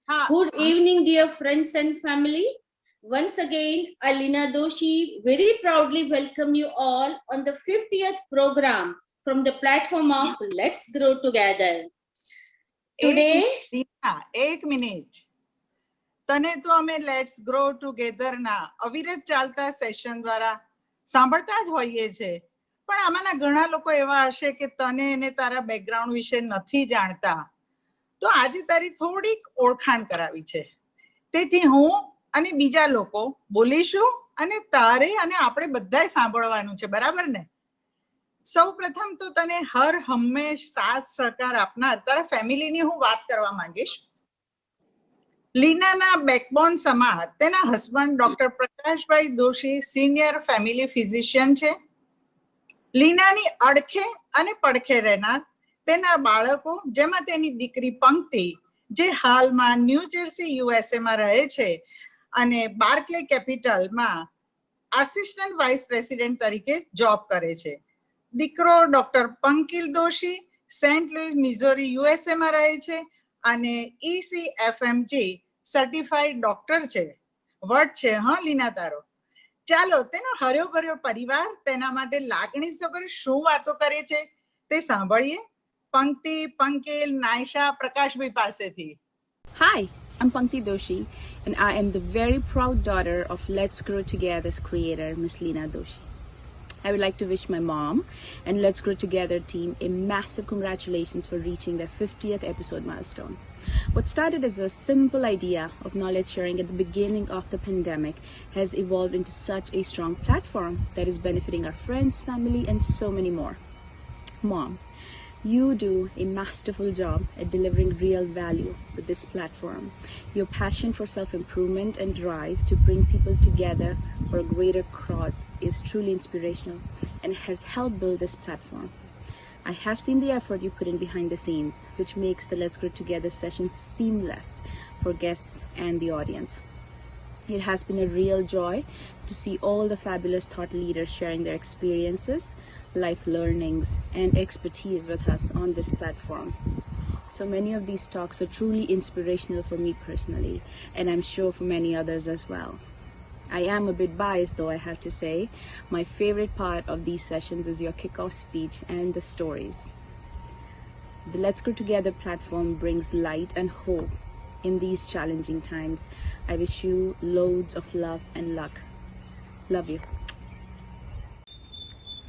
Good evening, dear friends and family. Once again, Alina Doshi very proudly welcome you all on the 50th program from the platform of Let's Grow Together. Today, એક minute તને તો અમે let's grow together ના અવિરત ચાલતા session દ્વારા સાંભળતા જ હોઈએ છે, પણ આમાંના ઘણા લોકો એવા હશે કે તને અને તારા બેકગ્રાઉન્ડ વિશે નથી જાણતા. તો આજે તારી થોડીક ઓળખાણ કરાવી છે, તેથી હું અને બીજા લોકો બોલીશું અને તારે અને આપણે બધાય સાંભળવાનું છે, બરાબર ને? સૌ પ્રથમ તો તને હર હંમેશ સાથ સહકાર આપનાર તારા ફેમિલીની હું વાત કરવા માંગીશ. લીનાના બેકબોન સમા તેના husband doctor Prakashbhai Doshi senior family physician છે. લીનાની અડખે અને પડખે રહેનાર તેના બાળકો, જેમાં તેની દીકરી પંક્તિ, જે હાલમાં ન્યૂ જર્સી યુએસએ માં રહે છે અને બાર્કલે કેપિટલમાં આસિસ્ટન્ટ વાઇસ પ્રેસિડેન્ટ તરીકે જોબ કરે છે. દીકરો doctor Pankil Doshi Saint Louis Missouri USA માં રહે છે અને ECFMG સર્ટિફાઈડ ડોક્ટર છે. વર્ડ છે હા લીના તારો. ચાલો તેનો હર્યો ભર્યો પરિવાર તેના માટે લાગણીસભર શું વાતો કરે છે તે સાંભળીએ. પંક્તિ, પંકિલ, નાયશા, પ્રકાશભાઈ પાસેથી. Hi, I'm Pankti Doshi, and I am the very proud daughter of Let's Grow Together's creator, Miss Leena Doshi. I would like to wish my mom and Let's Grow Together team a massive congratulations for reaching their 50th episode milestone. What started as a simple idea of knowledge sharing at the beginning of the pandemic has evolved into such a strong platform that is benefiting our friends, family, and so many more. Mom, you do a masterful job at delivering real value with this platform. Your passion for self-improvement and drive to bring people together for a greater cause is truly inspirational and has helped build this platform. I have seen the effort you put in behind the scenes, which makes the Let's Grow Together sessions seamless for guests and the audience. It has been a real joy to see all the fabulous thought leaders sharing their experiences, life learnings, and expertise with us on this platform. So many of these talks are truly inspirational for me personally, and I'm sure for many others as well. I am a bit biased though, I have to say. My favorite part of these sessions is your kickoff speech and the stories. The Let's Grow Together platform brings light and hope in these challenging times. I wish you loads of love and luck. Love you.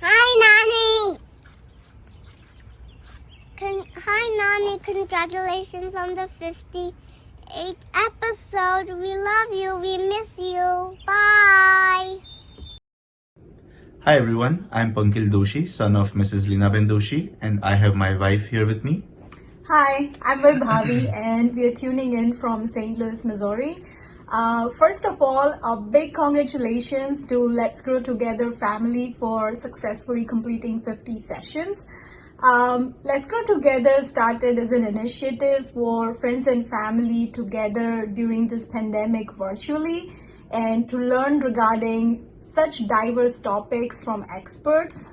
Hi, Nani. Hi, Nani. Congratulations on the 58th episode. We love you. We miss you. Bye. Hi everyone, I'm Pankil Doshi, son of Mrs. Leenaben Doshi, and I have my wife here with me. Hi, I'm Vaibhavi and we are tuning in from St. Louis, Missouri. First of all, a big congratulations to Let's Grow Together family for successfully completing 50 sessions. Let's Grow Together started as an initiative for friends and family together during this pandemic virtually and to learn regarding such diverse topics from experts.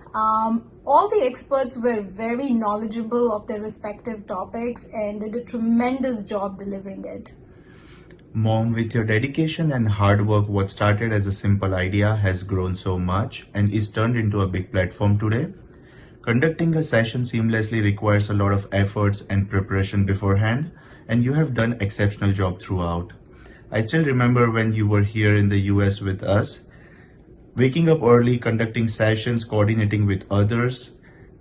All the experts were very knowledgeable of their respective topics and did a tremendous job delivering it. Mom, with your dedication and hard work, what started as a simple idea has grown so much and is turned into a big platform today. Conducting a session seamlessly requires a lot of efforts and preparation beforehand, and you have done exceptional job throughout. I still remember when you were here in the US with us, waking up early, conducting sessions, coordinating with others.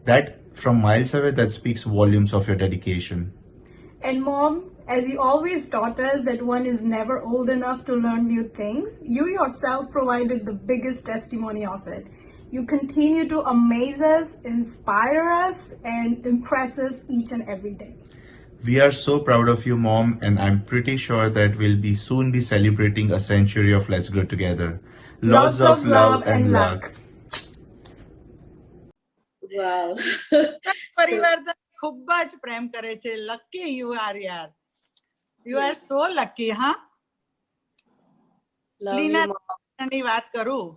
That from miles away, that speaks volumes of your dedication. And Mom, as you always taught us that one is never old enough to learn new things, you yourself provided the biggest testimony of it. You continue to amaze us, inspire us, and impress us each and every day. We are so proud of you, Mom, and I'm pretty sure that we'll soon be celebrating a century of Let's Grow Together. Lots of love and luck. wow. પરિવાર તો ખૂબ જ પ્રેમ કરે છે. Lucky you are યાર. You are so lucky. હા, લીના શિક્ષણની વાત કરું.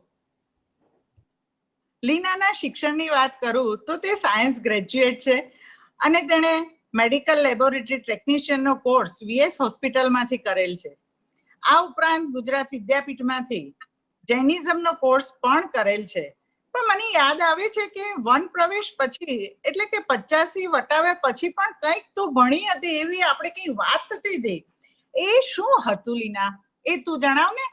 લીનાના શિક્ષણની વાત કરું તો તે સાયન્સ ગ્રેજ્યુએટ છે અને તેણે મેડિકલ લેબોરેટરી ટેકનિશિયનનો કોર્સ વીએસ હોસ્પિટલમાંથી કરેલ છે. આ ઉપરાંત ગુજરાત વિદ્યાપીઠમાંથી જૈનિઝમનો કોર્સ પણ કરેલ છે. પણ મને યાદ આવે છે કે વન પ્રવેશ પછી એટલે કે 85 વટાવ્યા પછી પણ કંઈક તું ભણી હતી એવી આપણે કઈ વાત થતી હતી. એ શું હતું લીના? એ તું જણાવ ને.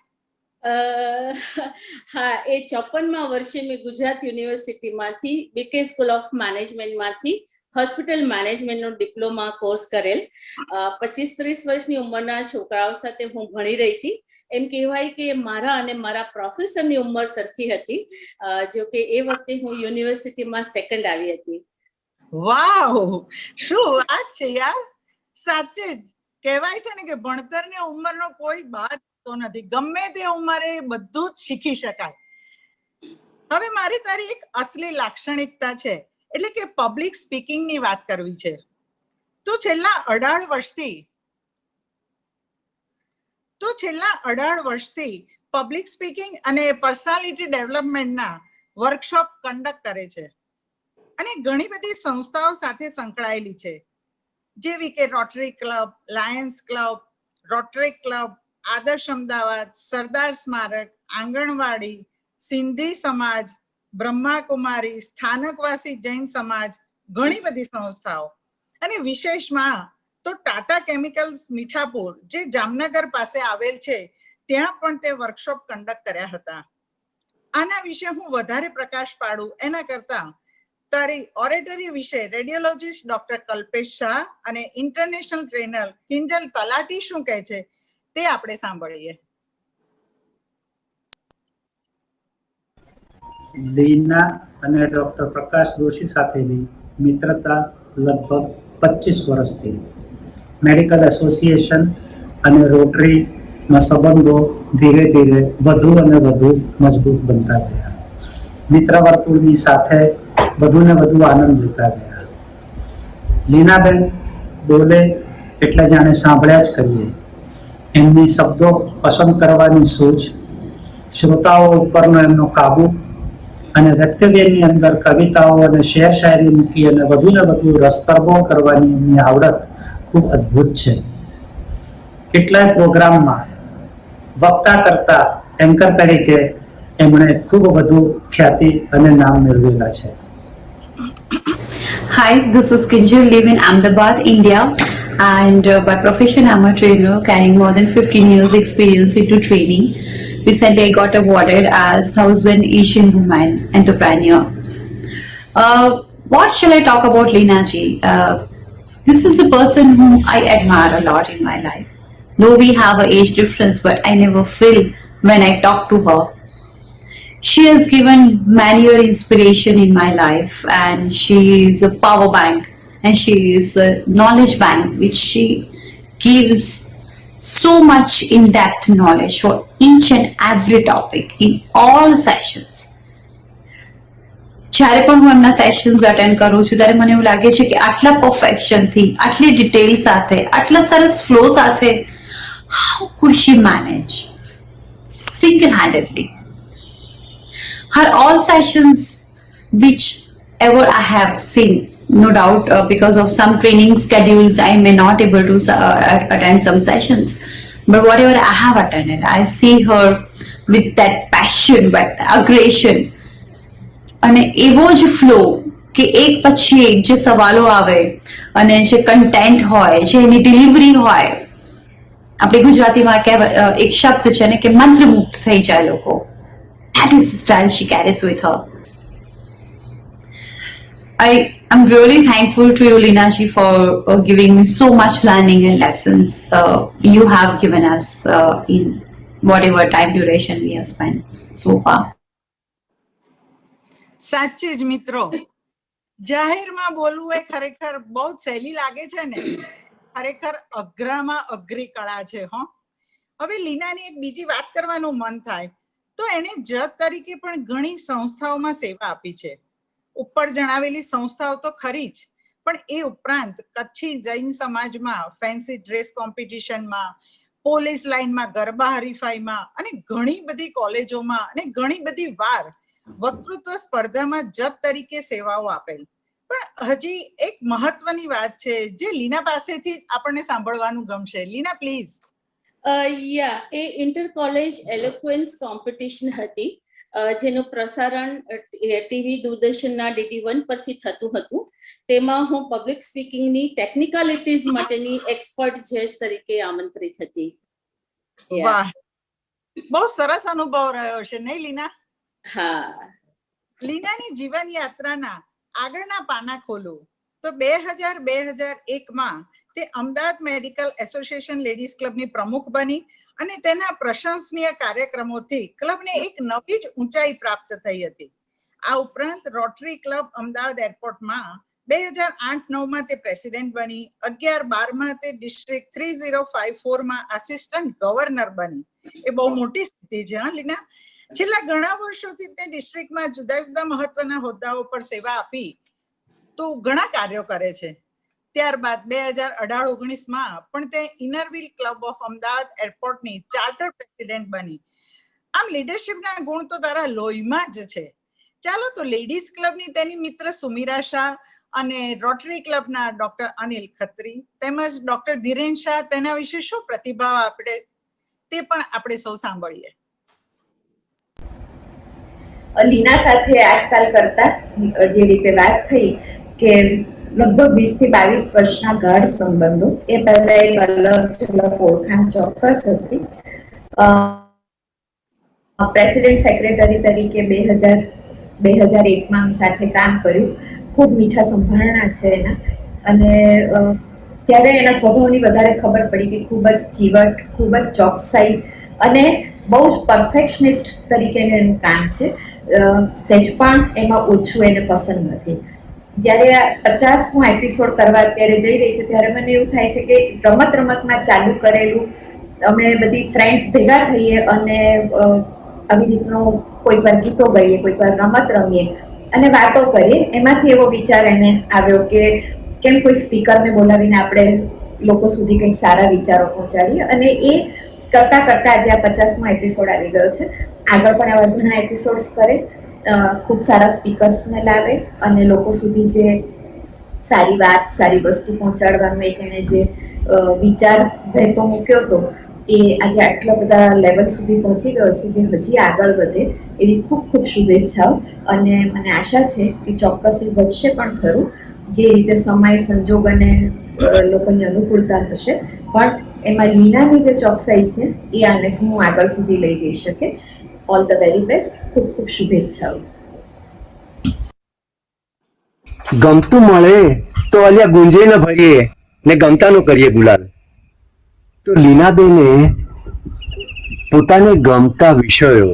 હા, એ 54મા વર્ષે મેં ગુજરાત યુનિવર્સિટીમાંથી બીકે સ્કૂલ ઓફ મેનેજમેન્ટમાંથી હોસ્પિટલ મેનેજમેન્ટનો ડિપ્લોમા કોર્સ કરેલ. 25-30 વર્ષની ઉંમરના છોકરાઓ સાથે હું ભણી રહી હતી. એમ કહેવાય કે મારા અને મારા પ્રોફેસરની ઉંમર સરખી હતી. જો કે એ વખતે હું યુનિવર્સિટીમાં સેકન્ડ આવી હતી. વાવ, શું વાત છે યાર! સાચે જ કહેવાય છે ને કે ભણતરની ઉંમરનો કોઈ બાદ તો નથી. ગમે તે ઉંમરે બધું જ શીખી શકાય. હવે મારી તારી એક અસલી લાક્ષણિકતા છે, એટલે કે પબ્લિક સ્પીકિંગ ની વાત કરવી છે. તો છેલ્લા 18 વર્ષથી પબ્લિક સ્પીકિંગ અને પર્સનાલિટી ડેવલપમેન્ટના વર્કશોપ કન્ડક્ટ કરે છે અને ઘણી બધી સંસ્થાઓ સાથે સંકળાયેલી છે, જેવી કે rotary club, Lions club, rotary club, આદર્શ અમદાવાદ, સરદાર સ્મારક, આંગણવાડી, સિંધી સમાજ, બ્રહ્માકુમારી, સ્થાનકવાસી જૈન સમાજ, ઘણી બધી સંસ્થાઓ. અને વિશેષમાં તો ટાટા કેમિકલ્સ મીઠાપુર, જે જામનગર પાસે આવેલ છે, ત્યાં પણ તે વર્કશોપ કન્ડક્ટ કર્યા હતા. આના વિશે હું વધારે પ્રકાશ પાડું એના કરતા તારી ઓરેટરી વિશે રેડિયોલોજીસ્ટ ડોક્ટર કલ્પેશ શાહ અને ઇન્ટરનેશનલ ટ્રેનર કિંજલ તલાટી શું કહે છે તે આપણે સાંભળીએ. લીના અને ડોક્ટર પ્રકાશ દોશી સાથેની મિત્રતા લગભગ 25 વર્ષથી. મેડિકલ એસોસિએશન અને રોટરીના સંબંધો ધીરે ધીરે વધુ અને વધુ મજબૂત બનતા ગયા. મિત્ર વર્તુળની સાથે વધુ ને વધુ આનંદ લેતા ગયા. લીનાબેન બોલે એટલે જાણે સાંભળ્યા જ કરીએ. એમની શબ્દો પસંદ કરવાની સૂઝ, શ્રોતાઓ ઉપરનો એમનો કાબુ અને વક્તવ્યની અંદર કવિતાઓ અને શેર શાયરી મૂકી અને વધુ ને વધુ રસતરબોળ કરવાની એમની આવડત ખૂબ અદ્ભુત છે. કેટલાય પ્રોગ્રામમાં વક્તા કરતા એન્કર તરીકે એમણે ખૂબ વધુ ખ્યાતિ અને નામ મેળવેલા છે. Hi, this is Kinjal, live in Ahmedabad, India, and by profession I'm a trainer carrying more than 15 years experience into training. Recently I got awarded as 1000 Asian Woman Entrepreneur. What shall I talk about Leena ji? This is a person whom I admire a lot in my life. Though we have an age difference, but I never feel when I talk to her. She has given many inspiration in my life, and she is a power bank and she is a knowledge bank which she gives so much in-depth knowledge for each and every topic in all sessions. જ્યારે પણ હું એમના sessions attend કરું છું ત્યારે મને એવું લાગે છે કે આટલા પરફેક્શનથી, આટલી ડિટેલ સાથે, આટલા સરસ ફ્લો સાથે how could she manage single-handedly? Her all sessions whichever I have seen, no doubt because of some training schedules I may not able to attend some sessions, but whatever I have attended, I see her with that passion, with aggression અને એવો જ flow કે એક પછી એક જે સવાલો આવે અને જે કન્ટેન્ટ હોય, જે એની ડિલિવરી હોય, આપણે ગુજરાતીમાં એક શબ્દ છે ને કે મંત્રમુગ્ધ થઈ જાય લોકો. That is the style she carries with her. I am really thankful to you, Leena ji, for giving me so much learning and lessons you have given us in whatever time duration we have spent so far. સાચે જ મિત્રો, જાહેરમાં બોલવું એ ખરેખર બહુ સહેલી લાગે છે ને, ખરેખર અઘરામાં અઘરી કળા છે. હવે લીનાની એક બીજી વાત કરવાનું મન થાય તો એણે જજ તરીકે પણ ઘણી સંસ્થાઓમાં સેવા આપી છે. ઉપર જણાવેલી સંસ્થાઓ તો ખરી જ, પણ એ ઉપરાંત કચ્છી જૈન સમાજમાં ફેન્સી ડ્રેસ કોમ્પિટિશનમાં, પોલીસ લાઇનમાં ગરબા હરીફાઈમાં અને ઘણી બધી કોલેજોમાં અને ઘણી બધી વાર વક્તૃત્વ સ્પર્ધામાં જજ તરીકે સેવાઓ આપેલ. પણ હજી એક મહત્વની વાત છે જે લીના પાસેથી આપણને સાંભળવાનું ગમશે. લીના પ્લીઝ. એ ઇન્ટર કોલેજ એલોક્વન્સ કોમ્પિટિશન હતી, જેનું પ્રસારણ ટીવી દૂરદર્શનના DD1 પરથી થતું હતું. તેમાં હું પબ્લિક સ્પીકિંગની ટેકનિકાલિટીઝ માટેની એક્સપર્ટ જજ તરીકે આમંત્રિત હતી. વાહ, બહુ સરસ અનુભવ રહ્યો છે નહીં લીના? હા. લીનાની જીવન યાત્રાના આગળના પાના ખોલો તો 2001માં તે અમદાવાદ મેડિકલ એસોસિએશન લેડીઝ ક્લબની પ્રમુખ બની અને તેના પ્રશંસનીય કાર્યક્રમોથી ક્લબને એક નવી જ ઊંચાઈ પ્રાપ્ત થઈ હતી. આ ઉપરાંત રોટરી ક્લબ અમદાવાદ એરપોર્ટમાં 2008-9માં તે પ્રેસિડેન્ટ બની. 11-12માં તે ડિસ્ટ્રિક્ટ 3054માં આસિસ્ટન્ટ ગવર્નર બની. એ બહુ મોટી સ્થિતિ છે હા લીના. છેલ્લા ઘણા વર્ષોથી તે ડિસ્ટ્રિક્ટમાં જુદા જુદા મહત્વના હોદ્દાઓ પર સેવા આપી તો ઘણા કાર્યો કરે છે. ત્યારબાદ 2018-19માં પણ તે ઇનરવ્હીલ ક્લબ ઓફ અમદાવાદ એરપોર્ટની ચાર્ટર પ્રેસિડેન્ટ બની. આમ લીડરશિપના ગુણ તો તારા લોહીમાં જ છે. ચાલો તો લેડીઝ ક્લબની તેની મિત્ર સુમીરા શાહ અને રોટરી ક્લબના ડોક્ટર અનિલ ખત્રી તેમજ ડોક્ટર ધીરેન શાહ તેના વિશે શું પ્રતિભાવ આપે તે પણ આપણે સૌ સાંભળીએ. લીના સાથે આજકાલ કરતા જે રીતે વાત થઈ કે લગભગ 20 થી 22 વર્ષના ગાઢ સંબંધો, એ પહેલા એક અલગ ઓળખાણ ચોક્કસ હતી. પ્રેસિડેન્ટ સેક્રેટરી તરીકે 2001માં સાથે કામ કર્યું. ખૂબ મીઠા સંભારણા છે એના, અને ત્યારે એના સ્વભાવની વધારે ખબર પડી કે ખૂબ જ ચીવટ, ખૂબ જ ચોકસાઈ અને બહુ જ પરફેક્શનિસ્ટ તરીકેનું એનું કામ છે. સહેજ પણ એમાં ઓછું એને પસંદ નથી. જ્યારે આ 50મો એપિસોડ કરવા અત્યારે જઈ રહી છે ત્યારે મને એવું થાય છે કે રમતમાં ચાલુ કરેલું, અમે બધી ફ્રેન્ડ્સ ભેગા થઈએ અને આવી રીતનું કોઈ વાર ગીતો ગાઈએ, કોઈ વાર રમત રમીએ અને વાતો કરીએ. એમાંથી એવો વિચાર એને આવ્યો કે કેમ કોઈ સ્પીકરને બોલાવીને આપણે લોકો સુધી કંઈક સારા વિચારો પહોંચાડીએ. અને એ કરતાં આજે આ 50મો એપિસોડ આવી ગયો છે. આગળ પણ આવા ઘણા એપિસોડ્સ કરે, ખૂબ સારા સ્પીકર્સને લાવે અને લોકો સુધી જે સારી વાત, સારી વસ્તુ પહોંચાડવાનું એક એણે જે વિચાર વહેતો મૂક્યો હતો, એ આજે આટલા બધા લેવલ સુધી પહોંચી ગયો છે, જે હજી આગળ વધે એવી ખૂબ ખૂબ શુભેચ્છાઓ. અને મને આશા છે કે ચોક્કસ એ વધશે પણ ખરું, જે રીતે સમય, સંજોગ અને લોકોની અનુકૂળતા હશે. પણ એમાં લીનાની જે ચોકસાઈ છે એ આને હું આગળ સુધી લઈ જઈ શકે. All the very best. ખૂબ ખૂબ શુભેચ્છાઓ. ગમતું મળે તો અલ્યા ગુંજે ન ભરીએ ને ગમતાનું કરીએ ગુલાલ. તો લીનાબેને પોતાને ગમતા વિષયો,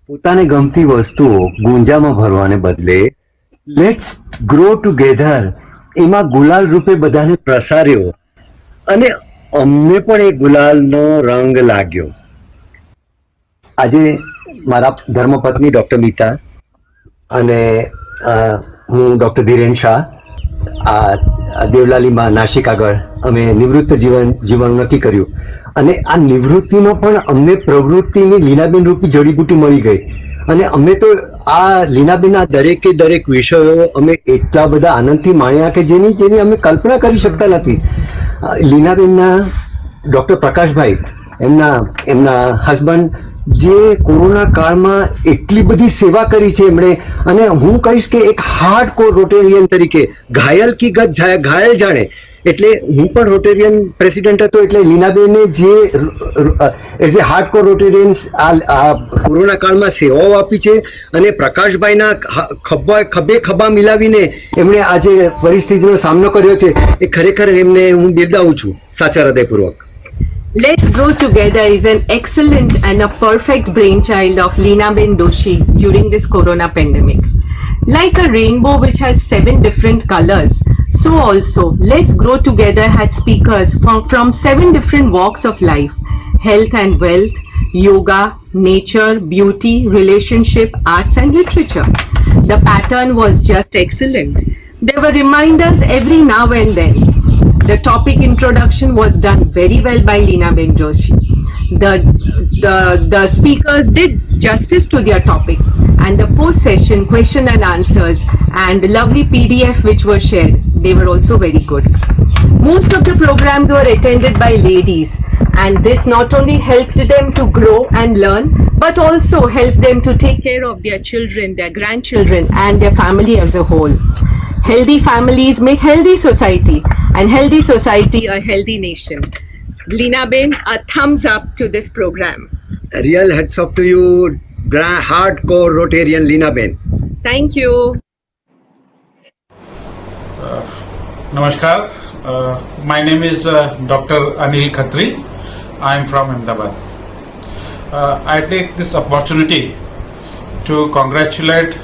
પોતાને ગમતી વસ્તુઓ ગુંજામાં ભરવાને બદલે લેટ્સ ગ્રો ટુગેધર એમાં ગુલાલ રૂપે બધાને પ્રસાર્યો અને અમને પણ એ ગુલાલનો રંગ લાગ્યો. આજે મારા ધર્મપત્ની ડૉક્ટર મીતા અને હું ડૉક્ટર ધીરેન શાહ આ દેવલાલીમાં નાસિક આગળ અમે નિવૃત્ત જીવન નક્કી કર્યું. અને આ નિવૃત્તિમાં પણ અમને પ્રવૃત્તિની લીનાબેન રૂપી જડીબુટી મળી ગઈ. અને અમે તો આ લીનાબેનના દરેક વિષયો અમે એટલા બધા આનંદથી માણ્યા કે જેની અમે કલ્પના કરી શકતા નથી. લીનાબેનના ડૉક્ટર પ્રકાશભાઈ, એમના હસબન્ડ, જે કોરોના કાળમાં એટલી બધી સેવા કરી છે એમણે. અને હું કહીશ કે એક હાર્ડ કોર રોટેરિયન તરીકે, ઘાયલ કી ગત ઘાયલ જાણે, એટલે હું પણ રોટેરિયન પ્રેસિડેન્ટ હતો. એટલે લીનાબેને જે એઝ એ હાર્ડ કોર રોટેરિયન્સ આ કોરોના કાળમાં સેવાઓ આપી છે અને પ્રકાશભાઈના ખભે ખભા મિલાવીને એમણે આજે પરિસ્થિતિનો સામનો કર્યો છે, એ ખરેખર એમને હું બિરદાવું છું સાચા હૃદયપૂર્વક. Let's Grow Together is an excellent and a perfect brainchild of Leenaben Doshi during this corona pandemic. Like a rainbow which has 7 different colors, so also Let's Grow Together had speakers from 7 different walks of life: health and wealth, yoga, nature, beauty, relationship, arts and literature. The pattern was just excellent. There were reminders every now and then. The topic introduction was done very well by Leenaben Doshi. The speakers did justice to their topic and the post-session question and answers and the lovely PDF which were shared, they were also very good. Most of the programs were attended by ladies, and this not only helped them to grow and learn, but also helped them to take care of their children, their grandchildren, and their family as a whole. Healthy families make healthy society, and healthy society a healthy nation. Leena Ben, a thumbs up to this program. Real hats off to you, hardcore Rotarian Leena Ben. Thank you. Namaskar. My name is Dr. Anil Khatri. I am from Ahmedabad. I take this opportunity to congratulate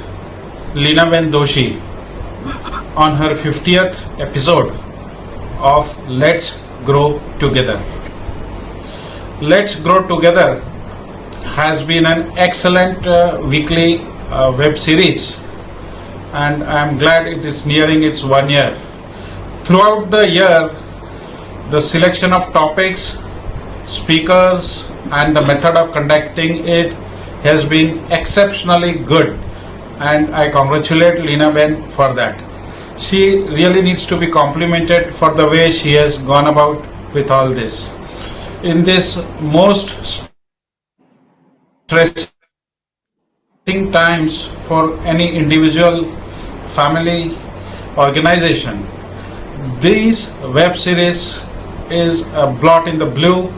Leena Ben Doshi on her 50th episode of Let's Grow Together. Let's Grow Together has been an excellent weekly web series, and I am glad it is nearing its 1 year. Throughout the year, the selection of topics, speakers, and the method of conducting it has been exceptionally good, and I congratulate Leena Ben for that. She really needs to be complimented for the way she has gone about with all this. In this most stressing times for any individual, family, organization, this web series is a blot in the blue,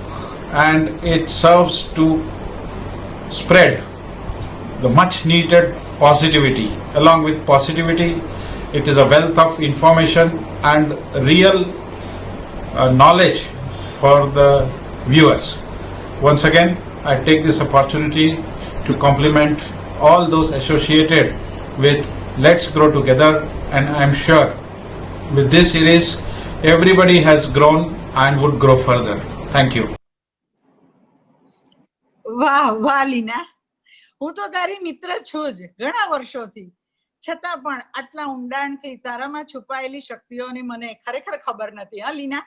and it serves to spread the much needed positivity. Along with positivity, it is a wealth of information and real knowledge for the viewers. Once again, I take this opportunity to compliment all those associated with Let's Grow Together, and I am sure with this series, everybody has grown and would grow further. Thank you. વાહ વાહ લીના, હું તો તારી મિત્ર છું જ ઘણા વર્ષોથી, છતાં પણ આટલા ઊંડાણથી તારામાં છુપાયેલી શક્તિઓની મને ખરેખર ખબર નથી. હા લીના,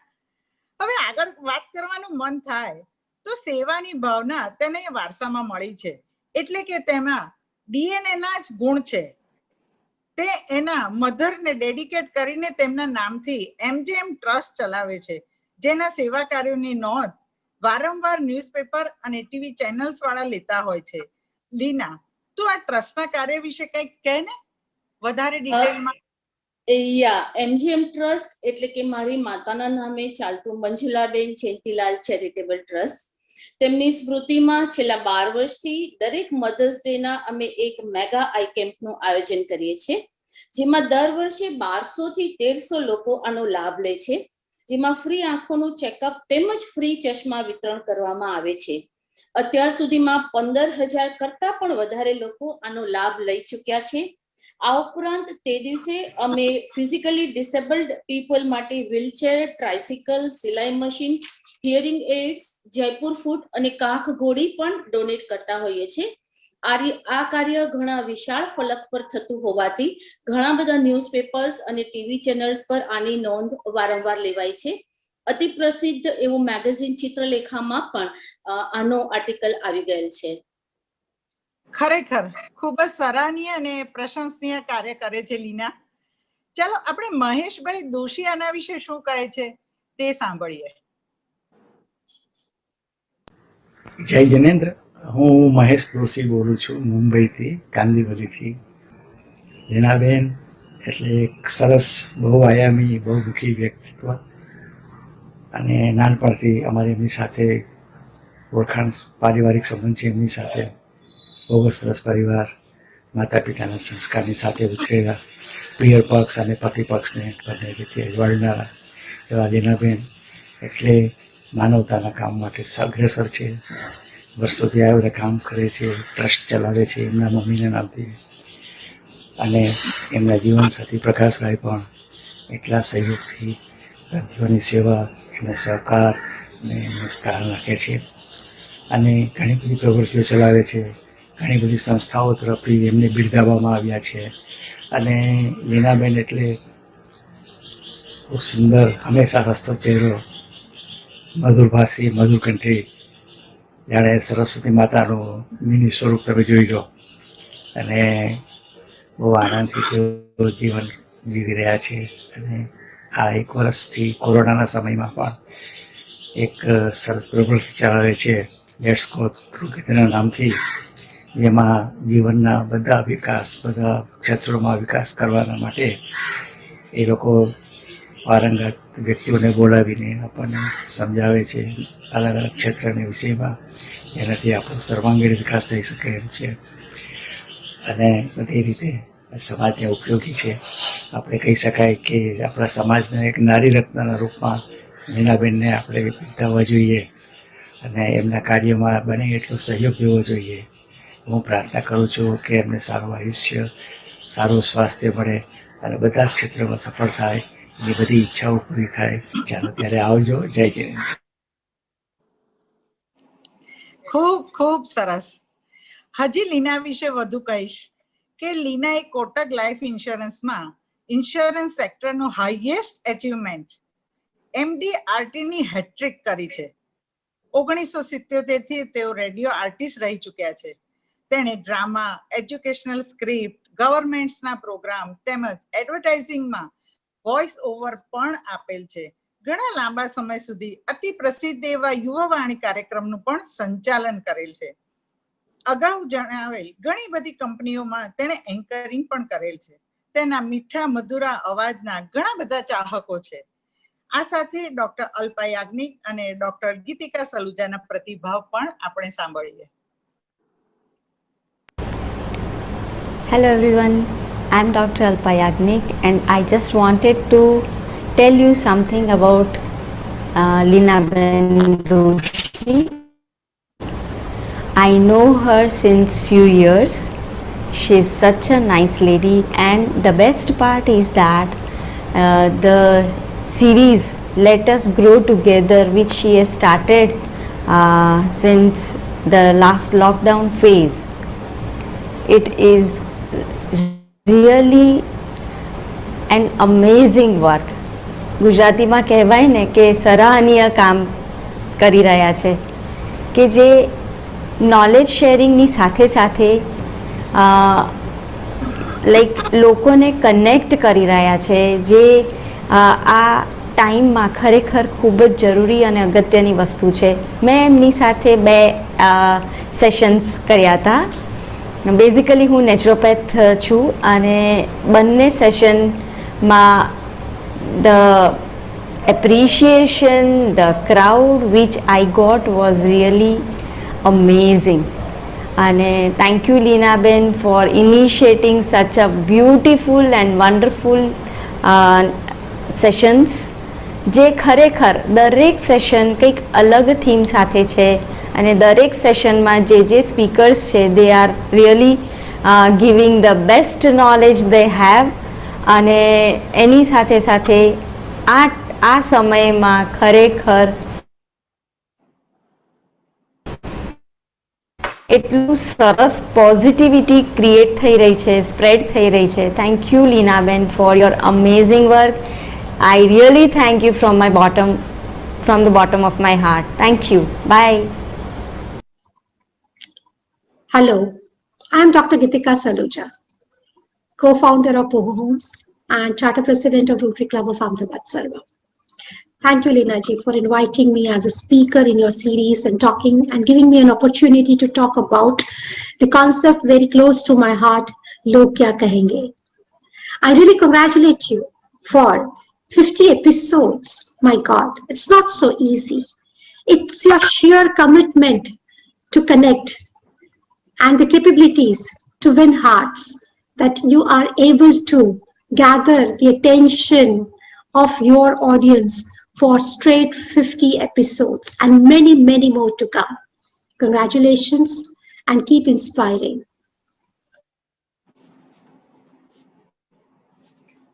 હવે આગળ વાત કરવાનું મન થાય તો સેવાની ભાવના તેને વારસામાં મળી છે, એટલે કે તેમાં DNA ના જ ગુણ છે. તે એના મધરને ડેડિકેટ કરીને તેમના નામથી MGM ટ્રસ્ટ ચલાવે છે, જેના સેવા કાર્યોની નોંધ વારંવાર ન્યૂઝપેપર અને ટીવી ચેનલ્સ વાળા લેતા હોય છે. લીના, તું આ ટ્રસ્ટના કાર્ય વિશે કંઈક કહે ને વધારે ડિટેલમાં. MGM ટ્રસ્ટ એટલે કે મારી માતાના નામે ચાલતું મંજુલાબેન જયંતીલાલ ચેરિટેબલ ટ્રસ્ટ. તેમની સ્મૃતિમાં છેલ્લા 12 વર્ષથી દરેક મધર્સ ડે ના અમે એક મેગા આઈ કેમ્પનું આયોજન કરીએ છીએ, જેમાં દર વર્ષે 1200 થી 1300 લોકો આનો લાભ લે છે, જેમાં ફ્રી આંખોનું ચેકઅપ તેમજ ફ્રી ચશ્મા વિતરણ કરવામાં આવે છે. અત્યાર સુધીમાં 15,000 કરતા પણ વધારે લોકો આનો લાભ લઈ ચૂક્યા છે. આ ઉપરાંત તે દિવસે અમે ફિઝિકલી ડિસેબલ્ડ પીપલ માટે વ્હીલચેર, ટ્રાઇસિકલ, સિલાઈ મશીન, હિયરિંગ એડ્સ, જયપુર ફૂટ અને કાખ ગોળી પણ ડોનેટ કરતા હોઈએ છીએ. આ કાર્ય ઘણા વિશાળ ફલક પર થતું હોવાથી ઘણા બધા ન્યૂઝપેપર્સ અને ટીવી ચેનલ્સ પર આની નોંધ વારંવાર લેવાય છે. અતિ પ્રસિદ્ધ એવું મેગેઝિન ચિત્રલેખામાં પણ આનો આર્ટિકલ આવી ગયેલ છે. ખરેખર ખૂબ જ સરાહનીય અને પ્રશંસનીય કાર્ય કરે છે લીના. ચાલો આપણે મહેશભાઈ દોશી આના વિશે શું કહે છે તે સાંભળીએ. જય જિનેન્દ્ર, હું મહેશ દોશી બોલું છું મુંબઈથી, કાંદીવલીથી. લીનાબેન એટલે એક સરસ બહુઆયામી બહુમુખી વ્યક્તિત્વ, અને નાનપણથી અમારી એમની સાથે ઓળખાણ, પારિવારિક સંબંધ છે એમની સાથે. બહુ જ સરસ પરિવાર, માતા પિતાના સંસ્કારની સાથે ઉછરેલા, પિયર પક્ષ અને પતિ પક્ષને બંને રીતે વળનારા એવા લીનાબેન એટલે માનવતાના કામ માટે અગ્રેસર છે. વર્ષોથી આ બધા કામ કરે છે, ટ્રસ્ટ ચલાવે છે એમના મમ્મીના નામથી. અને એમના જીવનસાથી પ્રકાશભાઈ પણ એટલા સહયોગથી દર્દીઓની સેવા, એમને સહકાર ને એમનું સ્થાન રાખે છે, અને ઘણી બધી પ્રવૃત્તિઓ ચલાવે છે. ઘણી બધી સંસ્થાઓ તરફથી એમને બિરદાવવામાં આવ્યા છે. અને લીનાબેન એટલે બહુ સુંદર, હંમેશા હસતો ચહેરો, મધુરભાષી, મધુરકંઠી, જાણે સરસ્વતી માતાનું મિની સ્વરૂપ તમે જોઈ લો. અને બહુ આનંદથી તેઓ જીવન જીવી રહ્યા છે. અને આ 1 વર્ષથી કોરોનાના સમયમાં પણ એક સરસ પ્રવૃત્તિ ચલાવે છે લેટ્સ ગો ટુગેધરના નામથી, જેમાં જીવનના બધા વિકાસ, બધા ક્ષેત્રોમાં વિકાસ કરવાના માટે એ લોકો પારંગત વ્યક્તિઓને બોલાવીને આપણને સમજાવે છે અલગ અલગ ક્ષેત્રના વિષયમાં, જેનાથી આપણો સર્વાંગીણ વિકાસ થઈ શકે એમ છે અને બધી રીતે સમાજને ઉપયોગી છે. આપણે કહી શકાય કે આપણા સમાજના એક નારી રત્નના રૂપમાં મીનાબેનને આપણે બિરદાવવા જોઈએ અને એમના કાર્યમાં બને એટલો સહયોગ દેવો જોઈએ. હું પ્રાર્થના કરું છું કે એમને સારું આયુષ્ય, સારું સ્વાસ્થ્ય મળે અને બધા જ ક્ષેત્રમાં સફળ થાય, એની બધી ઈચ્છાઓ પૂરી થાય. ચાલો ત્યારે આવજો. જય જિનેન્દ્ર. ખૂબ ખૂબ સરસ. હજી લીના વિશે વધુ કહીશ કે લીનાએ કોટક લાઈફ ઇન્સ્યોરન્સમાં ઇન્સ્યોરન્સ સેક્ટરનું હાઈએસ્ટ એચિવમેન્ટ MDRT ની હેટ્રિક કરી છે. 1977 થી તેઓ રેડિયો આર્ટિસ્ટ રહી ચૂક્યા છે. તેણે ડ્રામા, એજ્યુકેશનલ સ્ક્રિપ્ટ, ગવર્મેન્ટ્સના પ્રોગ્રામ તેમજ એડવર્ટાઇઝિંગમાં વોઇસ ઓવર પણ આપેલ છે. ઘણા લાંબા સમય સુધી અતિ પ્રસિદ્ધ એવા યુવાવાણી કાર્યક્રમનું પણ સંચાલન કરેલ છે. અગાઉ જણાવેલ ઘણી બધી કંપનીઓમાં તેણે એન્કરિંગ પણ કરેલ છે. તેના મીઠા મધુરા અવાજના ઘણા બધા ચાહકો છે. આ સાથે ડોક્ટર અલ્પા યાજ્ઞિક અને ડોક્ટર ગીતિકા સલુજાના પ્રતિભાવ પણ આપણે સાંભળીએ. Hello everyone, I'm Dr. Alpa Yagnik and I just wanted to tell you something about Linaben Doshi. I know her since few years. She's such a nice lady and the best part is that the series Let Us Grow Together, which she has started since the last lockdown phase, it is really an amazing work. ગુજરાતીમાં કહેવાય ને કે સરાહનીય કામ કરી રહ્યા છે કે જે નોલેજ શેરિંગની સાથે સાથે લાઈક લોકોને કનેક્ટ કરી રહ્યા છે, જે આ ટાઈમમાં ખરેખર ખૂબ જ જરૂરી અને અગત્યની વસ્તુ છે. મેં એમની સાથે 2 સેશન્સ કર્યા હતા. બેઝિકલી હું નેચરોપેથ છું અને બંને સેશનમાં the appreciation, the crowd which I got was really amazing. અને થેન્ક યુ લીનાબેન for initiating such a beautiful and wonderful sessions, જે ખરેખર દરેક સેશન કંઈક અલગ થીમ સાથે છે અને દરેક સેશનમાં જે સ્પીકર્સ છે they are really giving the best knowledge they have. અને એની સાથે સાથે આ સમયમાં ખરેખર એટલું સરસ પોઝિટિવિટી ક્રિએટ થઈ રહી છે, સ્પ્રેડ થઈ રહી છે. થેન્ક યુ લીનાબેન for your amazing work. I really thank you from the bottom of my heart. Thank you. Bye. Hello, I am Dr. Gitika Saluja, co-founder of Poho Homes and charter president of Rotary Club of Ahmedabad, Sarva. Thank you, Leena ji, for inviting me as a speaker in your series and giving me an opportunity to talk about the concept very close to my heart, Log Kya Kahenge. I really congratulate you for 50 episodes. My God, it's not so easy. It's your sheer commitment to connect and the capabilities to win hearts that you are able to gather the attention of your audience for straight 50 episodes and many, many more to come. Congratulations and keep inspiring.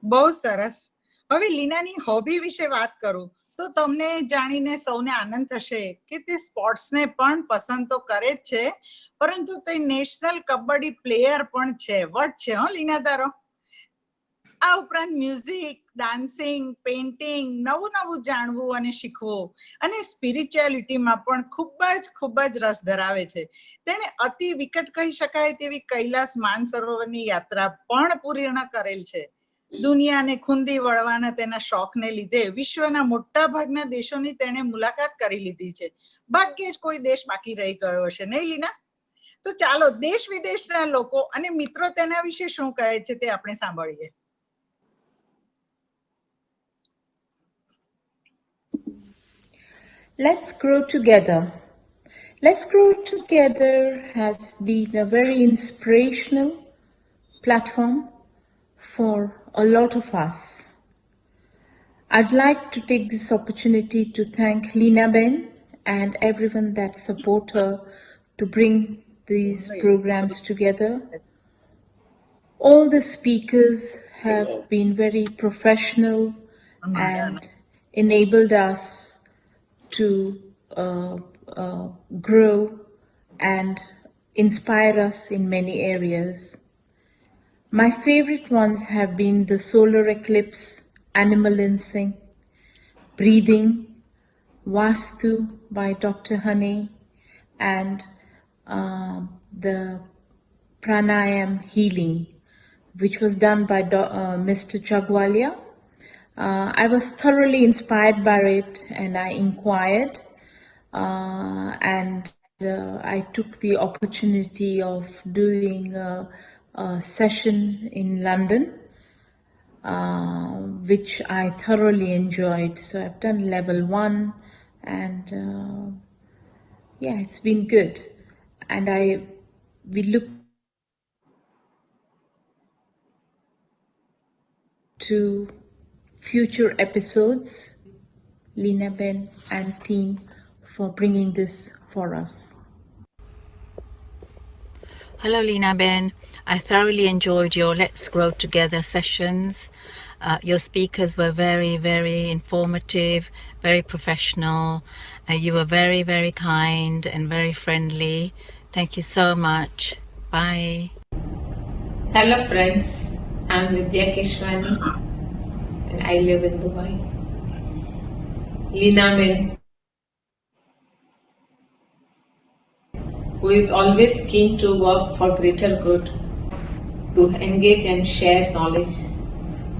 બહુ સરસ. હવે લીનાની hobby વિશે વાત કરું તો તમને જાણીને સૌને આનંદ થશે કે તે સ્પોર્ટ્સને પણ પસંદ તો કરે જ છે, પરંતુ તે નેશનલ કબડ્ડી પ્લેયર પણ છે. વટ છે લીના તારો. આ ઉપરાંત મ્યુઝિક, ડાન્સિંગ, પેઇન્ટિંગ, નવું નવું જાણવું અને શીખવું અને સ્પિરિચ્યુઆલિટીમાં પણ ખૂબ જ રસ ધરાવે છે. તેણે અતિ વિકટ કહી શકાય તેવી કૈલાસ માનસરોવરની યાત્રા પણ પૂર્ણ કરેલ છે. દુનિયાને ખૂંદી વળવાના તેના શોખને લીધે વિશ્વના મોટા ભાગના દેશોની તેણે મુલાકાત કરી લીધી છે. ભાગ્યે જ કોઈ દેશ બાકી રહી ગયો હશે, નહીં લીના? તો ચાલો દેશ વિદેશના લોકો અને મિત્રો તેના વિશે શું કહે છે તે આપણે સાંભળીએ. Let's Grow Together. Let's Grow Together has been a very inspirational platform for a lot of us. I'd like to take this opportunity to thank Lina Ben and everyone that support her to bring these programs together. All the speakers have been very professional and enabled us to grow and inspire us in many areas. My favorite ones have been the solar eclipse, animal instinct, breathing, Vastu by Dr. Honey, and the pranayam healing, which was done by Mr. Chagwalia. I was thoroughly inspired by it and I inquired and I took the opportunity of doing a session in London, which I thoroughly enjoyed. So I've done level 1 and yeah, it's been good. And we look to future episodes, Lina Ben and team for bringing this for us. Hello Lina Ben, I thoroughly enjoyed your Let's Grow Together sessions. Your speakers were very, very informative, very professional. You were very, very kind and very friendly. Thank you so much. Bye. Hello friends, I'm Vidya Keshwani and I live in Dubai. Lina Ben, who is always keen to work for greater good, to engage and share knowledge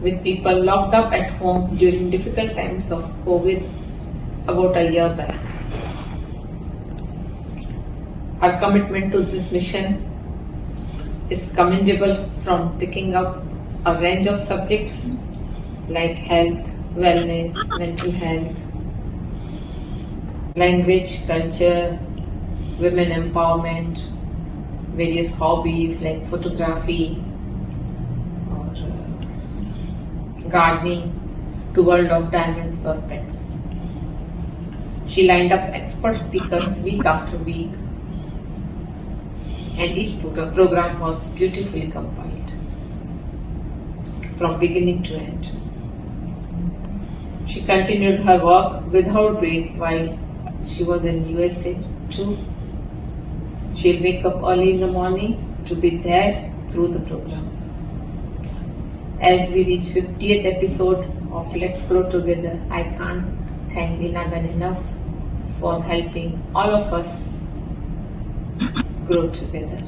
with people locked up at home during difficult times of COVID about a year back. Her commitment to this mission is commendable, from picking up a range of subjects like health, wellness, mental health, language, culture, women empowerment, various hobbies like photography or gardening, to world of diamonds or pets. She lined up expert speakers week after week, and each program was beautifully compiled from beginning to end. She continued her work without break while she was in USA too. She'll wake up early in the morning to be there through the program. As we reach 50th episode of Let's Grow Together, I can't thank Lina Ben enough for helping all of us grow together.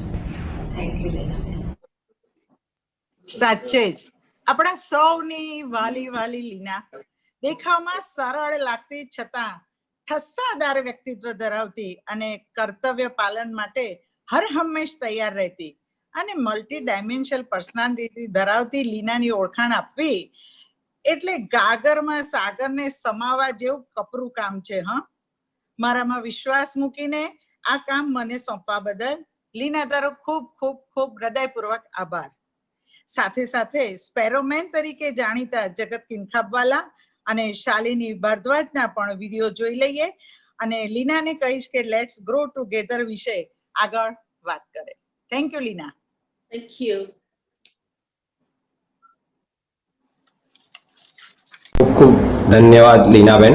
Thank you, Lina Ben. સાચે જ આપણા સૌની વાલી લીના દેખાવમાં સરળ લાગતી છતાં ઠસ્સાદાર વ્યક્તિત્વ ધરાવતી અને કર્તવ્ય પાલન માટે હર હંમેશ તૈયાર રહેતી અને મલ્ટી ડાયમેન્શનલ પર્સનાલિટી ધરાવતી લીનાની ઓળખાણ આપવી એટલે ગાગરમાં સાગરને સમાવા જેવું કપરું કામ છે. મારામાં વિશ્વાસ મૂકીને આ કામ મને સોંપવા બદલ લીના તારો ખૂબ ખૂબ ખૂબ હૃદયપૂર્વક આભાર. સાથે સાથે સ્પેરોમેન તરીકે જાણીતા જગત કિંખાબવાલા અને શાલિની ભારદ્વાજના પણ વિડીયો જોઈ લઈએ અને લીનાને કહીશ કે લેટ્સ ગ્રો ટુગેધર વિશે આગળ વાત કરે. Thank you Leena. Thank you. ખૂબ ધન્યવાદ લીનાબેન.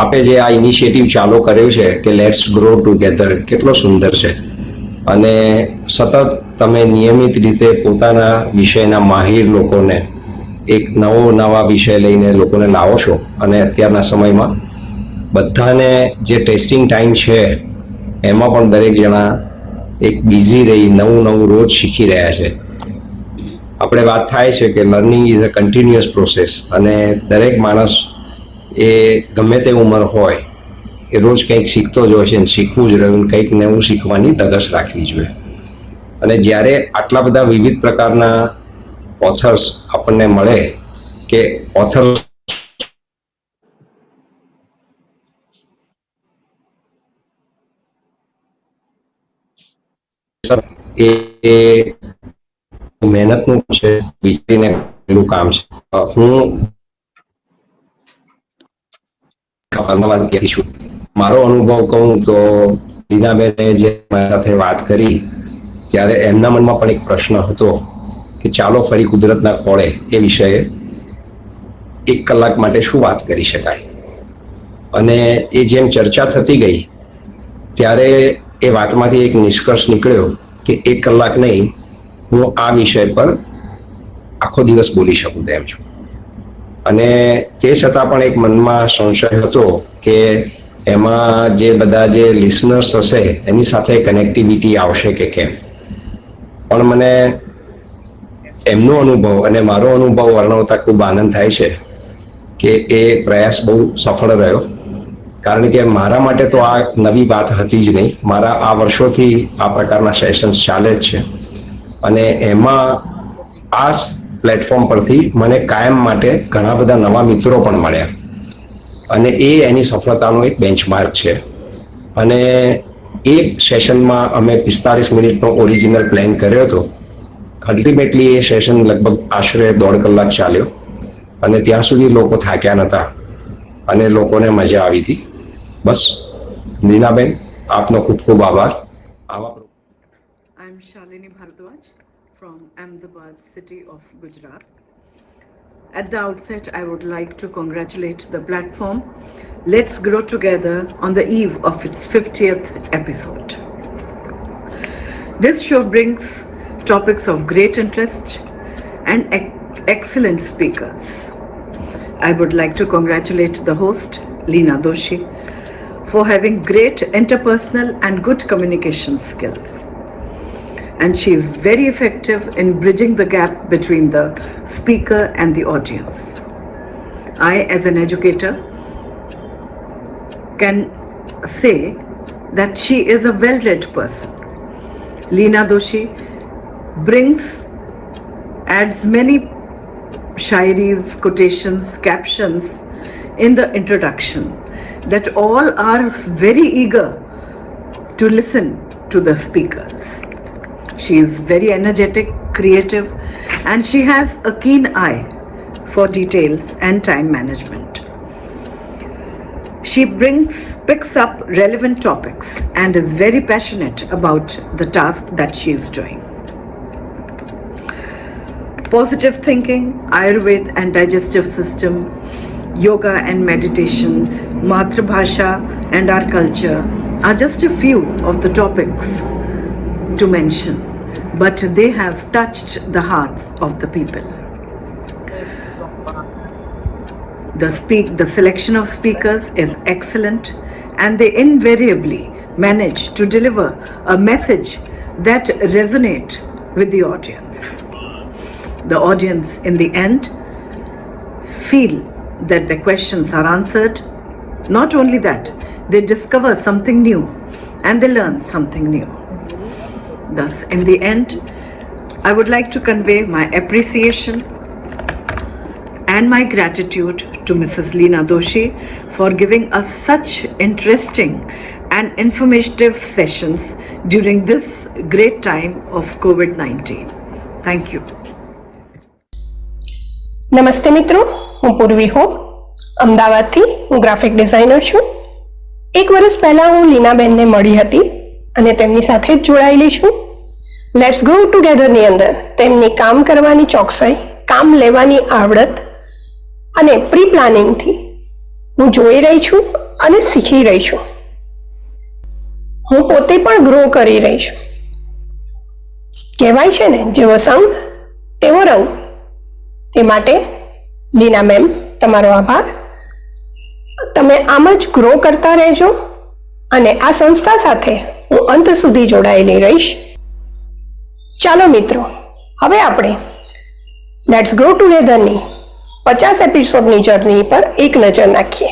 આપે જે આ ઇનિશિયેટિવ ચાલુ કર્યું છે કે લેટ્સ ગ્રો ટુગેધર, કેટલો સુંદર છે. અને સતત તમે નિયમિત રીતે પોતાના વિષયના માહિર લોકોને એક નવા વિષય લઈને લોકોને લાવો છો અને અત્યારના સમયમાં બધાને જે ટેસ્ટિંગ ટાઈમ છે એમાં પણ દરેક જણા એક બિઝી રહી નવું રોજ શીખી રહ્યા છે. આપણે વાત થાય છે કે learning is a continuous process અને દરેક માણસ એ ગમે તે ઉંમર હોય એ રોજ કંઈક શીખતો જ હોય છે અને શીખવું જ રહ્યું, કંઈક નવું શીખવાની ધગશ રાખવી જોઈએ. અને જ્યારે આટલા બધા વિવિધ પ્રકારના ઓથર્સ આપણને મળે કે ઓથર એ મહેનતનું છે, વિચારીને કરેલું કામ છે. હું અમદાવાદ છું. મારો અનુભવ કહું તો લીનાબેને જે મારી સાથે વાત કરી ત્યારે એમના મનમાં પણ એક પ્રશ્ન હતો કે ચાલો ફરી કુદરતના ખોળે એ વિષયે 1 કલાક માટે શું વાત કરી શકાય. અને એ જેમ ચર્ચા થતી ગઈ ત્યારે એ વાતમાંથી એક નિષ્કર્ષ નીકળ્યો કે 1 કલાક નહીં, હું આ વિષય પર આખો દિવસ બોલી શકું તેમ છું. અને તે છતાં પણ એક મનમાં સંશય હતો કે એમાં જે બધા જે લિસનર્સ હશે એની સાથે કનેક્ટિવિટી આવશે કે કેમ. પણ મને એમનો અનુભવ અને મારો અનુભવ વર્ણવતા ખૂબ આનંદ થાય છે કે એ પ્રયાસ બહુ સફળ રહ્યો. કારણ કે મારા માટે તો આ નવી વાત હતી જ નહીં. મારા આ વર્ષોથી આ પ્રકારના સેશન્સ ચાલે જ છે અને એમાં આ પ્લેટફોર્મ પરથી મને કાયમ માટે ઘણા બધા નવા મિત્રો પણ મળ્યા અને એ એની સફળતાનો એક બેન્ચમાર્ક છે. અને એક સેશનમાં અમે 45 મિનિટનો ઓરિજિનલ પ્લાન કર્યો હતો. અલ્ટિમેટલી એ સેશન લગભગ આશરે 1.5 કલાક ચાલ્યો અને ત્યાં સુધી લોકો થાક્યા નહોતા અને લોકોને મજા આવી હતી. બસ નીનાબેન, આપનો ખૂબ ખૂબ આભાર. I'm Shalini Bhardwaj from Ahmedabad, city of Gujarat. At the outset, I would like to congratulate the platform Let's Grow Together on the eve of its 50th episode. This show brings topics of great interest and excellent speakers. I would like to congratulate the host, Leena Doshi, for having great interpersonal and good communication skills. And she is very effective in bridging the gap between the speaker and the audience. I, as an educator, can say that she is a well-read person. Leena Doshi adds many shairis, quotations, captions in the introduction that all are very eager to listen to the speakers. She is very energetic, creative, and she has a keen eye for details and time management. She picks up relevant topics and is very passionate about the task that she is doing. Positive thinking, Ayurveda and digestive system, yoga and meditation, Matrabhasha and our culture are just a few of the topics to mention, but they have touched the hearts of the people. The selection of speakers is excellent and they invariably manage to deliver a message that resonates with the audience. The audience in the end feel that their questions are answered. Not only that, they discover something new and they learn something new. Thus, in the end, I would like to convey my appreciation and my gratitude to Mrs. Leena Doshi for giving us such interesting and informative sessions during this great time of COVID-19. Thank you. નમસ્તે મિત્રો, હું પૂર્વી hope અમદાવાદથી હું graphic designer છું. 1 વર્ષ પહેલા હું લીનાબેનને મળી હતી અને તેમની સાથે જ જોડાયેલી છું. લેટ્સ ગ્રો ટુગેધરની અંદર તેમની કામ કરવાની ચોકસાઈ, કામ લેવાની આવડત અને પ્રી પ્લાનિંગથી હું જોઈ રહી છું અને શીખી રહી છું. હું પોતે પણ ગ્રો કરી રહી છું. કહેવાય છે ને, જેવો સંગ તેવો રંગ. તે માટે લીના મેમ તમારો આભાર. તમે આમ જ ગ્રો કરતા રહેજો અને આ સંસ્થા સાથે હું અંત સુધી જોડાયેલી રહીશ. ચાલો મિત્રો, હવે આપણે લેટ્સ ગ્રો ટુગેધરની 50 એપિસોડની જર્ની પર એક નજર નાખીએ.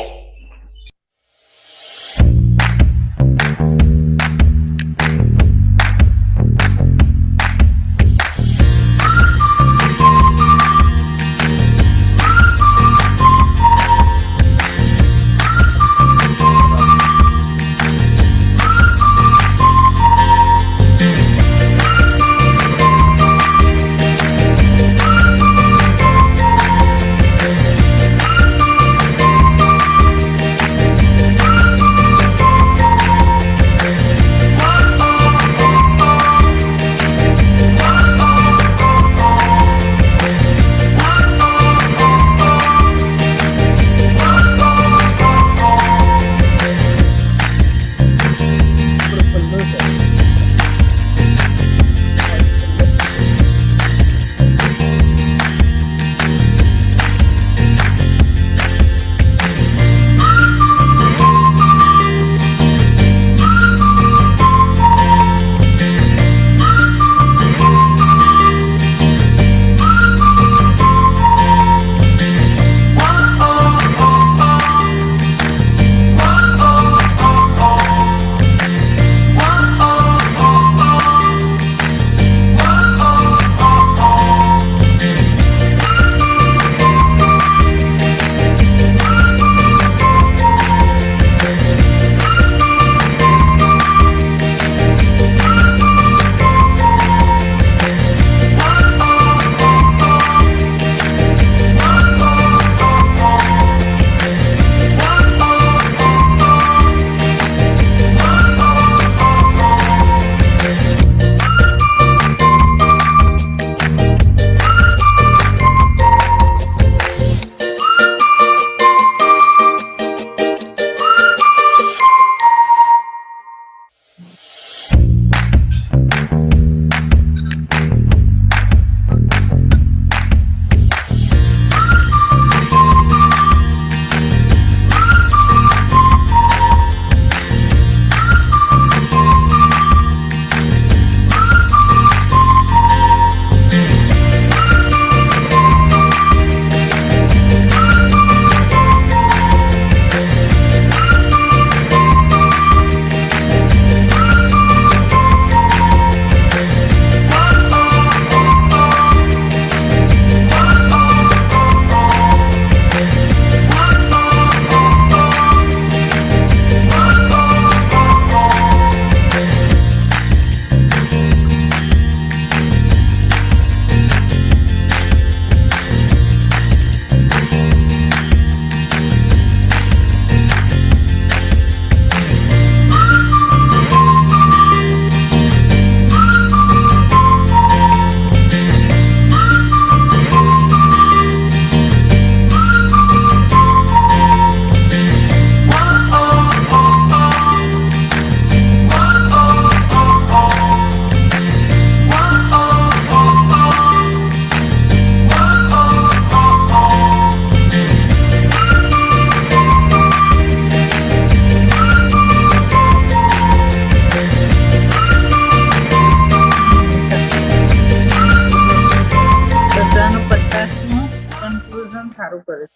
સારું કરે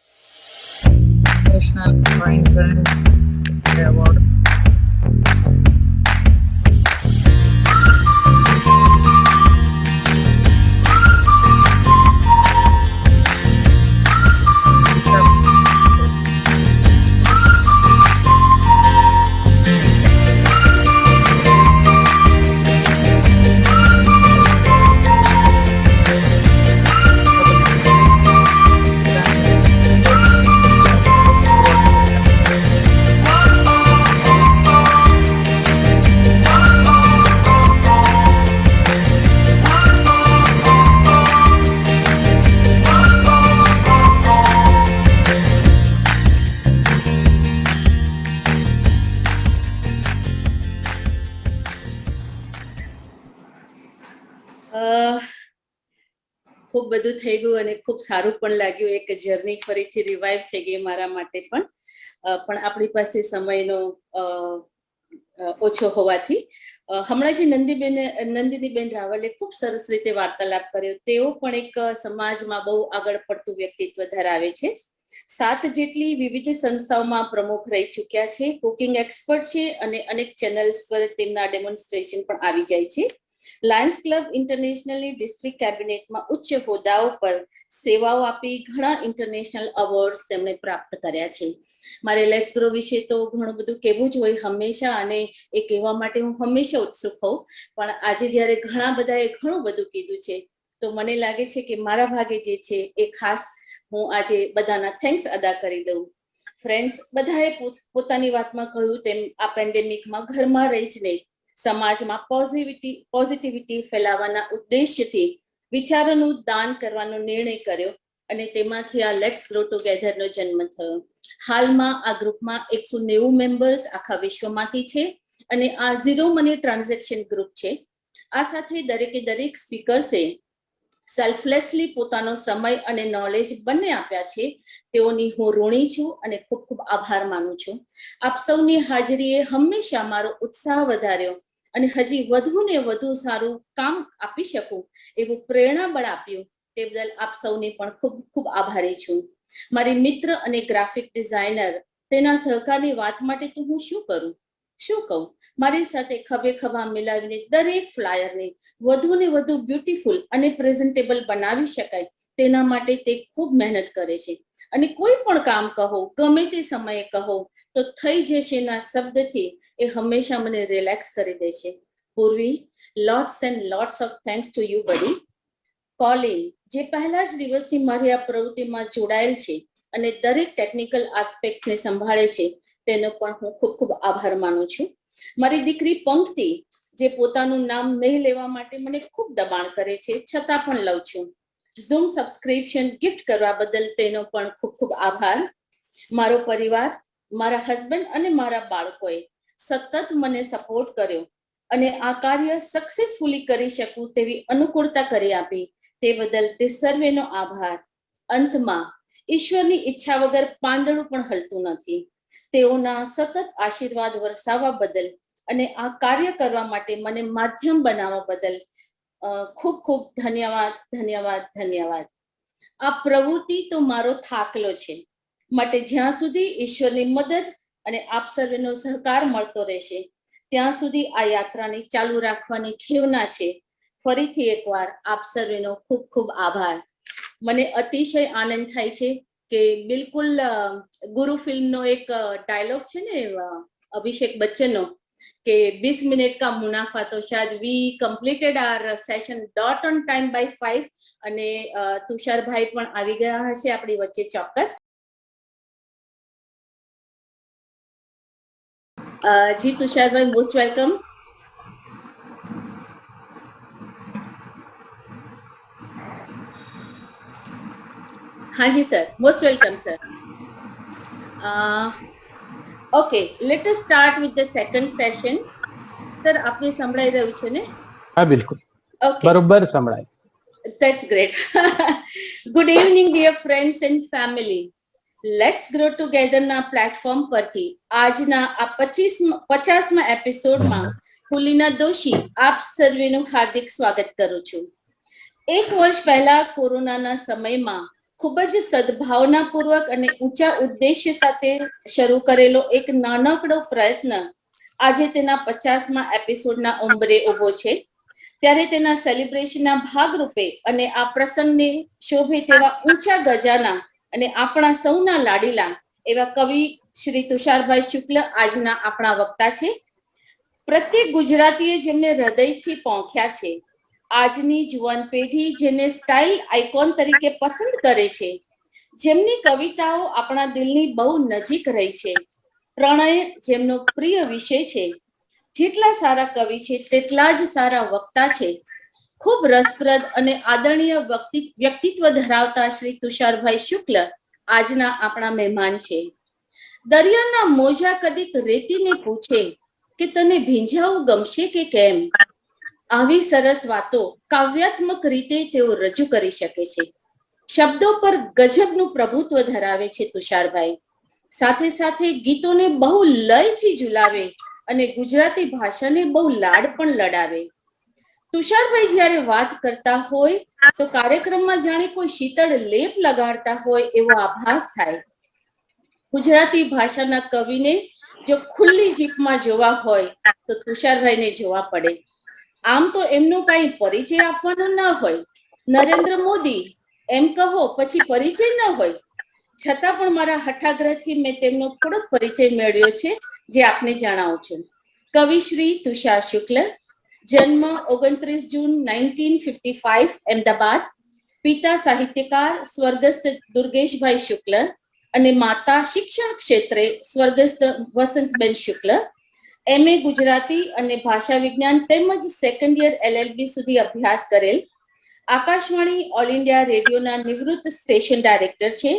નેશનલ ડ્રોઈંગ એવોર્ડ. ખૂબ બધું થઈ ગયું અને ખૂબ સારું પણ લાગ્યું. એક જર્ની ફરીથી રિવાઇવ થઈ ગઈ મારા માટે પણ. પણ આપણી પાસે સમયનો ઓછો હોવાથી હમણાં જે નંદિનીબેન રાવલે ખૂબ સરસ રીતે વાર્તાલાપ કર્યો. તેઓ પણ એક સમાજમાં બહુ આગળ પડતું વ્યક્તિત્વ ધરાવે છે. 7 જેટલી વિવિધ સંસ્થાઓમાં પ્રમુખ રહી ચૂક્યા છે, કુકિંગ એક્સપર્ટ છે અને અનેક ચેનલ્સ પર તેમના ડેમોન્સ્ટ્રેશન પણ આવી જાય છે. લાયન્સ ક્લબ ઇન્ટરનેશનલની ડિસ્ટ્રિક્ટ કેબિનેટમાં ઉચ્ચ હોદ્દાઓ પર સેવાઓ આપી ઘણા ઇન્ટરનેશનલ એવોર્ડ્સ તેમણે પ્રાપ્ત કર્યા છે. મારે લેટ્સ ગ્રો વિશે તો ઘણું બધું કહેવું જ હોય હંમેશા, અને એ કહેવા માટે હું હંમેશા ઉત્સુક હોઉં. પણ આજે જ્યારે ઘણા બધાએ ઘણું બધું કીધું છે તો મને લાગે છે કે મારા ભાગે જે છે એ ખાસ હું આજે બધાના થેન્ક્સ અદા કરી દઉં. ફ્રેન્ડ્સ, બધાએ પોતાની વાતમાં કહ્યું તેમ આ પેન્ડેમિકમાં ઘરમાં રહી જ નહીં, સમાજમાં પોઝિટિવિટી ફેલાવવાના ઉદ્દેશ્યથી વિચારોનું દાન કરવાનો નિર્ણય કર્યો અને તેમાંથી આ લેટ્સ ગ્રો ટુગેધરનો જન્મ થયો. હાલમાં આ ગ્રુપમાં 190 મેમ્બર્સ આખા વિશ્વમાંથી છે અને આ ઝીરો મની ટ્રાન્ઝેક્શન ગ્રુપ છે. આ સાથે દરેક સ્પીકર્સે સેલ્ફલેસલી પોતાનો સમય અને નોલેજ બંને આપ્યા છે. તેઓની હું ઋણી છું અને ખૂબ ખૂબ આભાર માનું છું. આપ સૌની હાજરીએ હંમેશા મારો ઉત્સાહ વધાર્યો અને હજી વધુ ને વધુ સારું કામ આપી શકું એવું પ્રેરણાબળ આપ્યું. તે બદલ આપ સૌની પણ ખૂબ ખૂબ આભારી છું. મારી મિત્ર અને ગ્રાફિક ડિઝાઇનર, તેના સહકારની વાત માટે તો હું શું કહું. મારી સાથે ખભે ખભા મિલાવીને દરેક ફ્લાયરને વધુ ને વધુ બ્યુટીફુલ અને પ્રેઝન્ટેબલ બનાવી શકાય તેના માટે તે ખૂબ મહેનત કરે છે. અને કોઈ પણ કામ કહો, ગમે તે સમયે કહો તો થઈ જશે ના શબ્દથી એ હંમેશા મને રિલેક્સ કરી દે છે. પૂર્વી, lots and lots of thanks to you બડી. કોલિન, જે પહેલા જ દિવસથી મારી આ પ્રવૃત્તિમાં જોડાયેલ છે અને દરેક ટેકનિકલ આસ્પેક્ટને સંભાળે છે, તેનો પણ હું ખૂબ ખૂબ આભાર માનું છું. મારી દીકરી પંક્તિ, જે પોતાનું નામ નહીં લેવા માટે મને ખૂબ દબાણ કરે છે, છતાં પણ લઉં છું. ઝૂમ સબસ્ક્રિપ્શન ગિફ્ટ કરવા બદલ તેનો પણ ખૂબ ખૂબ આભાર. મારો પરિવાર, મારા હસબન્ડ અને મારા બાળકોએ સતત મને સપોર્ટ કર્યો અને આ કાર્ય સક્સેસફુલી કરી શકું તેવી અનુકૂળતા કરી આપી. તે બદલ તે સર્વેનો આભાર. અંતમાં, ઈશ્વરની ઈચ્છા વગર પાંદડું પણ હલતું નથી. તેઓના સતત આશીર્વાદ વરસાવવા બદલ અને આ કાર્ય કરવા માટે મને માધ્યમ બનાવવા બદલ ખૂબ ખૂબ ધન્યવાદ. આ પ્રવૃત્તિ તો મારો થાકલો છે, માટે જ્યાં સુધી ઈશ્વરની મદદ અને આપ સર્વેનો સહકાર મળતો રહેશે ત્યાં સુધી આ યાત્રાને ચાલુ રાખવાની ખેવના છે. ફરીથી એકવાર આપ સર્વેનો ખૂબ ખૂબ આભાર. મને અતિશય આનંદ થાય છે કે બિલકુલ ગુરુ ફિલ્મનો એક ડાયલોગ છે ને અભિષેક બચ્ચનનો કે 20 મિનિટ કા મુનાફા, તો શાયદ we completed our session dot on time by 5 અને તુષારભાઈ પણ આવી ગયા હશે આપણી વચ્ચે ચોક્કસ. જી તુષારભાઈ, મોસ્ટ વેલકમ. हाँ जी sir, most welcome sir. Okay, let us start with the second session. Sir, આપને સંભળાઈ રહ્યું છે ને? હા બિલકુલ, બરોબર સંભળાય. That's great. Good evening dear friends and family. Let's grow together ના પ્લેટફોર્મ પરથી આજના આ 50મા એપિસોડમાં હું લીના દોશી આપ સર્વેનું હાર્દિક સ્વાગત કરું છું. 1 વર્ષ પહેલા કોરોનાના સમયમાં ખૂબ જ સદભાવનાપૂર્વક અને ઊંચા ઉદ્દેશ્ય સાથે શરૂ કરેલો એક નાનકડો પ્રયત્ન આજે તેના 50મા એપિસોડના ઉંબરે ઊભો છે. ત્યારે તેના સેલિબ્રેશનના ભાગરૂપે અને આ પ્રસંગને શોભે તેવા ઊંચા ગજાના અને આપણા સૌના લાડીલા એવા કવિ શ્રી તુષારભાઈ શુક્લ આજના આપણા વક્તા છે. પ્રત્યેક ગુજરાતીએ જેમને હૃદયથી પહોંચ્યા છે, આજની જુવાન પેઢી જેને સ્ટાઇલ આઇકોન તરીકે પસંદ કરે છે, જેમની કવિતાઓ આપણા દિલની બહુ નજીક રહી છે, પ્રણય જેમનો પ્રિય વિષય છે, જેટલા સારા કવિ છે તેટલા જ સારા વક્તા છે. ખૂબ રસપ્રદ અને આદરણીય વ્યક્તિત્વ ધરાવતા શ્રી તુષારભાઈ શુક્લ આજના આપણા મહેમાન છે. દરિયાના મોજા કદીક રેતીને પૂછે કે તને ભીંજાવું ગમશે કે કેમ? આવી સરસ વાતો કાવ્યાત્મક રીતે તેઓ રજૂ કરી શકે છે. શબ્દો પર ગજબનું પ્રભુત્વ ધરાવે છે તુષારભાઈ. સાથે સાથે ગીતોને બહુ લયથી ઝુલાવે અને ગુજરાતી ભાષાને બહુ લાડ પણ લડાવે. તુષારભાઈ જ્યારે વાત કરતા હોય તો કાર્યક્રમમાં જાણે કોઈ શીતળ લેપ લગાડતા હોય એવો આભાસ થાય. ગુજરાતી ભાષાના કવિને જો ખુલ્લી જીપમાં જોવા હોય તો તુષારભાઈને જોવા પડે. આમ તો એમનો કઈ પરિચય આપવાનો ન હોય. નરેન્દ્ર મોદી એમ કહો પછી પરિચય ન હોય. છતાં પણ મારા હઠાગ્રહથી મેં તેમનો થોડોક પરિચય મેળવ્યો છે, જે આપને જણાવું છું. કવિશ્રી તુષાર શુક્લ, જન્મ 29 જૂન 1955 અમદાવાદ. પિતા સાહિત્યકાર સ્વર્ગસ્થ દુર્ગેશભાઈ શુક્લ અને માતા શિક્ષણ ક્ષેત્રે સ્વર્ગસ્થ વસંતબેન શુક્લ. MA ગુજરાતી અને ભાષા વિજ્ઞાન તેમજ સેકન્ડ યર LLB સુધી અભ્યાસ કરેલ. આકાશવાણી ઓલ ઇન્ડિયા રેડિયોના નિવૃત્ત સ્ટેશન ડાયરેક્ટર છે.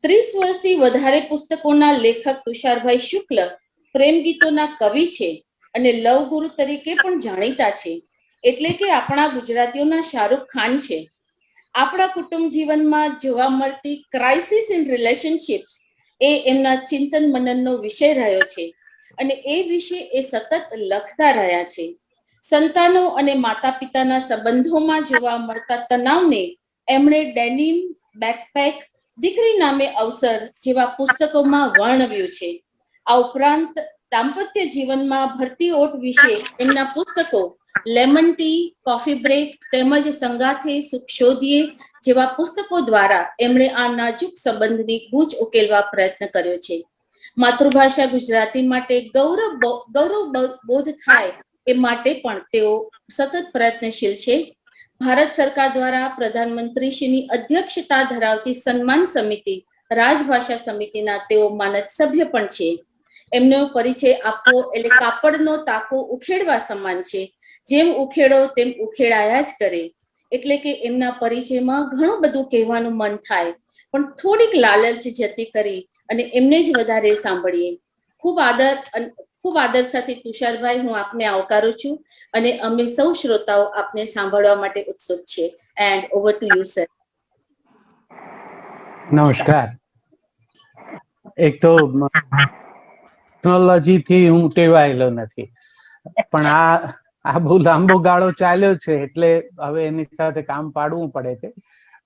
30 વર્ષથી વધારે પુસ્તકોના લેખક તુષારભાઈ શુક્લ પ્રેમ ગીતોના કવિ છે અને લવગુરુ તરીકે પણ જાણીતા છે. એટલે કે આપણા ગુજરાતીઓના શાહરૂખ ખાન છે. આપણા કુટુંબ જીવનમાં જોવા મળતી ક્રાઇસિસ ઇન રિલેશનશિપ્સ એ એમના ચિંતન મનનનો વિષય રહ્યો છે અને એ વિશે એ સતત લખતા રહ્યા છે. સંતાનો અને માતા પિતાના સંબંધોમાં જોવા મળતા તણાવને એમણે ડેનિમ, બેકપેક, દીકરી નામે અવસર જેવા પુસ્તકોમાં વર્ણવ્યું છે. આ ઉપરાંત દાંપત્ય જીવનમાં ભરતી ઓટ વિશે એમના પુસ્તકો લેમન ટી, કોફી બ્રેક તેમજ સંગાથે સુખ શોધીએ જેવા પુસ્તકો દ્વારા એમણે આ નાજુક સંબંધની ગૂંચ ઉકેલવા પ્રયત્ન કર્યો છે. માતૃભાષા ગુજરાતી માટે ગૌરવ બોધ થાય એ માટે પણ તેઓ સતત પ્રયત્નશીલ છે. ભારત સરકાર દ્વારા પ્રધાનમંત્રીશ્રીની અધ્યક્ષતા ધરાવતી સન્માન સમિતિ રાજભાષા સમિતિના તેઓ માનદ સભ્ય પણ છે. એમનો પરિચય આપવો એટલે કાપડનો તાકો ઉખેડવા સમાન છે. જેમ ઉખેડો તેમ ઉખેડાયા જ કરે. એટલે કે એમના પરિચયમાં ઘણું બધું કહેવાનું મન થાય, પણ થોડીક લાલચ જતી કરી અને એમને જ વધારે સાંભળીએ. ખૂબ આદર સાથે તુષારભાઈ હું આપને આવકારું છું અને અમે સૌ શ્રોતાઓ આપને સાંભળવા માટે ઉત્સુક છે. And over to you sir. નમસ્કાર. એક તો ટેકનોલોજી થી હું ટેવાયેલો નથી, પણ આ બહુ લાંબો ગાળો ચાલ્યો છે એટલે હવે એની સાથે કામ પાડવું પડે છે.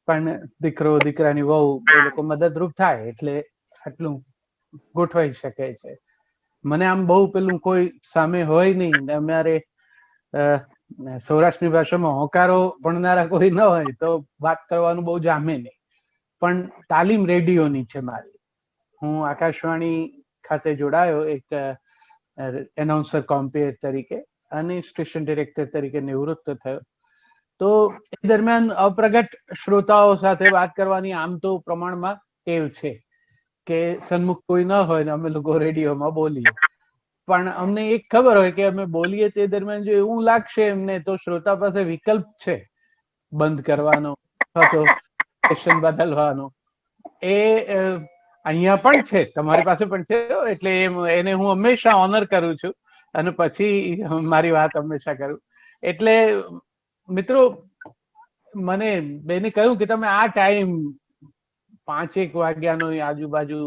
પણ દીકરો દીકરાની વહુ એ લોકો મદદરૂપ થાય એટલે આટલું ગોઠવાઈ શકે છે. મને આમ બહુ પેલું કોઈ સામે હોય નહીં. અમારે સૌરાષ્ટ્રની ભાષામાં હોકારો ભણનારા કોઈ ન હોય તો વાત કરવાનું બહુ જામે નહીં. પણ તાલીમ રેડિયોની છે મારી. હું આકાશવાણી ખાતે જોડાયો એક એનાઉન્સર કોમ્પેર તરીકે અને સ્ટેશન ડિરેક્ટર તરીકે નિવૃત્ત થયો. તો એ દરમિયાન અપ્રગટ શ્રોતાઓ સાથે વાત કરવાની આમ તો પ્રમાણમાં ટેવ છે કે સન્મુખ કોઈ ન હોય ને અમે લોકો રેડિયોમાં બોલીએ. પણ અમને એક ખબર હોય કે અમે બોલીએ તે દરમિયાન જો એવું લાગશે એમને તો શ્રોતા પાસે વિકલ્પ છે બંધ કરવાનો અથવા તો સ્ટેશન બદલવાનો. એ અહીંયા પણ છે, તમારી પાસે પણ છે. એટલે એને હું હંમેશા ઓનર કરું છું અને પછી મારી વાત હંમેશા કરું. એટલે મિત્રો મને બેને કહ્યું કે તમે આ ટાઈમ 5-1 વાગ્યાનો આજુબાજુ,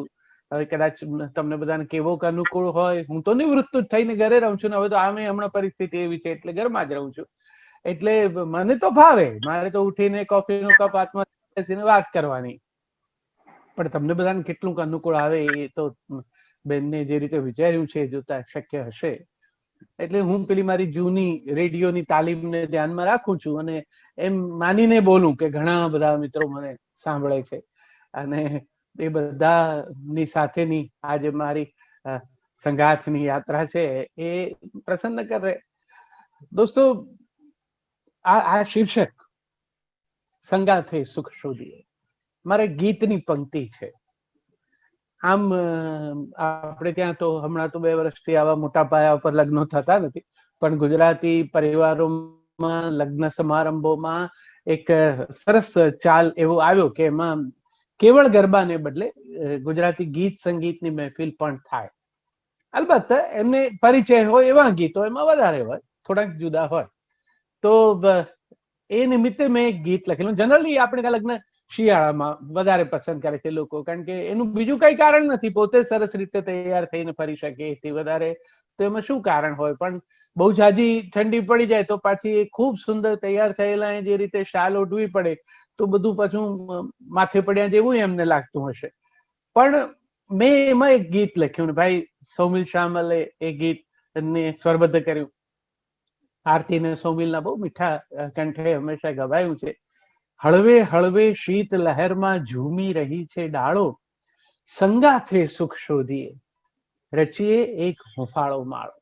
હવે કદાચ તમને બધાને કેવો અનુકૂળ હોય. હું તો નિવૃત્ત થઈને ઘરે રહું છું ને હવે તો આમે હમણાં પરિસ્થિતિ એવી છે એટલે ઘરમાં જ રહું છું. એટલે મને તો ભાવે, મારે તો ઉઠીને કોફીનો કપ હાથમાં બેસીને વાત કરવાની. પણ તમને બધાને કેટલું અનુકૂળ આવે એ તો બેનને જે રીતે વિચાર્યું છે એ જોતા શક્ય હશે. એટલે હું પેલી મારી જૂની રેડિયોની તાલીમને ધ્યાનમાં રાખું છું અને એમ માનીને બોલું કે ઘણા બધા મિત્રો મને સાંભળે છે અને એ બધાની સાથેની આજે મારી સંગાથની યાત્રા છે એ પ્રસન્ન કરે. દોસ્તો, આ શીર્ષક સંગાથે સુખ શોધીએ મારે ગીતની પંક્તિ છે. આમ આપણે ત્યાં તો હમણાં તો 2 વર્ષથી આવા મોટા પાયા ઉપર લગ્નો થતા નથી, પણ ગુજરાતી પરિવારોમાં લગ્ન સમારંભોમાં એક સરસ ચાલ એવો આવ્યો કે એમાં કેવળ ગરબાને બદલે ગુજરાતી ગીત સંગીતની મહેફિલ પણ થાય. અલબત્ત એમને પરિચય હોય એવા ગીતો એમાં વધારે હોય, થોડાક જુદા હોય. તો એ નિમિત્તે મેં એક ગીત લખેલું. જનરલી આપણે લગ્ન શિયાળામાં વધારે પસંદ કરે છે લોકો, કારણ કે એનું બીજું કઈ કારણ નથી, પોતે સરસ રીતે તૈયાર થઈને ફરી શકે એથી વધારે તો એમાં શું કારણ હોય. પણ બહુ જાજી ઠંડી પડી જાય તો પાછી એ ખૂબ સુંદર તૈયાર થયેલા જે રીતે શાલ ઓઢવી પડે તો બધું પાછું માથે પડ્યા જેવું એમને લાગતું હશે. પણ મેં એમાં એક ગીત લખ્યું ને ભાઈ સૌમિલ શામલે એ ગીત ને સ્વરબદ્ધ કર્યું. આરતી ને સૌમિલના બહુ મીઠા કંઠે હંમેશા ગવાયું છે. હળવે હળવે શીત લહેરમાં ઝૂમી રહી છે ડાળો, સંગાથે સુખ શોધીએ રચીએ એક હુંફાળો માળો.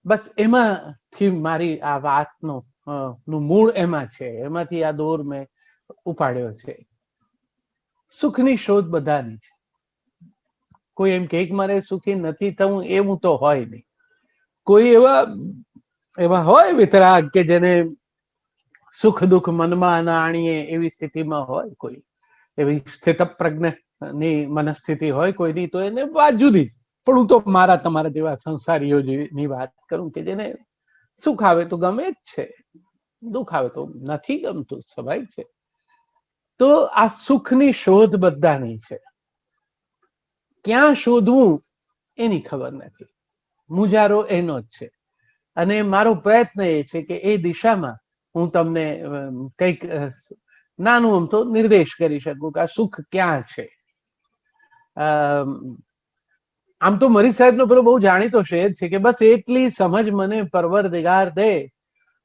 બસ એમાંથી મારી આ વાતનો નું મૂળ એમાં છે, એમાંથી આ દોર મેં ઉપાડ્યો છે. સુખની શોધ બધાની છે. કોઈ એમ કે મારે સુખી નથી થવું એવું તો હોય નહીં. કોઈ એવા હોય વિતરાગ કે જેને સુખ દુઃખ મનમાં ના આણીએ એવી સ્થિતિમાં હોય, કોઈ એવી સ્થિત પ્રજ્ઞની મનસ્થિતિ હોય કોઈની, તો એને વાત જુદી. પણ હું તો મારા તમારા જેવા સંસારીઓની વાત કરું કે જેને સુખ આવે તો ગમે જ છે, દુઃખ આવે તો નથી ગમતું, સ્વાભાવિક છે. તો આ સુખની શોધ બધાની છે. ક્યાં શોધવું એની ખબર નથી, મુજારો એનો જ છે. અને મારો પ્રયત્ન એ છે કે એ દિશામાં હું તમને કંઈક નાનું આમ તો નિર્દેશ કરી શકું કે આ સુખ ક્યાં છે. આમ તો મરી સાહેબનો પેલો બહુ જાણીતો શેર છે કે બસ એટલી સમજ મને પરવરદિગાર દે,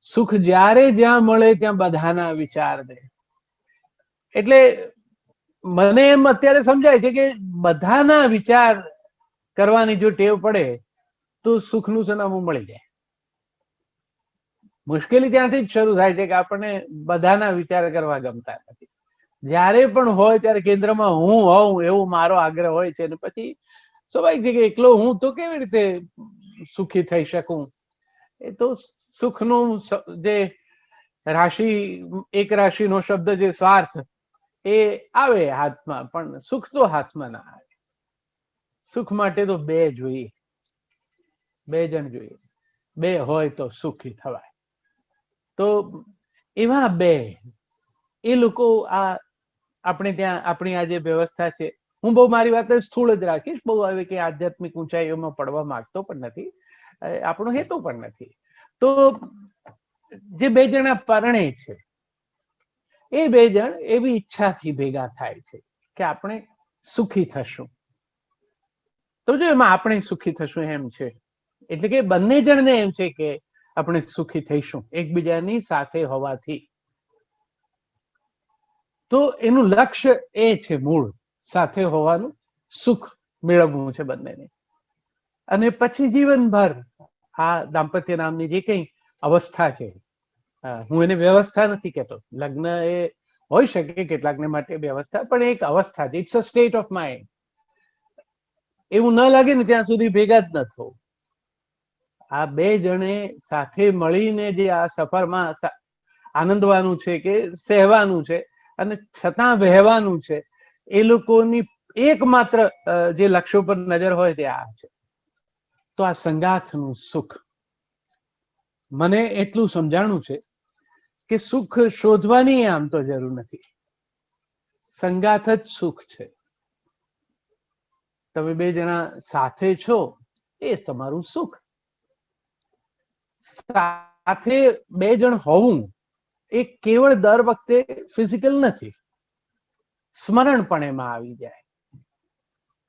સુખ જ્યારે જ્યાં મળે ત્યાં બધાના વિચાર દે. એટલે મને એમ અત્યારે સમજાય છે કે બધાના વિચાર કરવાની જો ટેવ પડે તો સુખનું સરનામું મળી જાય. મુશ્કેલી ત્યાંથી જ શરૂ થાય છે કે આપણને બધાના વિચાર કરવા ગમતા નથી. જ્યારે પણ હોય ત્યારે કેન્દ્રમાં હું હોઉં એવું મારો આગ્રહ હોય છે. અને પછી સ્વાભાવિક છે કે એકલો હું તો કેવી રીતે સુખી થઈ શકું. એ તો સુખનું જે રાશિ, એક રાશિનો શબ્દ જે સ્વાર્થ, એ આવે હાથમાં, પણ સુખ તો હાથમાં ના આવે. સુખ માટે તો બે જોઈએ, બે જણ જોઈએ, બે હોય તો સુખી થવાય. તો એવા બે એ લોકો આ આપણે ત્યાં આપણી આ જે વ્યવસ્થા છે, હું બહુ મારી વાત સ્થૂળ જ રાખીશ, બહુ આવે કે આધ્યાત્મિક ઊંચાઈઓમાં પડવા માંગતો પણ નથી, આપણો હેતુ પણ નથી. તો જે બે જણા પરણે છે એ બે જણ એવી ઈચ્છાથી ભેગા થાય છે કે આપણે સુખી થશું. તો જો એમાં આપણે સુખી થશું એમ છે, એટલે કે બંને જણને એમ છે કે આપણે સુખી થઈશું એકબીજાની સાથે હોવાથી. તો એનું લક્ષ્ય એ છે, મૂળ સાથે હોવાનું, સુખ મેળવવું છે બંનેને. અને પછી જીવનભર આ દાંપત્ય નામની જે કઈ અવસ્થા છે, હું એને વ્યવસ્થા નથી કહેતો, લગ્ન એ હોઈ શકે કેટલાકને માટે વ્યવસ્થા, પણ એક અવસ્થા છે, it's a state of mind. એવું ન લાગે ને ત્યાં સુધી ભેગા જ ન થવું. આ બે જણે સાથે મળીને જે આ સફરમાં આનંદવાનું છે કે સહેવાનું છે અને છતાં વહેવાનું છે, એ લોકોની એકમાત્ર જે લક્ષ્યો પર નજર હોય તે આ છે. તો આ સંગાથનું સુખ, મને એટલું સમજાણું છે કે સુખ શોધવાની આમ તો જરૂર નથી, સંગાથ જ સુખ છે. તમે બે જણા સાથે છો એ જ તમારું સુખ. સાથે બે જણ હોવું એ કેવળ દર વખતે ફિઝિકલ નથી, સ્મરણ પણ એમાં આવી જાય.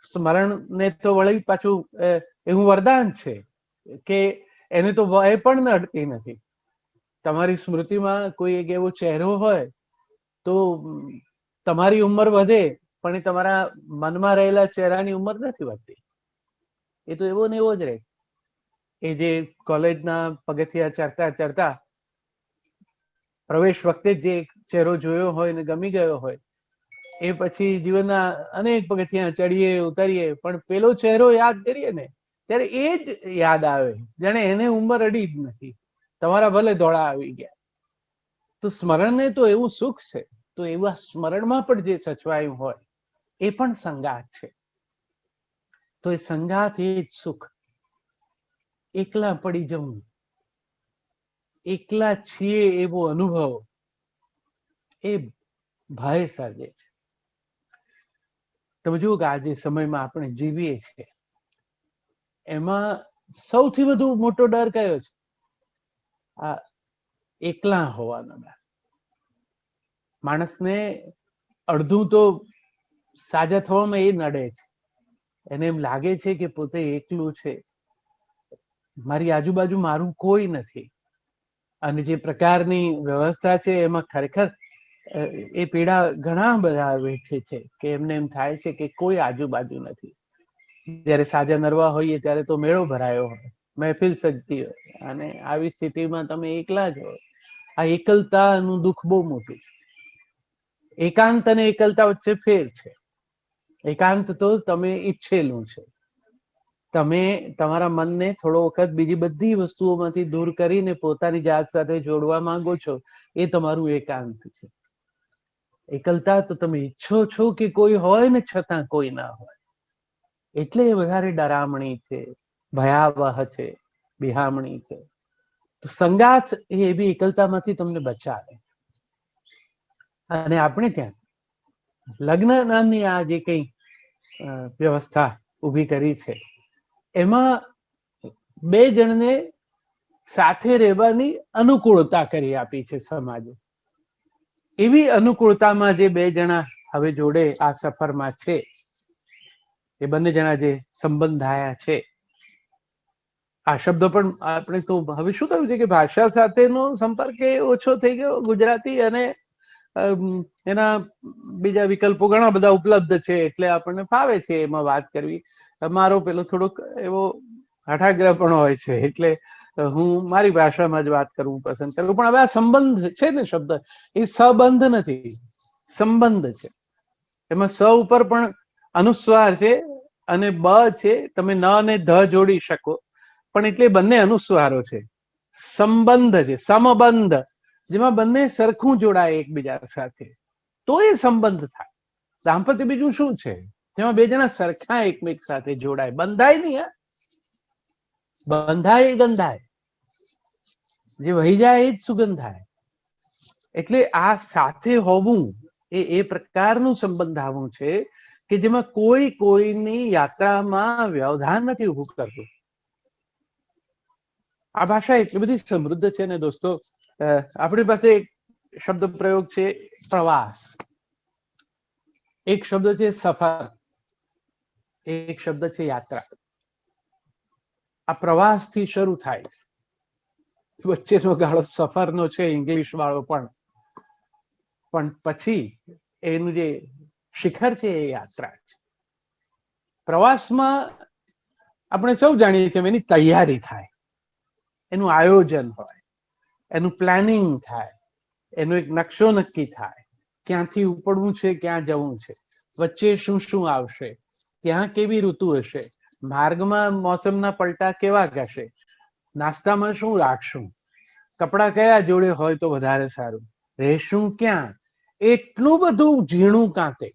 સ્મરણ ને તો વળી પાછું એવું વરદાન છે કે એને તો વય પણ નડતી નથી. તમારી સ્મૃતિમાં કોઈ એક એવો ચહેરો હોય તો તમારી ઉંમર વધે, પણ એ તમારા મનમાં રહેલા ચહેરાની ઉંમર નથી વધતી, એ તો એવો ને એવો જ રહે. એ જે કોલેજના પગથિયા ચડતા ચડતા પ્રવેશ વખતે જે ચહેરો જોયો હોય ને ગમી ગયો હોય, એ પછી જીવનના અનેક પગથિયા ચડીએ ઉતરીએ પણ પેલો ચહેરો યાદ કરીએ ને ત્યારે એ જ યાદ આવે, જાણે એને ઉંમર અડી જ નથી, તમારા ભલે ધોળા આવી ગયા. તો સ્મરણને તો એવું સુખ છે, તો એવા સ્મરણમાં પણ જે સચવાયું હોય એ પણ સંગાથ છે. તો એ સંગાથ એ જ સુખ. એકલા પડી જવું એકલા છીએ એવો અનુભવ એ ભય સર્જે છે. તમે જુઓ કે આજે સમયમાં આપણે જીવીએ છીએ એમાં સૌથી વધુ મોટો ડર કયો છે? આ એકલા હોવાનો ડર. માણસને અડધું તો સાજા થવામાં એ નડે છે. એને એમ લાગે છે કે પોતે એકલું છે, મારી આજુબાજુ મારું કોઈ નથી. અને જે પ્રકારની વ્યવસ્થા છે એમાં ખરેખર એ પીડા ઘણા બધા વેઠે છે કે એમને એમ થાય છે કે કોઈ આજુબાજુ નથી. જયારે સાજા નરવા હોઈએ ત્યારે તો મેળો ભરાયો હોય, મહેફિલ સજતી હોય, અને આવી સ્થિતિમાં તમે એકલા જ હોય. આ એકલતાનું દુઃખ બહુ મોટું છે. એકાંત અને એકલતા વચ્ચે ફેર છે. એકાંત તો તમે ઈચ્છેલું છે. તમે તમારા મનને થોડો વખત બીજી બધી વસ્તુઓમાંથી દૂર કરીને પોતાની જાત સાથે જોડવા માંગો છો, એ તમારું એકાંત છે. એકલતા તો તમે ઈચ્છો છો કે કોઈ હોય ને છતાં કોઈ ના હોય, એટલે એ વધારે ડરામણી છે, ભયાવહ છે, બિહામણી છે. તો સંગાથ એ એવી એકલતામાંથી તમને બચાવે. અને આપણે ત્યાં લગ્ન નામની આ જે કઈ વ્યવસ્થા ઊભી કરી છે એમાં બે જણને સાથે રહેવાની અનુકૂળતા કરી આપી છે સમાજે. એવી અનુકૂળતામાં જે બે જણા હવે જોડે આ સફરમાં છે, એ બંને જણા જે સંબંધાયા છે, આ શબ્દ પણ આપણે તો હવે શું થયું છે કે ભાષા સાથેનો સંપર્ક એ ઓછો થઈ ગયો. ગુજરાતી અને એના બીજા વિકલ્પો ઘણા બધા ઉપલબ્ધ છે એટલે આપણને ફાવે છે એમાં વાત કરવી. મારો પેલો થોડોક એવો હઠાગ્રહ પણ હોય છે એટલે હું મારી ભાષામાં જ વાત કરવું પસંદ કરું. પણ હવે આ સંબંધ છે ને શબ્દ, એ સંબંધ નથી, સંબંધ છે. એમાં સ ઉપર પણ અનુસ્વાર છે અને બ છે. તમે ન અને ધ જોડી શકો, પણ એટલે બંને અનુસ્વારો છે. સંબંધ છે, સમબંધ, જેમાં બંને સરખું જોડાય એકબીજા સાથે, તો એ સંબંધ થાય. દાંપત્ય બીજું શું છે? જેમાં બે જણા સરખા એકમેક સાથે જોડાય, બંધાય નહીં. બંધાય ગંધાય, જે વહી જાય એ જ સુગંધાય. એટલે આ સાથે હોવું એ પ્રકારનું સંબંધાવું છે કે જેમાં કોઈ કોઈની યાત્રામાં વ્યવધાન નથી ઉભું કરતું. આ ભાષા એટલી બધી સમૃદ્ધ છે ને દોસ્તો. આપણી પાસે એક શબ્દ પ્રયોગ છે પ્રવાસ, એક શબ્દ છે સફર, એક શબ્દ છે યાત્રા. આ પ્રવાસ થી શરૂ થાય છે, વચ્ચેનો ગાળો સફરનો છે, ઇંગ્લિશ વાળો પણ પછી એનું જે શિખર છે એ યાત્રા છે. પ્રવાસમાં આપણે સૌ જાણીએ છીએ એની તૈયારી થાય, એનું આયોજન હોય, એનું પ્લાનિંગ થાય, એનો એક નકશો નક્કી થાય, ક્યાંથી ઉપડવું છે, ક્યાં જવું છે, વચ્ચે શું શું આવશે, ત્યાં કેવી ઋતુ હશે, માર્ગમાં મોસમના પલટા કેવા હશે, નાસ્તામાં શું રાખશું, કપડા કયા જોડે હોય તો વધારે સારું, રહેશું ક્યાં, એટલું બધું ઝીણું કાંતે.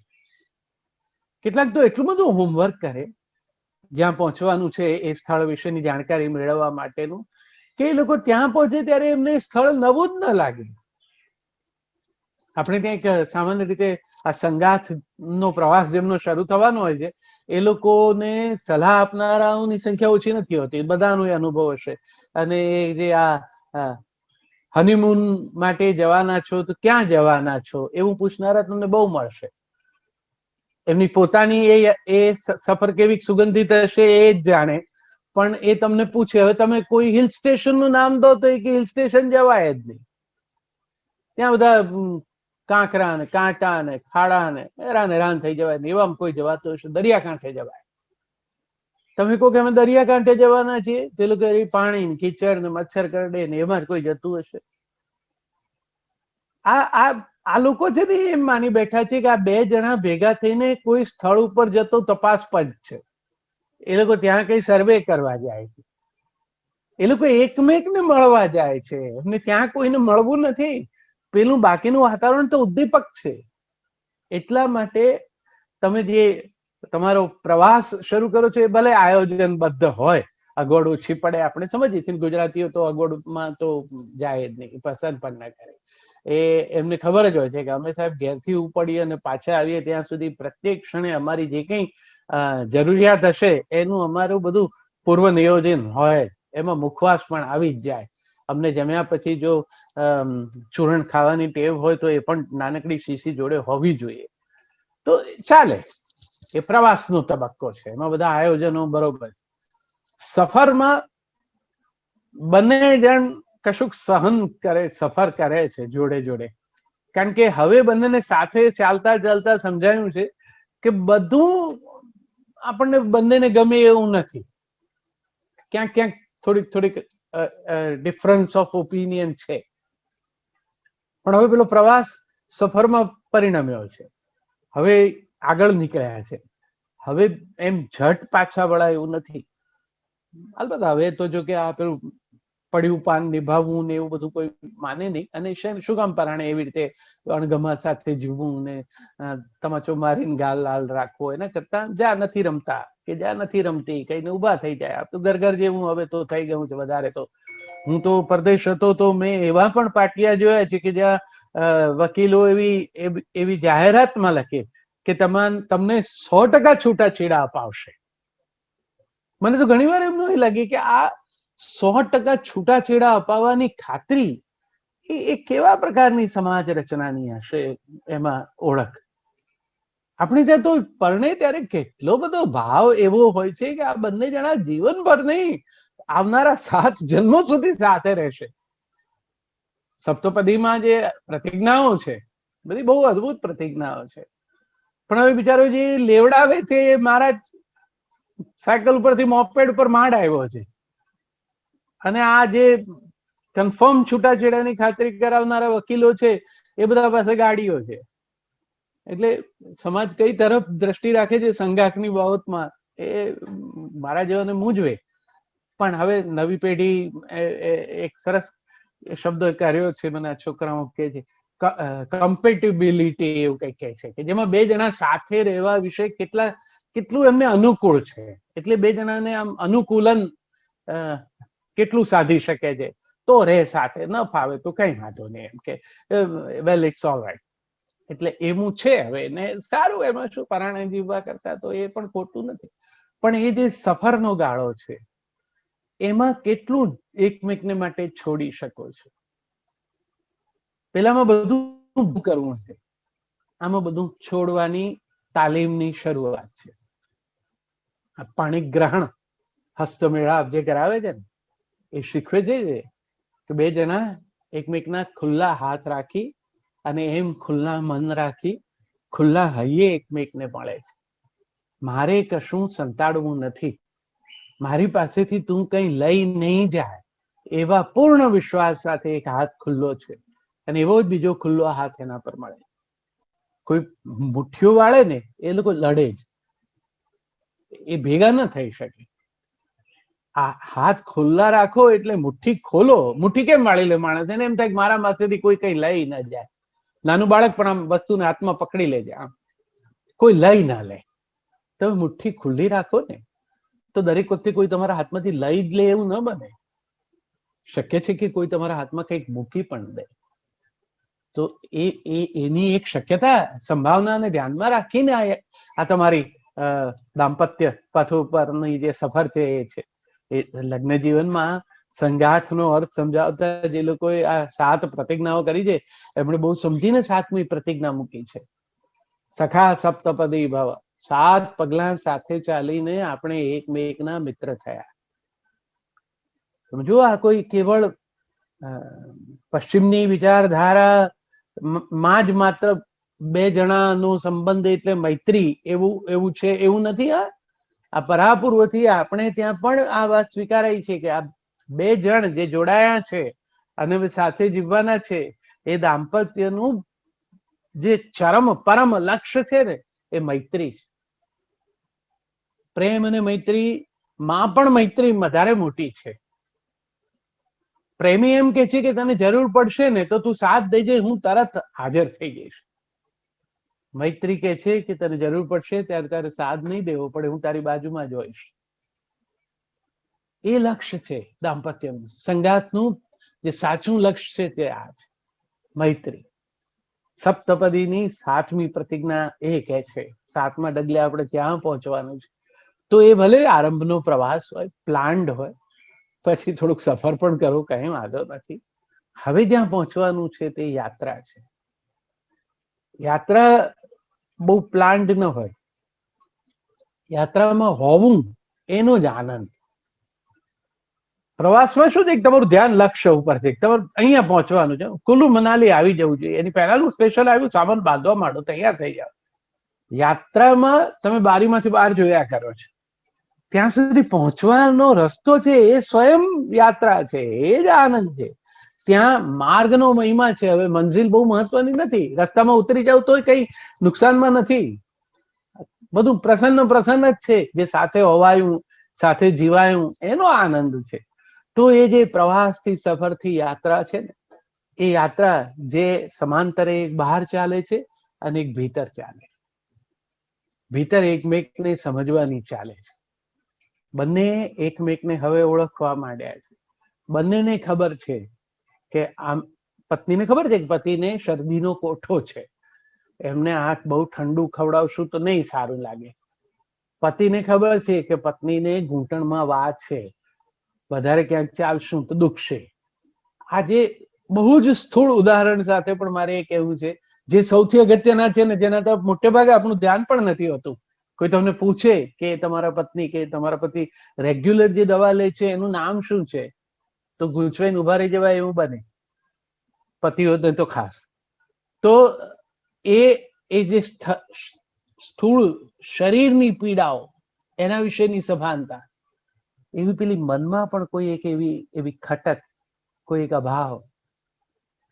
કેટલાક તો એટલું બધું હોમવર્ક કરે જ્યાં પહોંચવાનું છે એ સ્થળ વિશેની જાણકારી મેળવવા માટેનું, કે એ લોકો ત્યાં પહોંચે ત્યારે એમને સ્થળ નવું જ ન લાગે. આપણે ત્યાં એક સામાન્ય રીતે આ સંગાથ નો પ્રવાસ જેમનો શરૂ થવાનો હોય છે, એ લોકોને સલાહ આપનારાઓની સંખ્યા ઓછી નથી હોતી, બધાનો એ અનુભવ હશે. અને જે આ હનીમૂન માટે જવાના છો તો ક્યાં જવાના છો એવું પૂછનારા તમને બહુ મળશે. એમની પોતાની એ સફર કેવી સુગંધિત હશે એ જ જાણે, પણ એ તમને પૂછે હવે તમે કોઈ હિલ સ્ટેશન નું નામ દો તો એ હિલ સ્ટેશન જવાય જ નહીં. ત્યાં બધા કાંકરા ને કાંટા ને ખાડા ને હેરાન થઈ જવાય ને, એવામાં કોઈ જવાતું હશે દરિયાકાંઠે જવાય. તમે કહો કે અમે દરિયાકાંઠે જવાના છીએ, તે લોકો પાણી ને કીચડ ને મચ્છર કરડે ને એમાં જ કોઈ જતું હશે. આ લોકો છે ને એમ માની બેઠા છે કે આ બે જણા ભેગા થઈને કોઈ સ્થળ ઉપર જતો તપાસ પંચ છે. એ લોકો ત્યાં કઈ સર્વે કરવા જાય છે, એ લોકો એકમેકને મળવા જાય છે, એમને ત્યાં કોઈને મળવું નથી. પેલું બાકીનું વાતાવરણ તો ઉદ્દીપક છે. એટલા માટે તમે જે તમારો પ્રવાસ શરૂ કરો છો એ ભલે આયોજનબદ્ધ હોય, અગવડ ઓછી પડે. આપણે સમજીએ છીએ ગુજરાતીઓ તો અગવડમાં તો જાય જ નહીં, પસંદ પણ ના કરે. એમને ખબર જ હોય છે કે અમે સાહેબ ઘેરથી ઉપડીએ અને પાછા આવીએ ત્યાં સુધી પ્રત્યેક ક્ષણે અમારી જે કંઈ જરૂરિયાત હશે એનું અમારું બધું પૂર્વ નિયોજન હોય, એમાં મુખવાસ પણ આવી જ જાય. અમને જમ્યા પછી જો ચૂરણ ખાવાની ટેવ હોય તો એ પણ નાનકડી શીશી જોડે હોવી જોઈએ. તો ચાલે, એ પ્રવાસનો તબક્કો છે, એમાં બધા આયોજનો બરોબર. સફરમાં બંને જણ કશુંક સહન કરે, સફર કરે છે જોડે જોડે. કારણ કે હવે બંનેને સાથે ચાલતા ચાલતા સમજાયું છે કે બધું આપણને બંનેને ગમે એવું નથી. ક્યાંક ક્યાંક થોડીક ડિફરન્સ ઓફ ઓપિનિયન છે, પણ હવે પેલો પ્રવાસ સફરમાં પરિણમ્યો છે. હવે આગળ નીકળ્યા છે. હવે એમ ઝટ પાછા વળાય એવું નથી. અલબત્ત હવે તો જો કે આ પેલું પડ્યું પાન નિભાવવું ને એવું બધું કોઈ માને નહીં, અને શું કામ પરાણે એવી રીતે અણગમા સાથે જીવવું ને તમાચો મારીને ગાલ લાલ રાખવો, એના કરતા જ્યાં નથી રમતા કે જ્યાં નથી રમતી કઈને ઉભા થઈ જાય. આ તો ઘર જેવું હવે તો થઈ ગયું છે વધારે. તો હું તો પરદેશ હતો તો મેં એવા પણ પાટિયા જોયા છે કે જ્યાં વકીલો એવી જાહેરાતમાં લખે કે તમને 100% છૂટાછેડા અપાવશે. મને તો ઘણી વાર એમ લાગે કે આ 100% છૂટાછેડા અપાવવાની ખાતરી એ કેવા પ્રકારની સમાજ રચનાની હશે, એમાં ઓળખ. આપણી ત્યાં તો પરણે ત્યારે કેટલો બધો ભાવ એવો હોય છે કે આ બંને જણા જીવનભર નહીં, આવનારા 7 જન્મો સુધી સાથે રહેશે. સપ્તપદીમાં જે પ્રતિજ્ઞાઓ છે બધી બહુ અદભુત પ્રતિજ્ઞાઓ છે. પણ હવે બિચારો જે લેવડાવે છે એ મારા સાયકલ ઉપરથી મોપેડ ઉપર માંડ આવ્યો છે, અને આ જે કન્ફર્મ છૂટાછેડાની ખાતરી કરાવનારા વકીલો છે એ બધા પાસે ગાડીઓ છે. એટલે સમાજ કઈ તરફ દ્રષ્ટિ રાખે છે સંઘાતની બાબતમાં એ મારા જેવાને મૂંઝવે. પણ હવે નવી પેઢી એક સરસ શબ્દ કર્યો છે, મને આ છોકરાઓ કહે છે, કમ્પેટિબિલિટી એવું કંઈક કહે છે, કે જેમાં બે જણા સાથે રહેવા વિશે કેટલું એમને અનુકૂળ છે. એટલે બે જણાને આમ અનુકૂલન કેટલું સાધી શકે છે તો રહે સાથે, ન ફાવે તો કઈ વાંધો નહીં, એમ કે વેલ ઇટ્સ ઓલ રાઈટ. એટલે એવું છે હવે ને સારું, એમાં શું પરાણે જીવવા કરતા તો એ પણ ખોટું નથી. પણ એ જે સફરનો ગાળો છે એમાં કેટલું એકમેકને માટે છોડી શકો છો. પેલામાં બધું કરવું છે, આમાં બધું છોડવાની તાલીમની શરૂઆત છે. પાણી ગ્રહણ હસ્તમેળાપ જે કરાવે છે ને એ શીખવે છે કે બે જણા એકમેકના ખુલ્લા હાથ રાખી અને એમ ખુલ્લા મન રાખી ખુલ્લા હૈયે એકમેકને મળે છે. મારે કશું સંતાડવું નથી, મારી પાસેથી તું કઈ લઈ નહીં જાય, એવા પૂર્ણ વિશ્વાસ સાથે એક હાથ ખુલ્લો છે, અને એવો જ બીજો ખુલ્લો હાથ એના પર મળે. કોઈ મુઠ્ઠીઓ વાળે ને એ લોકો લડે જ, એ ભેગા ન થઈ શકે. આ હાથ ખુલ્લા રાખો એટલે મુઠ્ઠી ખોલો. મુઠ્ઠી કેમ વાળી લે માણસ? એને એમ થાય કે મારા પાસેથી કોઈ કઈ લઈ ન જાય. નાનું બાળક પણ આમ વસ્તુને હાથમાં પકડી લે છે, આમ કોઈ લઈ ના લે. તમે મુઠ્ઠી ખુલ્લી રાખો ને તો દરેક વખતે કોઈ તમારા હાથમાંથી લઈ જ લે એવું ન બને. શક્ય છે કે કોઈ તમારા હાથમાં કંઈક મૂકી પણ દે. તો એની એક શક્યતા સંભાવનાને ધ્યાનમાં રાખીને આ તમારી દાંપત્ય પથ ઉપરની જે સફર છે એ છે. એ લગ્ન જીવનમાં સંઘાતનો અર્થ સમજાવતા જે લોકોએ આ 7 પ્રતિજ્ઞાઓ કરી છે એમણે બહુ સમજીને 7મી પ્રતિજ્ઞા મૂકી છે, સખા સપ્તપદી ભવ. 7 પગલા સાથે ચાલીને આપણે એકમેકના મિત્ર થયા. સમજો, આ કોઈ કેવળ પશ્ચિમની વિચારધારા માં જ માત્ર 2 જણાનો સંબંધ એટલે મૈત્રી એવું છે એવું નથી. આ પરાપૂર્વથી આપણે ત્યાં પણ આ વાત સ્વીકારાય છે કે આ 2 જણ જે જોડાયા છે અને સાથે જીવવાના છે એ દાંપત્યનું જે પરમ લક્ષ્ય છે ને એ મૈત્રી છે. પ્રેમ અને મૈત્રી માં પણ મૈત્રી વધારે મોટી છે. પ્રેમી એમ કે છે કે તને જરૂર પડશે ને તો તું સાથ દેજે, હું તરત હાજર થઈ જઈશ. મૈત્રી કે છે કે તને જરૂર પડશે ત્યારે તારે સાથ નહીં દેવો પડે, હું તારી બાજુમાં જ હોઈશ. એ લક્ષ્ય છે દાંપત્યનું, સંગાતનું જે સાચું લક્ષ્ય છે તે આ છે, મૈત્રી. સપ્તપદીની 7મી પ્રતિજ્ઞા એ કહે છે, 7મા ડગલે આપણે ક્યાં પહોંચવાનું છે. તો એ ભલે આરંભનો પ્રવાસ હોય, પ્લાન્ડ હોય, પછી થોડુંક સફર પણ કરવું, કઈ વાંધો નથી. હવે જ્યાં પહોંચવાનું છે તે યાત્રા છે. યાત્રા બહુ પ્લાન્ડ ન હોય, યાત્રામાં હોવું એનો જ આનંદ. પ્રવાસમાં શું છે, તમારું ધ્યાન લક્ષ્ય ઉપર છે, તમારે અહીંયા પહોંચવાનું છે. કુલ્લુ મનાલી આવી જવું જોઈએ, એની પહેલાનું સ્પેશિયલ આવ્યું, સામાન બાંધવા માંડો, તૈયાર થઈ જાવ. યાત્રામાં તમે બારીમાંથી બહાર જોયા કરો છો, ત્યાં સુધી પહોંચવાનો રસ્તો છે એ સ્વયં યાત્રા છે, એ જ આનંદ છે. ત્યાં માર્ગનો મહિમા છે. હવે મંજિલ બહુ મહત્વની નથી, રસ્તામાં ઉતરી જાવ તોય કઈ નુકસાનમાં નથી, બધું પ્રસન્ન પ્રસન્ન જ છે. જે સાથે હોવાયું, સાથે જીવાયું, એનો આનંદ છે. તો એ જે પ્રવાસથી, સફરથી યાત્રા છે ને, એ યાત્રા જે સમાંતરે એક બહાર ચાલે છે અને એક ભીતર ચાલે છે. ભીતર એકમેકને સમજવાની ચાલે છે. બંને એકમેકને હવે ઓળખવા માંડ્યા છે. બંનેને ખબર છે કે આમ, પત્નીને ખબર છે કે પતિને શરદીનો કોઠો છે, એમને આ બહુ ઠંડુ ખવડાવશું તો નહીં સારું લાગે. પતિને ખબર છે કે પત્નીને ઘૂંટણમાં વાત છે, વધારે ક્યાંક ચાલશું તો દુખશે. આજે બહુ જ સ્થૂળ ઉદાહરણ સાથે પણ મારે એ કહેવું છે, જે સૌથી અગત્યના છે ને, જેના તરફ મોટે ભાગે આપણું ધ્યાન પણ નથી હોતું. કોઈ તમને પૂછે કે તમારા પત્ની કે તમારા પતિ રેગ્યુલર જે દવા લે છે એનું નામ શું છે, તો ગૂંચવાઈને ઉભા રહી જવાય એવું બને, પતિ હોત તો ખાસ. તો એ જે સ્થૂળ શરીરની પીડાઓ, એના વિશેની સભાનતા, એવી પેલી મનમાં પણ કોઈ એક એવી ખટક, કોઈ એક અભાવ,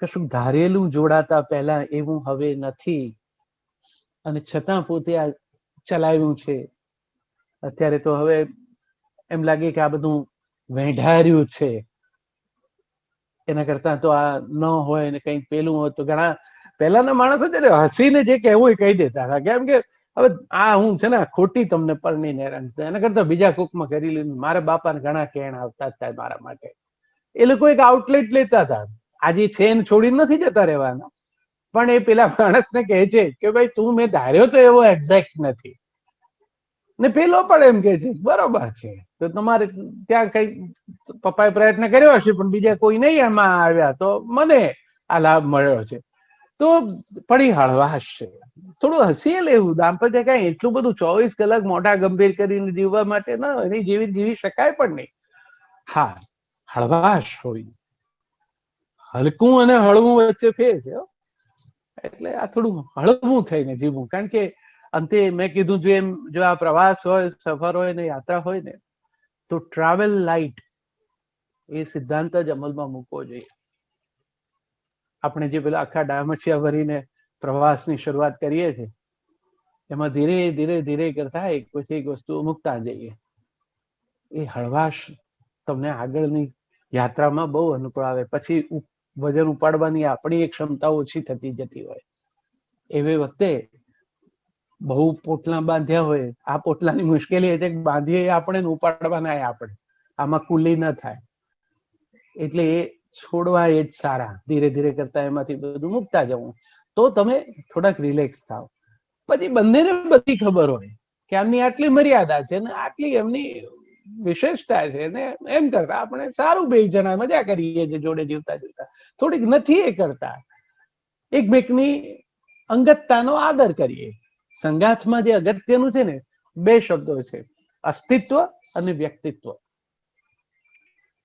કશું ધારેલું જોડાતા પહેલા એવું હવે નથી, અને છતાં પોતે આ ચલાવ્યું છે. અત્યારે તો હવે એમ લાગે કે આ બધું વેઢાર્યું છે, એના કરતા તો આ ન હોય ને કંઈક પેલું હોય. તો ઘણા પહેલાના માણસો છે ને, હસીને જે કહેવું એ કહી દેતા હતા, કેમ કે હવે આ હું છે ને ખોટી તમને પરણીને હેરાન, એના કરતા બીજા કોકમાં કરી લીધું. મારા બાપાને ઘણા કહેણ આવતા હતા મારા માટે, એ લોકો એક આઉટલેટ લેતા હતા. આજે છે એને છોડીને નથી જતા રહેવાના, પણ એ પેલા માણસને કહે છે કે ભાઈ તું મેં ધાર્યો તો એવો એક્ઝેક્ટ નથી, ને પેલો પણ એમ કે છે બરોબર છે, તો તમારે ત્યાં કઈ પપ્પાએ પ્રયત્ન કર્યો હશે પણ બીજા કોઈ નહીં એમાં આવ્યા, તો મને આ લાભ મળ્યો છે. તો પણ એ હળવાશ છે, થોડું હસીએ લેવું. દાંપત્ય કઈ એટલું બધું 24 કલાક મોઢા ગંભીર કરીને જીવવા માટે ન, એની જીવી શકાય પણ નહીં. હા, હળવાશ હોય, હલકું અને હળવું વચ્ચે ફેર છે. એટલે આ થોડું હળવું થઈને જીવવું, કારણ કે અંતે મેં કીધું જો એમ, જો આ પ્રવાસ હોય, સફર હોય ને યાત્રા હોય ને, તો ટ્રાવેલ લાઇટ એ સિદ્ધાંત જ અમલમાં મૂકવો જોઈએ. આપણે જે પેલા આખા ડામચિયા ભરીને પ્રવાસની શરૂઆત કરીએ છીએ, એમાં ધીરે ધીરે ધીરે કરતા એક પછી એક વસ્તુ મૂકતા જઈએ. એ હળવાશ તમને આગળની યાત્રામાં બહુ અનુકૂળ આવે. પછી વજન ઉપાડવાની આપણી એક ક્ષમતા ઓછી થતી જતી હોય, એવી વખતે બહુ પોટલા બાંધ્યા હોય, આ પોટલાની મુશ્કેલી છે બાંધીએ આપણે ઉપાડવાના આપણે, આમાં કુલી ન થાય. એટલે એ છોડવા એ જ સારા, ધીરે ધીરે કરતા એમાંથી બધું મૂકતા જવું, તો તમે થોડાક રિલેક્સ થાવ. પછી બંનેને બધી ખબર હોય કે આમની આટલી મર્યાદા છે ને આટલી એમની વિશેષતા છે, ને એમ કરતા આપણે સારું બે જણા મજા કરીએ છીએ જોડે જીવતા જીવતા, થોડીક નથી એ કરતા એકમેકની અંગતતાનો આદર કરીએ. સંગાથમાં જે અગત્યનું છે ને, 2 શબ્દો છે, અસ્તિત્વ અને વ્યક્તિત્વ.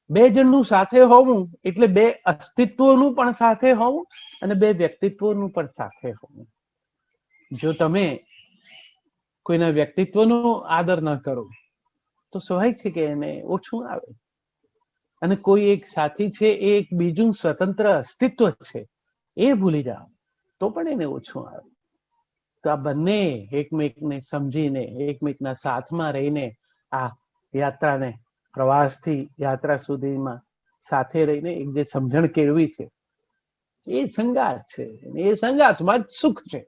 2 જણનું સાથે હોવું એટલે 2 અસ્તિત્વનું પણ સાથે હોવું અને 2 વ્યક્તિત્વનું પણ સાથે હોવું. જો તમે કોઈના વ્યક્તિત્વનો આદર ન કરો તો સ્વાભાવિક છે કે એને ઓછું આવે, અને કોઈ એક સાથી છે એ એક બીજું સ્વતંત્ર અસ્તિત્વ છે એ ભૂલી જાઓ તો પણ એને ઓછું આવે. તો આ બંને એકમેકને સમજીને, એકમેકના સાથમાં રહીને આ યાત્રાને, પ્રવાસથી યાત્રા સુધીમાં સાથે રહીને એક જે સમજણ કેળવી છે એ સંગાત છે. એ સંગાતમાં જ સુખ છે,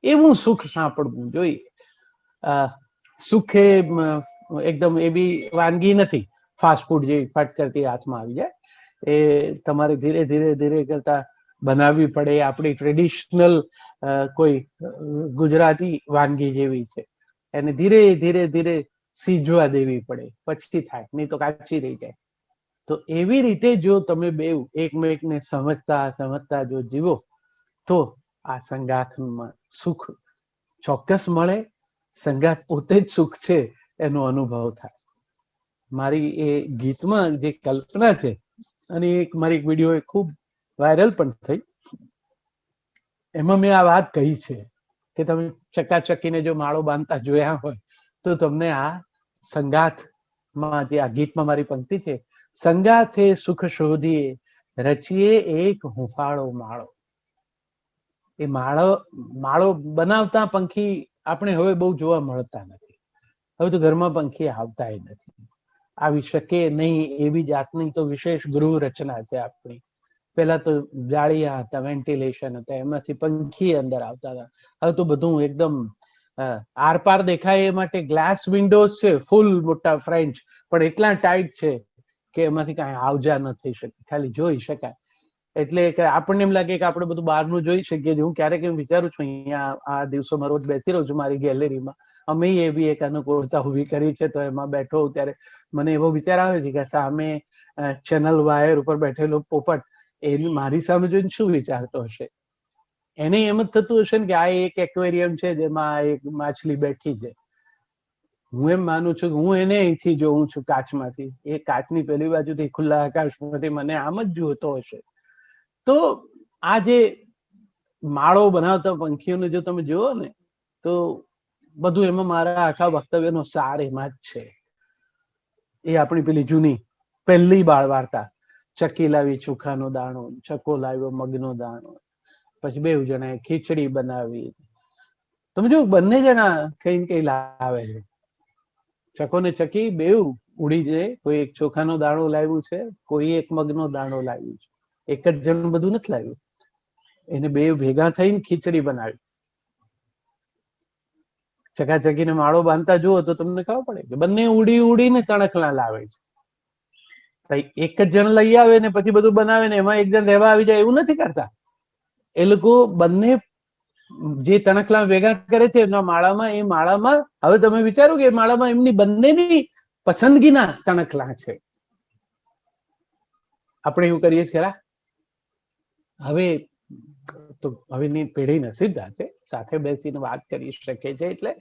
એવું સુખ સાંપડવું જોઈએ. સુખ એ એકદમ એવી વાનગી નથી ફાસ્ટ ફૂડ જેવી ફટ કરતી હાથમાં આવી જાય. એ તમારે ધીરે ધીરે ધીરે કરતા બનાવવી પડે. આપણી ટ્રેડિશનલ કોઈ ગુજરાતી વાનગી જેવી છે, એને ધીરે ધીરે ધીરે સીજવા દેવી પડે, પછી થાય, નહીં તો કાચી રહી જાય. તો એવી રીતે જો તમે બેવ એકમેકને સમજતા સમજતા જો જીવો તો આ સંગાથમાં સુખ ચોક્કસ મળે. સંગાત પોતે જ સુખ છે એનો અનુભવ થાય. મારી એ ગીતમાં જે કલ્પના છે, અને એક મારી વિડીયો ખૂબ વાયરલ પણ થઈ, એમાં મેં આ વાત કહી છે કે તમે ચકાચકીને જો માળો બાંધતા જોયા હોય તો તમને આ સંગાથમાં જે આ ગીતમાં મારી પંક્તિ છે, સંગાથે સુખ શોધીએ રચીએ એક હુંફાળો માળો. એ માળો બનાવતા પંખી આપણે હવે બહુ જોવા મળતા નથી. હવે તો ઘરમાં પંખી આવતા નથી, આવી શકે નહીં એવી જાતની તો વિશેષ ગૃહ રચના છે આપણી. પેલા તો જાળિયા હતા, વેન્ટિલેશન હતા, એમાંથી પંખી અંદર આવતા હતા. હવે તો બધું એકદમ આરપાર દેખાય એ માટે ગ્લાસ વિન્ડોઝ છે, ફૂલ મોટા ફ્રેન્ચ, પણ એટલા ટાઈટ છે કે એમાંથી કાંઈ આવજા ન થઈ શકે, ખાલી જોઈ શકાય. એટલે કે આપણને એમ લાગે કે આપણે બધું બહારનું જોઈ શકીએ. હું ક્યારેક એમ વિચારું છું, અહીંયા આ દિવસોમાં રોજ બેસી રહું છું મારી ગેલેરીમાં, અમે એવી એક અનુકૂળતા ઊભી કરી છે, તો એમાં બેઠો હોઉં ત્યારે મને એવો વિચાર આવે છે કે સામે ચેનલ વાયર ઉપર બેઠેલો પોપટ એ મારી સામે જોઈને શું વિચારતો હશે. એને એમ જ થતું હશે ને કે આ એક એક્વેરિયમ છે જેમાં એક માછલી બેઠી છે. હું એમ માનું છું કે હું એને અહીંથી જોઉં છું કાચમાંથી, એ કાચની પેલી બાજુથી ખુલ્લા આકાશમાંથી મને આમ જ જોતો હશે. તો આ જે માળો બનાવતા પંખીઓને જો તમે જુઓ ને તો બધું એમાં મારા આખા વક્તવ્યનો સાર એમાં જ છે. એ આપણી પેલી જૂની પહેલી બાળ વાર્તા, ચક્કી લાવી ચોખાનો દાણો, ચકો લાવ્યો મગનો દાણો, પછી બેવ જણાએ ખીચડી બનાવી. તમે જો બંને જણા કઈ કઈ લાવે છે, ચકો ને ચકી બેવ ઉડી જાય. કોઈ એક ચોખાનો દાણો લાવ્યું છે, કોઈ એક મગનો દાણો લાવ્યું છે. એક જ જણ બધું નથી લાવ્યું, એને બે ભેગા થઈને ખીચડી બનાવી. ચકાચકીને માળો બાંધતા જુઓ તો તમને ખબર પડે કે બંને ઉડી ઉડીને તણખલા લાવે છે. એક જ જણ લઈ આવે ને પછી બધું બનાવે ને એમાં એક જણ રહેવા આવી જાય એવું નથી કરતા. એ લોકો બંને જે તણખલા ભેગા કરે છે એમના માળામાં, એ માળામાં હવે તમે વિચારો કે એ માળામાં એમની બંનેની પસંદગીના તણખલા છે. આપણે એવું કરીએ છીએ. હવે તો હવેની પેઢી નસીબદાર છે, સાથે બેસીને વાત કરી શકે છે, એટલે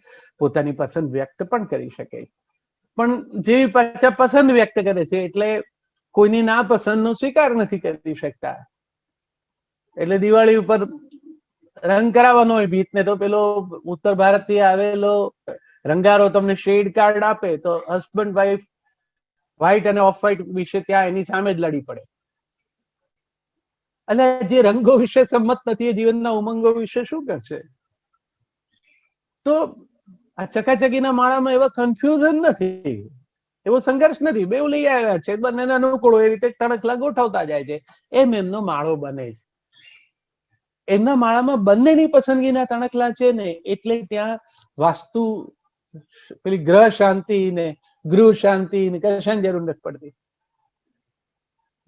પોતાની પસંદ વ્યક્ત પણ કરી શકે. પણ જે પાછા પસંદ વ્યક્ત કરે છે એટલે કોઈની ના પસંદનો સ્વીકાર નથી કરી શકતા. એટલે દિવાળી ઉપર રંગ કરાવવાનો હોય ભીતને, તો પેલો ઉત્તર ભારતથી આવેલો રંગારો તમને શેડ કાર્ડ આપે તો હસબન્ડ વાઈફ વ્હાઈટ અને ઓફ વ્હાઈટ વિશે ત્યાં એની સામે જ લડી પડે. અને જે રંગો વિશે સંમત નથી એ જીવનના ઉમંગો વિશે શું કરશે? તો આ ચકાચકીના માળામાં એવા કન્ફ્યુઝન નથી, એવો સંઘર્ષ નથી. બેવ લઈ આવ્યા છે, બંનેને અનુકૂળ એ રીતે તણખલા ગોઠવતા જાય છે, એમ એમનો માળો બને છે. એમના માળામાં બંનેની પસંદગીના તણખલા છે ને, એટલે ત્યાં વાસ્તુ પેલી ગ્રહ શાંતિ ને ગૃહ શાંતિ ને કશાની જરૂર નથી પડતી.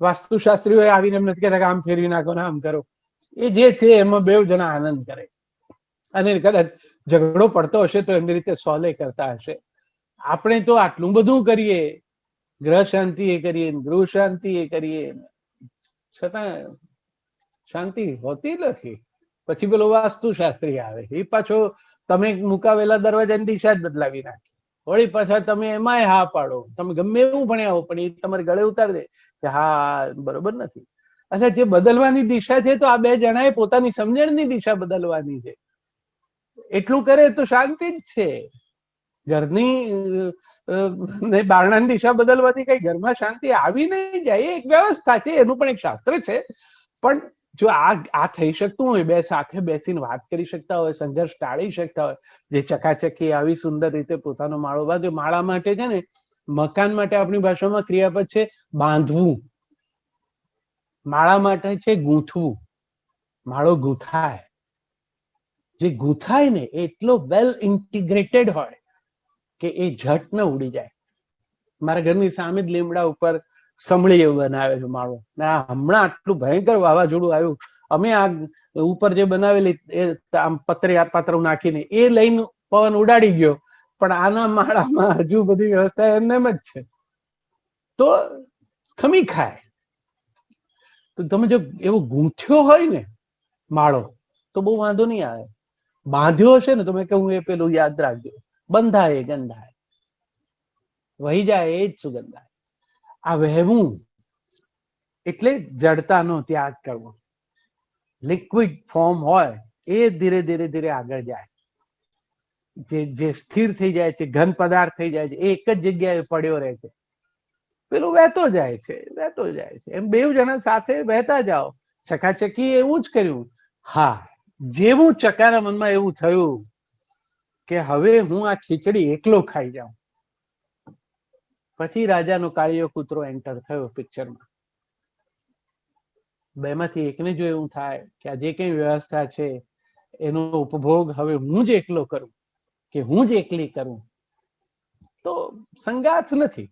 વાસ્તુશાસ્ત્રીઓ આવીને એમ નથી કહેતા કે આમ ફેરવી નાખો ને આમ કરો. એ જે છે એમાં બેવ જણા આનંદ કરે, અને કદાચ ઝઘડો પડતો હશે તો એમની રીતે સોલ્વ કરતા હશે. આપણે તો આટલું બધું કરીએ, ગ્રહ શાંતિ એ કરીએ, ગૃહ શાંતિ એ કરીએ, છતાં શાંતિ હોતી નથી. પછી પેલો વાસ્તુશાસ્ત્રી આવે, એ પાછો તમે મુકાવેલા દરવાજાની દિશા જ બદલાવી નાખે. વળી પાછા તમે એમાંય હા પાડો, તમે ગમે એવું ભણ્યા હો પણ એ તમારે ગળે ઉતારી દે કે હા બરોબર નથી. અચ્છા, જે બદલવાની દિશા છે તો આ બે જણાએ પોતાની સમજણની દિશા બદલવાની છે. એટલું કરે તો શાંતિ જ છે. ઘરની બારણાની દિશા બદલવાથી કઈ ઘરમાં શાંતિ આવી નહીં જાય, એક વ્યવસ્થા છે, એનું પણ એક શાસ્ત્ર છે. પણ જો આ થઈ શકતું હોય, બે સાથે બેસીને વાત કરી શકતા હોય, સંઘર્ષ ટાળી શકતા હોય, જે ચકાચકી આવી સુંદર રીતે પોતાનો માળો બાંધ્યો. માળા માટે છે ને, મકાન માટે આપણી ભાષામાં ક્રિયાપદ છે બાંધવું, માળા માટે છે ગૂંથવું. માળો ગૂંથાય, જે ગૂંથાય ને એટલો વેલ ઇન્ટિગ્રેટેડ હોય કે એ ઝટ ન ઉડી જાય. મારા ઘરની સામે જ લીમડા ઉપર સંભળી એવું બનાવે છે માળો. ને આ હમણાં આટલું ભયંકર વાવાઝોડું આવ્યું, અમે આ ઉપર જે બનાવેલી એ આમ પાતરું નાખીને એ લઈને પવન ઉડાડી ગયો, પણ આના માળામાં હજુ બધી વ્યવસ્થા એમને એમ જ છે. તો ખમી ખાય. તો તમે જો એવો ગૂંથ્યો હોય ને માળો તો બહુ વાંધો નહીં આવે. બાંધ્યો હશે ને તો મેં કહું એ પેલું યાદ રાખજો, બંધાય ગંધાય, વહી જાય એ જ સુગંધાય. આ વહેવું એટલે જડતાનો ત્યાગ કરવો. લિક્વિડ ફોર્મ હોય એ ધીરે ધીરે ધીરે આગળ જાય. જે સ્થિર થઈ જાય છે, ઘન પદાર્થ થઈ જાય છે, એ એક જ જગ્યાએ પડ્યો રહે છે. પેલું વહેતો જાય છે, વહેતો જાય છે. એમ બે જણા સાથે વહેતા જાઓ. ચકાચકી એવું જ કર્યું. હા, જેવું ચકાના મનમાં એવું થયું કે હવે હું આ ખીચડી એકલો ખાઈ જાઉં, પછી રાજાનો કાળિયો કૂતરો એન્ટર થયો પિક્ચરમાં. બેમાંથી એકને જો એવું થાય કે આ જે કઈ વ્યવસ્થા છે એનો ઉપભોગ હવે હું જ એકલો કરું કે હું જ એકલી કરું, તો સંગાથ નથી.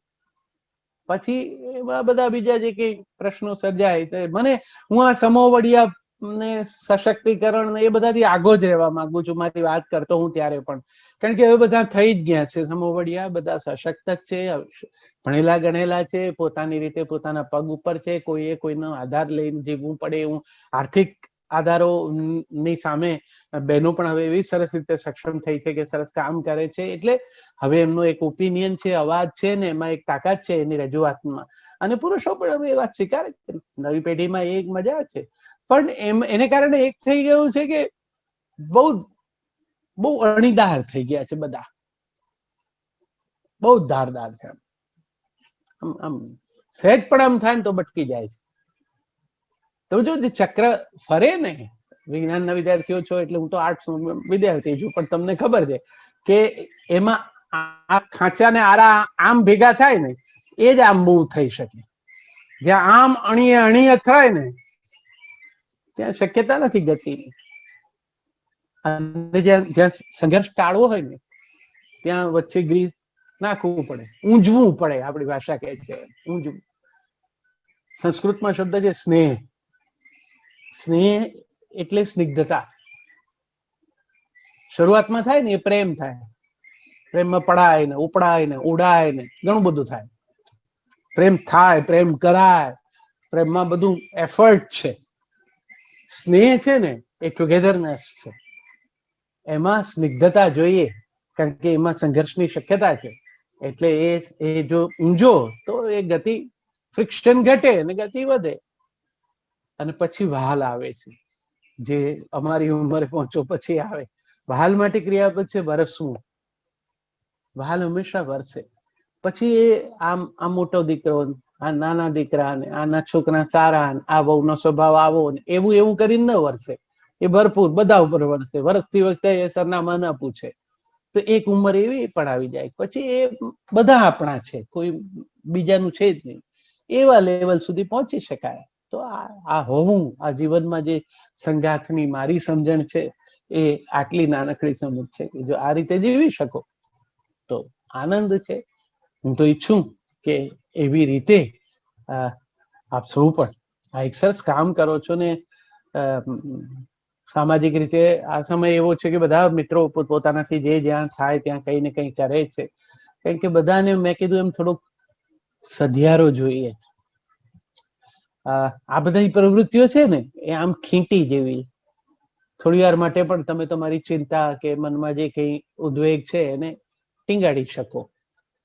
પછી એવા બધા બીજા જે કઈ પ્રશ્નો સર્જાય, તો મને હું આ સમોવડિયા ને સશક્તિકરણ ને એ બધાથી આગો જ રહેવા માંગુ છું મારી વાત કરતો હું ત્યારે પણ. કારણ કે હવે બધા થઈ જ ગયા છે સમોવડિયા, બધા સશક્ત જ છે, ભણેલા ગણેલા છે, પોતાની રીતે પોતાના પગ ઉપર છે. કોઈએ કોઈનો આધાર લઈને જીવવું પડે એવું આર્થિક આધારો ની સામે બહેનો પણ હવે એવી સરસ રીતે સક્ષમ થઈ છે કે સરસ કામ કરે છે. એટલે હવે એમનો એક ઓપિનિયન છે, અવાજ છે ને એમાં એક તાકાત છે એની રજૂઆતમાં. અને પુરુષો પણ હવે એ વાત સ્વીકારે છે. નવી પેઢીમાં એ એક મજા છે. પણ એને કારણે એક થઈ ગયું છે કે બહુ બહુ અણીદાર થઈ ગયા છે બધા, બહુ ધારદાર છે. આમ સહેજ પણ આમ થાય ને તો બટકી જાય છે. તો જો ચક્ર ફરે ને, વિજ્ઞાનના વિદ્યાર્થીઓ છો એટલે હું તો આર્ટ્સ વિદ્યાર્થી છું, પણ તમને ખબર છે કે એમાં આ ખાંચા ને આરા આમ ભેગા થાય ને એ જ આમ મૂવ થઈ શકે. જ્યાં આમ અણીએ અણીએ થાય ને ત્યાં શક્યતા નથી ગતિની. અને જ્યાં સંઘર્ષ ટાળવો હોય ને ત્યાં વચ્ચે ગ્રીસ નાખવું પડે, ઊંઝવું પડે. આપણી ભાષા કહે છે ઊંઝવું. સંસ્કૃતમાં શબ્દ છે સ્નેહ. સ્નેહ એટલે સ્નિગ્ધતા. શરૂઆતમાં થાય ને એ પ્રેમ થાય. પ્રેમમાં પડાય ને ઉપડાય ને ઉડાય ને ઘણું બધું થાય. પ્રેમ થાય, પ્રેમ કરાય, પ્રેમમાં બધું એફર્ટ છે. સ્નેહ છે ને એ ટુગેધરનેસ છે. એમાં સ્નિગ્ધતા જોઈએ, કારણ કે એમાં સંઘર્ષની શક્યતા છે. એટલે એ જો ઊંઝો તો એ ગતિ, ફ્રિક્શન ઘટે અને ગતિ વધે. અને પછી વહાલ આવે છે, જે અમારી ઉંમરે પહોંચો પછી આવે. વહાલ માટે ક્રિયાપદ છે વરસવું. વહાલ હંમેશા વરસે. પછી એ આ મોટો દીકરો, આ નાના દીકરા ને આના છોકરા સારા, આ વહુનો સ્વભાવ આવો ને એવું એવું કરીને ન વરસે. એ ભરપૂર બધા ઉપર વરસે. વરસતી વખતે એ સરનામા ના પૂછે. તો એક ઉંમર એવી પણ આવી જાય પછી એ બધા આપણા છે, કોઈ બીજાનું છે જ નહીં. એવા લેવલ સુધી પહોંચી શકાય. તો આ હોવું, આ જીવનમાં જે સંગાથની મારી સમજણ છે એ આટલી નાનકડી સમજ છે કે જો આ રીતે જીવી શકો તો આનંદ છે. હું તો ઈચ્છું કે એવી રીતે આપ સૌ પણ આ એક સરસ કામ કરો છો ને. સામાજિક રીતે આ સમય એવો છે કે બધા મિત્રો પોતપોતાનાથી જે જ્યાં થાય ત્યાં કઈ ને કઈ કરે છે. કારણ કે બધાને મેં કીધું એમ થોડોક સધિયારો જોઈએ છે. આ બધી પ્રવૃત્તિઓ છે ને એ આમ ખીંટી જેવી. થોડી વાર માટે પણ તમે તમારી ચિંતા કે મનમાં જે કઈ ઉદ્વેગ છે એને ટીંગાડી શકો.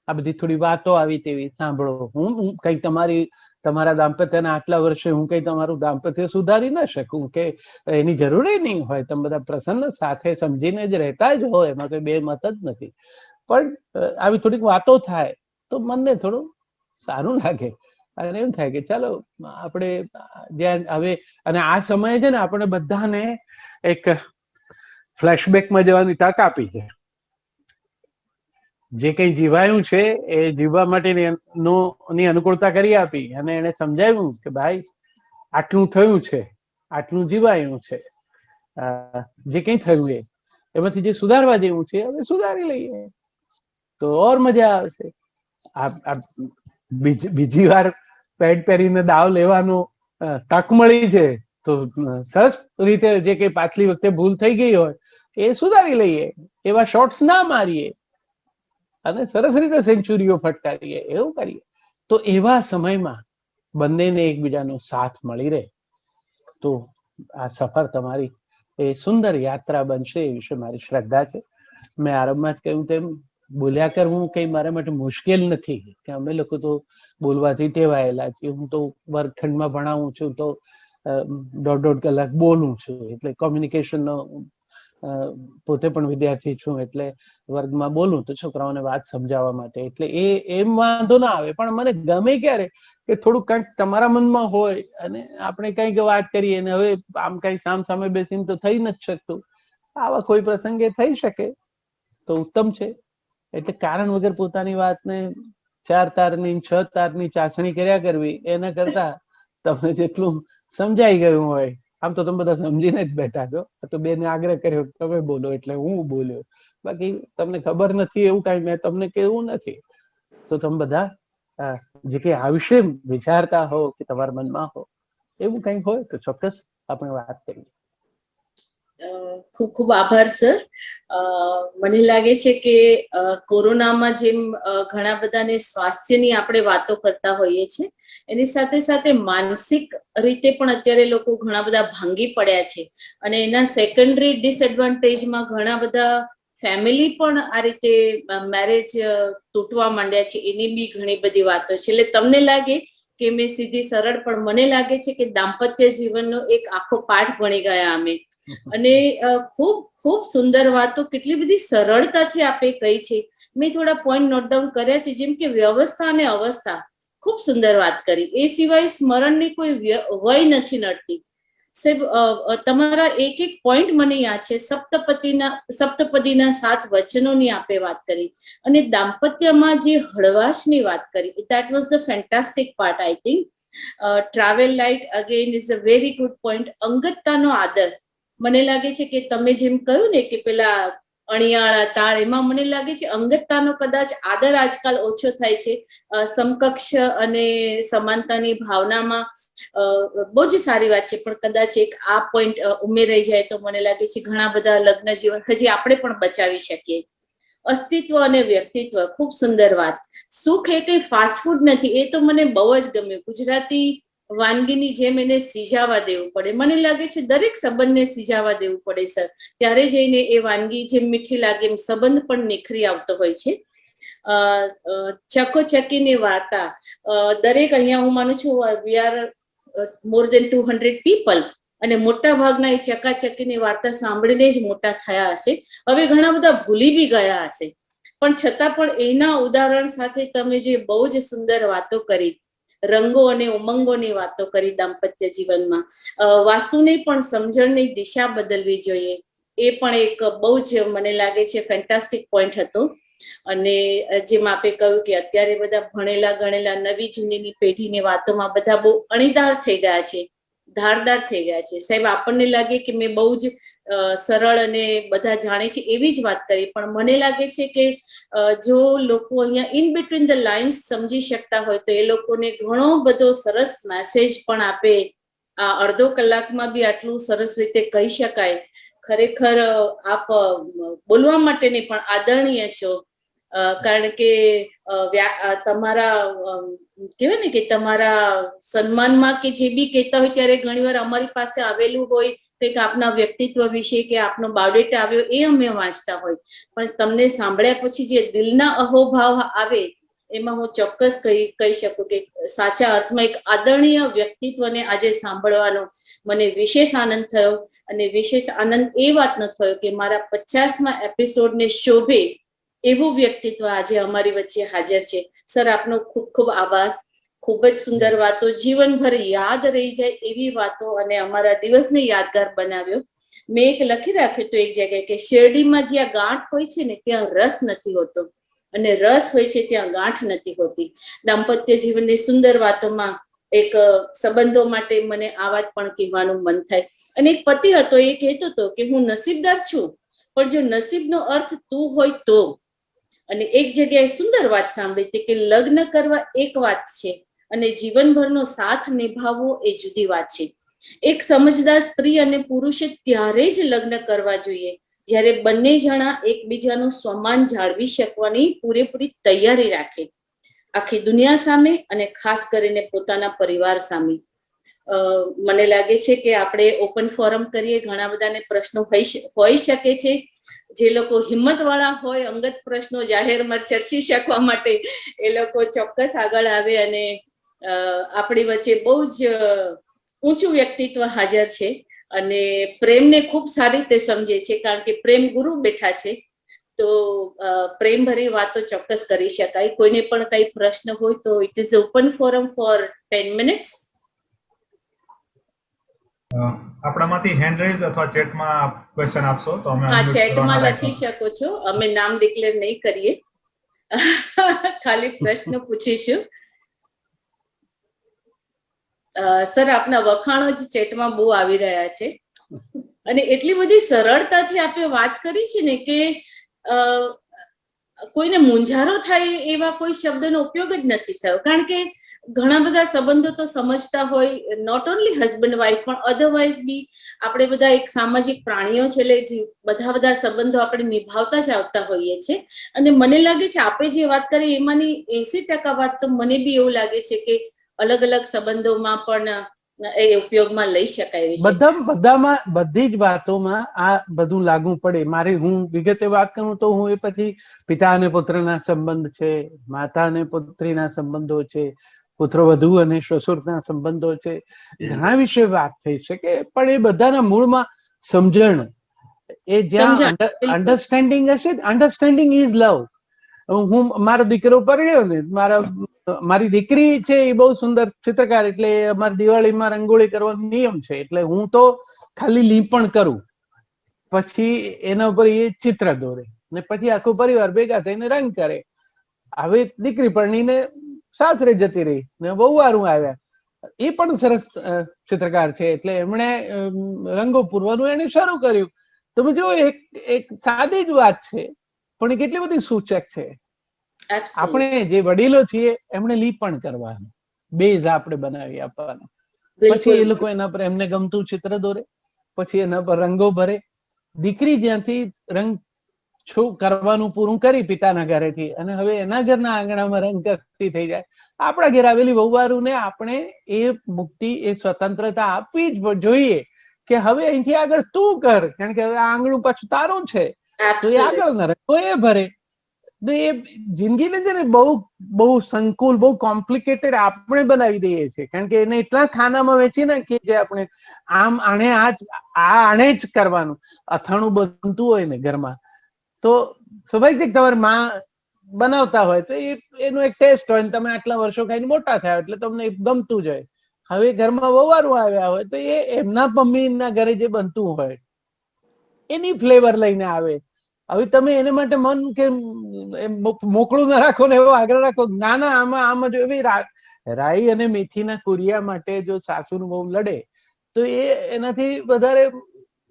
આ બધી થોડી વાતો આવી તેવી સાંભળો. હું કઈ તમારા દાંપત્યના આટલા વર્ષે હું કઈ તમારું દાંપત્ય સુધારી ના શકું કે એની જરૂર નહીં હોય. તમે બધા પ્રસન્ન સાથે સમજીને જ રહેતા જ હોય, એમાં કોઈ બે મત જ નથી. પણ આવી થોડીક વાતો થાય તો મનને થોડું સારું લાગે અને એમ થાય કે ચાલો આપણે જ્યાં હવે. અને આ સમયે છે ને આપણે બધાને એક ફ્લેશબેકમાં જવાની તક આપી છે. જે કઈ જીવાયું છે એ જીવવા માટેની અનુકૂળતા કરી આપી અને એને સમજાવ્યું કે ભાઈ આટલું થયું છે, આટલું જીવાયું છે. જે કઈ થયું એમાંથી જે સુધારવા જેવું છે હવે સુધારી લઈએ તો ઓર મજા આવશે. બીજી વાર પેડ પહેરીને દાવ લેવાનો તક મળી છે તો સરસ રીતે જે કઈ પાછલી વખતે ભૂલ થઈ ગઈ હોય એ સુધારી લઈએ, એવા શોટ્સ ના મારીએ અને સરસ રીતે સેન્ચુરીઓ ફટકારીએ, એવું કરીએ. તો એવા સમયમાં બંનેને એકબીજાનો સાથ મળી રહે તો આ સફર તમારી એ સુંદર યાત્રા બનશે એ વિશે મારી શ્રદ્ધા છે. મેં આરંભમાં જ કહ્યું તેમ બોલ્યા કરવું કઈ મારા માટે મુશ્કેલ નથી, કે અમે લોકો તો બોલવાથી ટેવાયેલા છીએ. હું તો વર્ગખંડમાં ભણાવું છું તો 1.5 કલાક બોલું છું, એટલે કોમ્યુનિકેશનનો પોતે પણ વિદ્યાર્થી છું એટલે વર્ગમાં બોલું તો છોકરાઓને વાત સમજાવવા માટે, એટલે એમ વાંધો ના આવે. પણ મને ગમે ક્યારે કે થોડું કંઈક તમારા મનમાં હોય અને આપણે કંઈક વાત કરીએ ને હવે આમ કઈ સામ સામે બેસીને તો થઈ નથી શકતું, આવા કોઈ પ્રસંગે થઈ શકે તો ઉત્તમ છે. એટલે કારણ વગર પોતાની વાતને 4 તારની 6 તારની ચાસણી કર્યા કરવી એના કરતા તમને જેટલું સમજાઈ ગયું હોય, આમ તો તમે બધા સમજીને જ બેઠા છો, તો બેને આગ્રહ કર્યો તમે બોલો એટલે હું બોલ્યો, બાકી તમને ખબર નથી એવું કઈ મેં તમને કેવું નથી. તો તમે બધા જે કઈ આ વિશે વિચારતા હો કે તમારા મનમાં હો એવું કઈક હોય તો ચોક્કસ આપણે વાત કરીએ. ખૂબ ખૂબ આભાર સર. મને લાગે છે કે કોરોનામાં જેમ ઘણા બધાને સ્વાસ્થ્યની આપણે વાતો કરતા હોઈએ છીએ, એની સાથે સાથે માનસિક રીતે પણ અત્યારે લોકો ઘણા બધા ભાંગી પડ્યા છે અને એના સેકન્ડરી ડિસએડવાન્ટેજમાં ઘણા બધા ફેમિલી પણ આ રીતે મેરેજ તૂટવા માંડ્યા છે, એની બી ઘણી બધી વાતો છે. એટલે તમને લાગે કે મેં સીધી સરળ, પણ મને લાગે છે કે દાંપત્ય જીવનનો એક આખો પાઠ ભણી ગયા અમે. અને ખૂબ ખૂબ સુંદર વાતો કેટલી બધી સરળતાથી આપે કહી છે. મેં થોડા પોઈન્ટ નોટ ડાઉન કર્યા છે, જેમ કે વ્યવસ્થા અને અવસ્થા, ખૂબ સુંદર વાત કરી. એ સિવાય સ્મરણની કોઈ વય નથી નડતી. સાહેબ તમારા એક એક પોઈન્ટ મને યાદ છે. સપ્તપદીના 7 વચનોની આપે વાત કરી અને દાંપત્યમાં જે હળવાશની વાત કરી, that was the fantastic part I think. Travel light again is a very good point. અંગતતાનો આદર, મને લાગે છે કે તમે જેમ કહ્યું ને કે પેલા અણિયાળા તાળ, એમાં મને લાગે છે અંગતતાનો કદાચ આદર આજકાલ ઓછો થાય છે. સમકક્ષ અને સમાનતાની ભાવનામાં બહુ જ સારી વાત છે, પણ કદાચ એક આ પોઈન્ટ ઉમેરાઈ જાય તો મને લાગે છે ઘણા બધા લગ્ન જીવન હજી આપણે પણ બચાવી શકીએ. અસ્તિત્વ અને વ્યક્તિત્વ, ખૂબ સુંદર વાત. સુખ એ કઈ ફાસ્ટફૂડ નથી, એ તો મને બહુ જ ગમ્યું. ગુજરાતી વાનગીની જેમ એને સીજાવા દેવું પડે. મને લાગે છે દરેક સંબંધને સીજાવા દેવું પડે સર, ત્યારે જઈને એ વાનગી જેમ મીઠી લાગે એમ સંબંધ પણ નિખરી આવતો હોય છે. ચકોચકીની વાર્તા, દરેક અહીંયા હું માનું છું we are more then 200 people અને મોટા ભાગના એ ચકાચકીની વાર્તા સાંભળીને જ મોટા થયા હશે. હવે ઘણા બધા ભૂલી બી ગયા હશે, પણ છતાં પણ એના ઉદાહરણ સાથે તમે જે બહુ જ સુંદર વાતો કરી, રંગો અને ઉમંગોની વાતો કરી દાંપત્ય જીવનમાં, વાસ્તુની પણ સમજણની દિશા બદલવી જોઈએ, એ પણ એક બહુ જ મને લાગે છે ફેન્ટાસ્ટિક પોઈન્ટ હતો. અને જેમ આપે કહ્યું કે અત્યારે બધા ભણેલા ગણેલા નવી જૂનીની પેઢીની વાતોમાં બધા બહુ અણીદાર થઈ ગયા છે, ધારદાર થઈ ગયા છે. સાહેબ આપણને લાગે કે મેં બહુ જ સરળ અને બધા જાણે છે એવી જ વાત કરી, પણ મને લાગે છે કે જો લોકો અહીંયા ઇન બિટવીન ધ લાઇન્સ સમજી શકતા હોય તો એ લોકોને ઘણો બધો સરસ મેસેજ પણ આપે. આ અડધો કલાકમાં બી આટલું સરસ રીતે કહી શકાય, ખરેખર આપ બોલવા માટેની પણ આદરણીય છો. કારણ કે તમારા કહેવાય ને કે તમારા સન્માનમાં કે જે બી કહેતા હોય ત્યારે ઘણીવાર અમારી પાસે આવેલું હોય કંઈક આપના વ્યક્તિત્વ વિશે કે આપનો બાયોડેટા આવ્યો એ અમે વાંચતા હોય, પણ તમને સાંભળ્યા પછી જે દિલના અહોભાવ આવે એમાં હું ચોક્કસ કહી શકું કે સાચા અર્થમાં એક આદરણીય વ્યક્તિત્વને આજે સાંભળવાનો મને વિશેષ આનંદ થયો. અને વિશેષ આનંદ એ વાતનો થયો કે મારા 50મા એપિસોડને શોભે એવું વ્યક્તિત્વ આજે અમારી વચ્ચે હાજર છે. સર આપનો ખૂબ ખૂબ આભાર. ખૂબ જ સુંદર વાતો, જીવનભર યાદ રહી જાય એવી વાતો અને અમારા દિવસને યાદગાર બનાવ્યો. મેં એક લખી રાખ્યું હતું એક જગ્યાએ કે શેરડીમાં જ્યાં ગાંઠ હોય છે ને ત્યાં રસ નથી હોતો અને રસ હોય છે ત્યાં ગાંઠ નથી હોતી. દાંપત્ય જીવનની સુંદર વાતોમાં એક સંબંધો માટે મને આ વાત પણ કહેવાનું મન થાય. અને એક પતિ હતો, એ કહેતો હતો કે હું નસીબદાર છું, પણ જો નસીબનો અર્થ તું હોય તો, અને એક જગ્યાએ સુંદર વાત સાંભળી હતી કે લગ્ન કરવા એક વાત છે અને જીવનભરનો સાથ નિભાવવો એ જુદી વાત છે. એક સમજદાર સ્ત્રી અને પુરુષે ત્યારે જ લગ્ન કરવા જોઈએ જ્યારે બંને જણા એકબીજાનું સ્વમાન જાળવી શકવાની પૂરેપૂરી તૈયારી રાખે, આખી દુનિયા સામે અને ખાસ કરીને પોતાના પરિવાર સામે. મને લાગે છે કે આપણે ઓપન ફોરમ કરીએ, ઘણા બધાને પ્રશ્નો હોઈ શકે છે. જે લોકો હિંમતવાળા હોય અંગત પ્રશ્નો જાહેરમાં ચર્ચી શકવા માટે એ લોકો ચોક્કસ આગળ આવે. અને આપણી વચ્ચે બહુ જ ઊંચું વ્યક્તિત્વ હાજર છે અને પ્રેમને ખૂબ સારી રીતે સમજે છે, કારણ કે પ્રેમ ગુરુ બેઠા છે. તો પ્રેમભરી વાતો ચોક્કસ કરી શકાય. કોઈને પણ કઈ પ્રશ્ન હોય તો it is open forum four 10 minutes. આપણામાંથી હેન્ડ રેઝ અથવા ચેટમાં ક્વેશ્ચન આપશો તો અમે હા, ચેટમાં લખી શકો છો. અમે નામ ડિક્લેર નહીં કરીએ, ખાલી પ્રશ્ન પૂછીશું. સર, આપના વખાણો જ ચેટમાં બહુ આવી રહ્યા છે અને એટલી બધી સરળતાથી આપણે વાત કરી છે ને કે કોઈને મૂંઝારો થાય એવા કોઈ શબ્દનો ઉપયોગ જ નથી થયો, કારણ કે ઘણા બધા સંબંધો તો સમજતા હોય, નોટ ઓનલી હસબન્ડ વાઈફ પણ અધરવાઇઝ બી આપણે બધા એક સામાજિક પ્રાણીઓ છે, એટલે બધા સંબંધો આપણે નિભાવતા જ આવતા હોઈએ છીએ. અને મને લાગે છે આપણે જે વાત કરી એમાંની 80% વાત તો મને બી એવું લાગે છે કે અલગ અલગ સંબંધોમાં પણ એ ઉપયોગમાં લઈ શકાય એવી છે. બધી જ વાતોમાં આ બધું લાગુ પડે. હું વિગતે વાત કરું તો હું એ પછી પિતા અને પુત્રના સંબંધ છે, માતા અને પુત્રીના સંબંધો છે, પુત્રવધુ અને સસુરના સંબંધો છે, ઘણા વિશે વાત થઈ શકે. પણ એ બધાના મૂળમાં સમજણ, એ જ્યાં અન્ડરસ્ટેન્ડિંગ હશે, અન્ડરસ્ટેન્ડિંગ ઇઝ લવ. હું મારો દીકરો પરણ્યો ને, મારી દીકરી છે એ બહુ સુંદર ચિત્રકાર, એટલે અમારી દિવાળીમાં રંગોળી કરવાનો નિયમ છે, એટલે હું તો ખાલી લીંપણ કરું, પછી એના ઉપર એ ચિત્ર દોરે ને પછી આખો પરિવાર ભેગા થઈને રંગ કરે. હવે દીકરી પરણીને સાસરે જતી રહી ને બહુ વારું આવ્યા, એ પણ સરસ ચિત્રકાર છે, એટલે એમણે રંગો પૂરવાનું એને શરૂ કર્યું. તમે જો એક સાદી જ વાત છે પણ એ કેટલી બધી સૂચક છે. આપણે જે વડીલો છીએ એમણે લીપણ કરવાનું, બેઝ આપણે બનાવી આપવાનું, પછી એ લોકો એના પર એમને ગમતું ચિત્ર દોરે, પછી એના પર રંગો ભરે. દીકરી જ્યાંથી રંગ કરવાનું પૂરું કરી પિતાના ઘરેથી, અને હવે એના ઘરના આંગણામાં રંગ કરતી થઈ જાય, આપણા ઘેર આવેલી વહુવારુને આપણે એ મુક્તિ, એ સ્વતંત્રતા આપવી જ જોઈએ કે હવે અહીંથી આગળ તું કર, કારણ કે હવે આંગણું પાછું તારું છે, તો એ આગળ ના રંગો એ ભરે. એ જિંદગીને છે ને બહુ સંકુલ, બહુ કોમ્પ્લિકેટેડ આપણે બનાવી દઈએ છીએ, કારણ કે એને એટલા ખાનામાં વેચી નાખીએ છીએ આપણે. આમ આણે જ કરવાનું. અથાણું બનતું હોય ને ઘરમાં તો સ્વાભાવિક તમારી માં બનાવતા હોય તો એનો એક ટેસ્ટ હોય, તમે આટલા વર્ષો ખાઈને મોટા થયા એટલે તમને ગમતું જ હોય. હવે ઘરમાં વવારું આવ્યા હોય તો એ એમના મમ્મીના ઘરે જે બનતું હોય એની ફ્લેવર લઈને આવે. હવે તમે એને માટે મન કે મોકળું ના રાખો ને એવો આગ્રહ રાખો, ના ના આમ જ એવી રાઈ અને મેથીના કુરિયા માટે જો સાસુનું બહુ લડે તો એનાથી વધારે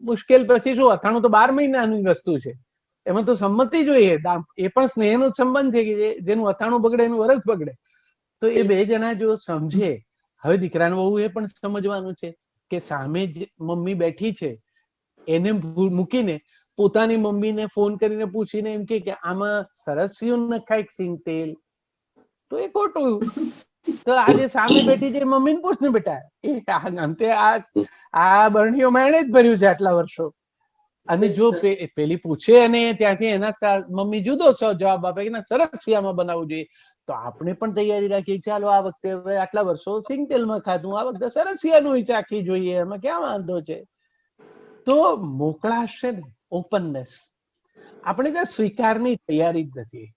મુશ્કેલ. પછી શું, અથાણું તો 12 મહિનાની વસ્તુ છે, એમાં તો સંમતિ જોઈએ. એ પણ સ્નેહનો સંબંધ છે કે જેનું અથાણું બગડે એનું વરસ બગડે. તો એ બે જણા જો સમજે, હવે દીકરાને બહુ એ પણ સમજવાનું છે કે સામે જ મમ્મી બેઠી છે, એને મૂકીને પોતાની મમ્મીને ફોન કરીને પૂછીને એમ કે આમાં સરસ્યું નખાય સિંગ તેલ, તો એ ખોટું. તો આજે સામે બેઠી છે મમ્મીને પૂછ ને બેટા, અંતે આ બરણીઓમાં એને જ ભર્યું છે આટલા વર્ષો. અને જો પેલી પૂછે અને ત્યાંથી એના મમ્મી જુદો જવાબ આપે કે સરસિયામાં બનાવવું જોઈએ, તો આપણે પણ તૈયારી રાખીએ, ચાલો આ વખતે હવે આટલા વર્ષો સિંગ તેલમાં ખાધું, આ વખતે સરસિયાનું ચાખી જોઈએ, એમાં ક્યાં વાંધો છે. તો મોકળાશ છે ને, ઓપનનેસ, આપણે ત્યાં સ્વીકારની તૈયારી જ નથી.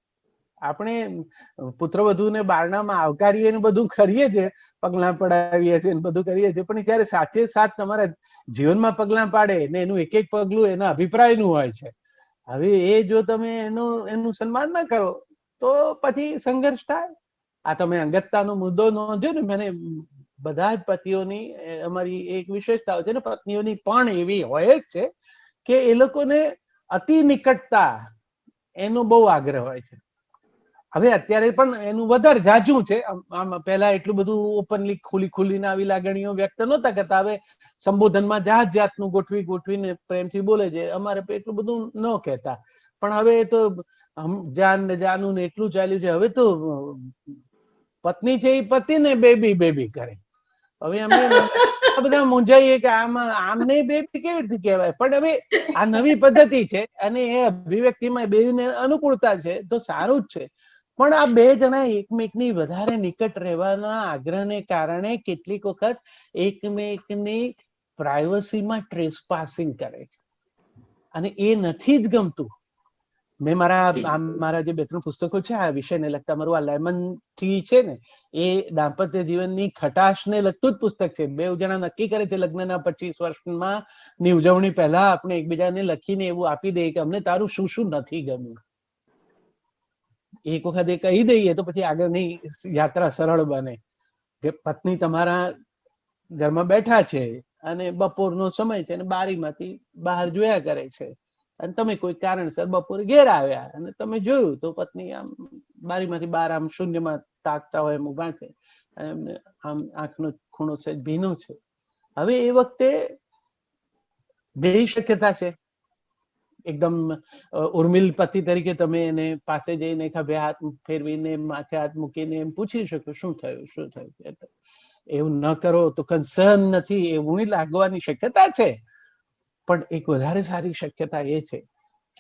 આપણે પુત્રવધુને બારણામાં આવકારીએ ને બધું કરીએ છીએ, પગલાં પડાવીએ છીએ બધું કરીએ છીએ, પણ જયારે સાથે સાથ તમારા જીવનમાં પગલાં પાડે ને એનું એક એક પગલું એના અભિપ્રાયનું હોય છે. હવે એ જો તમે એનું સન્માન ના કરો તો પછી સંઘર્ષ થાય. આ તમે અંગતતાનો મુદ્દો નોંધ્યો ને, મને બધા જ પતિઓની અમારી એક વિશેષતા છે ને, પત્નીઓની પણ એવી હોય જ છે કે એ લોકોને અતિ નિકટતા એનો બહુ આગ્રહ હોય છે. હવે અત્યારે પણ એનું વધારે જાજુ છે. આમ પહેલા એટલું બધું ઓપનલી ખુલીને આવી લાગણીઓ વ્યક્ત નહોતા કરતા. હવે સંબોધનમાં જાતનું ગોઠવીને પ્રેમથી બોલે છે. અમારે એટલું બધું ન કહેતા, પણ હવે તો જાન ને જાનું ને એટલું ચાલ્યું છે. હવે તો પત્ની છે એ પતિને બેબી કરે. હવે અમે બધા મૂંઝાઈએ કે આમને બેબી કેવી રીતે કહેવાય, પણ હવે આ નવી પદ્ધતિ છે અને એ અભિવ્યક્તિમાં બેને અનુકૂળતા છે તો સારું જ છે. પણ આ બે જણા એકમેકની વધારે નિકટ રહેવાના આગ્રહને કારણે કેટલીક વખત એકમેકની પ્રાઇવસીમાં ટ્રેસપાસિંગ કરે છે અને એ નથી જ ગમતું. મેં મારા જે 2-3 પુસ્તકો છે આ વિષયને લગતા, મારું આ લેમન ટી છે ને એ દાંપત્ય જીવનની ખટાશને લગતું જ પુસ્તક છે. બે જણા નક્કી કરે છે લગ્નના 25 વર્ષમાં ની ઉજવણી પહેલા આપણે એકબીજાને લખીને એવું આપી દઈએ કે અમને તારું શું શું નથી ગમ્યું. એક વખત એ કહી દઈએ તો પછી આગળની યાત્રા સરળ બને. કે પત્ની તમારા ઘરમાં બેઠા છે અને બપોરનો સમય છે અને બારીમાંથી બહાર જોયા કરે છે અને તમે કોઈ કારણસર બપોરે ઘેર આવ્યા અને તમે જોયું તો પત્ની આમ બારીમાંથી બહાર આમ શૂન્યમાં તાકતા હોય એમ ઊભા છે અને એમને આમ આંખનો ખૂણો સહેજ ભીનો છે. હવે એ વખતે બે શક્યતા છે. એકદમ ઉર્મિલ પતિ તરીકે તમે એને પાસે જઈને ખભે હાથ ફેરવીને માથે હાથ મૂકીને એમ પૂછી શકો શું થયું. એવું ન કરો તો કન્સર્ન નથી એવું લાગવાની શક્યતા છે. પણ એક વધારે સારી શક્યતા એ છે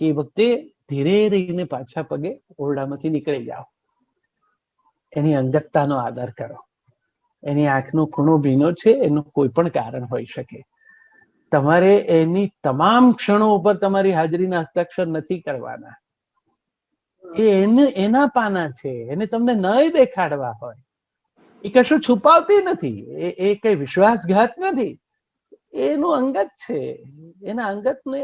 કે એ વખતે ધીરે રહીને પાછા પગે ઓરડામાંથી નીકળી જાઓ. એની અંગતતાનો આદર કરો. એની આંખનો ખૂણો ભીનો છે એનું કોઈ પણ કારણ હોઈ શકે. તમારે એની તમામ ક્ષણો ઉપર તમારી હાજરીના હસ્તાક્ષર નથી કરવાના. એના પાના છે, એને તમને ન દેખાડવા હોય. એ કશું છુપાવતી નથી, એ કઈ વિશ્વાસઘાત નથી, એનું અંગત છે. એના અંગતને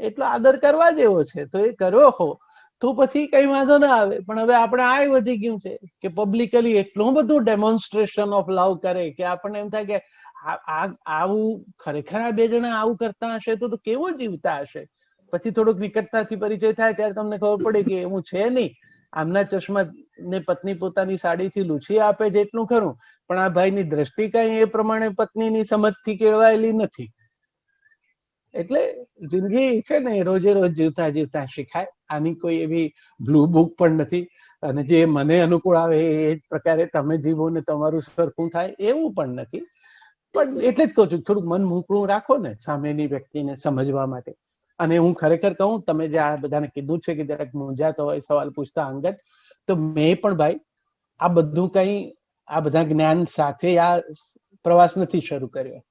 એટલો આદર કરવા જેવો છે તો એ કર્યો હો તો પછી કઈ વાંધો ના આવે. પણ હવે આપણે આ વધી ગયું છે કે પબ્લિકલી એટલું બધું ડેમોન્સ્ટ્રેશન ઓફ લવ કરે કે આપણને એમ થાય કે આવું ખરેખર આ બે જણા આવું કરતા હશે તો કેવું જીવતા હશે. પછી થોડુંક નિકટતાથી પરિચય થાય ત્યારે તમને ખબર પડે કે એવું છે નહીં. આમના ચશ્મા ને પત્ની પોતાની સાડીથી લૂછી આપે છે એટલું ખરું, પણ આ ભાઈની દ્રષ્ટિ કઈ એ પ્રમાણે પત્નીની સમજથી કેળવાયેલી નથી. એટલે જિંદગી છે ને રોજે રોજ જીવતા જીવતા શીખાય. આની કોઈ એવી બ્લુ બુક પણ નથી અને જે મને અનુકૂળ આવે એ જ પ્રકારે તમે જીવો ને તમારું સરખું થાય એવું પણ નથી. પણ એટલે જ કહું છું થોડુંક મન મોકળું રાખો ને સામેની વ્યક્તિને સમજવા માટે. અને હું ખરેખર કહું, તમે જે આ બધાને કીધું છે કે જરાક મૂંઝાતો હોય સવાલ પૂછતા અંગત, તો મેં પણ ભાઈ આ બધું કઈ આ બધા જ્ઞાન સાથે આ પ્રવાસ નથી શરૂ કર્યો.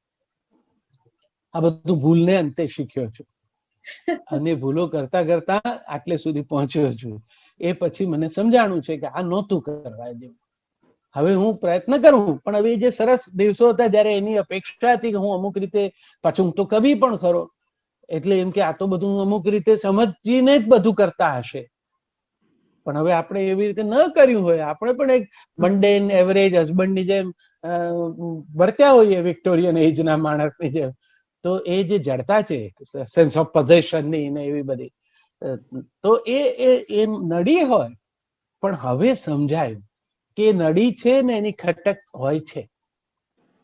આ બધું ભૂલને અંતે શીખ્યો છું અને ભૂલો કરતા કરતા આટલે સુધી પહોંચ્યો છું. એ પછી મને સમજાણું છે કે આ નહોતું કરવા જેવું. હવે હું પ્રયત્ન કરું, પણ હવે જે સરસ દિવસો હતા જયારે એની અપેક્ષા હતી કે હું અમુક રીતે, પાછું હું તો કવિ પણ ખરો, એટલે એમ કે આ તો બધું અમુક રીતે સમજીને જ બધું કરતા હશે. પણ હવે આપણે એવી રીતે ન કર્યું હોય, આપણે પણ એક મંડેન એવરેજ હસબન્ડની જેમ વર્ત્યા હોઈએ વિક્ટોરિયન એજના માણસની જેમ, તો એ જે જડતા છે સેન્સ ઓફ પોઝેશનની ને એવી બધી, તો એ નડી હોય. પણ હવે સમજાયું કે નડી છે ને એની ખટક હોય છે.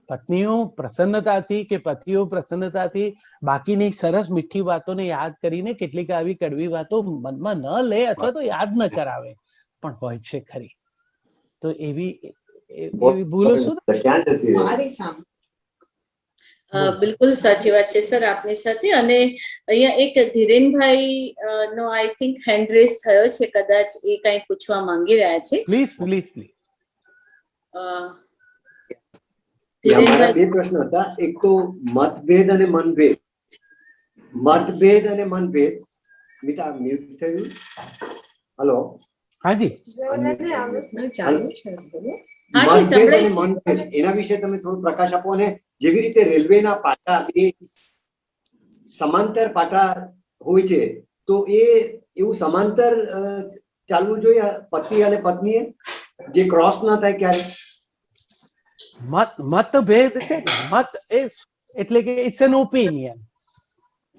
પત્નીઓ પ્રસન્નતાથી કે પતિઓ પ્રસન્નતાથી બાકીની સરસ મીઠી વાતોને યાદ કરીને કેટલીક આવી કડવી વાતો મનમાં ન લે અથવા તો યાદ ન કરાવે, પણ હોય છે ખરી. તો એવી ભૂલો શું બિલકુલ સાચી વાત છે સર આપની સાથે. અને અહીંયા એક ધીરેનભાઈ નો આઈ થિંક હેન્ડ રેઝ થયો છે, કદાચ એ કઈ પૂછવા માંગી રહ્યા છે. Please please please. મારા બે પ્રશ્ન હતા. એક તો મતભેદ અને મનભેદ. મતભેદ અને મનભેદ. મિતા મ્યુટ થયું. હલો. હાજી. મતભેદ અને મનભેદ એના વિશે તમે થોડો પ્રકાશ આપો. અને જેવી રીતે રેલવેના પાટા એ સમાંતર પાટા હોય છે, તો એવું સમાંતર ચાલવું જોઈએ પતિ અને પત્નીએ, જે ક્રોસ ના થાય ક્યારે. મતભેદ છે ને, મત એટલે કે ઇટ્સ એન ઓપિનિયન.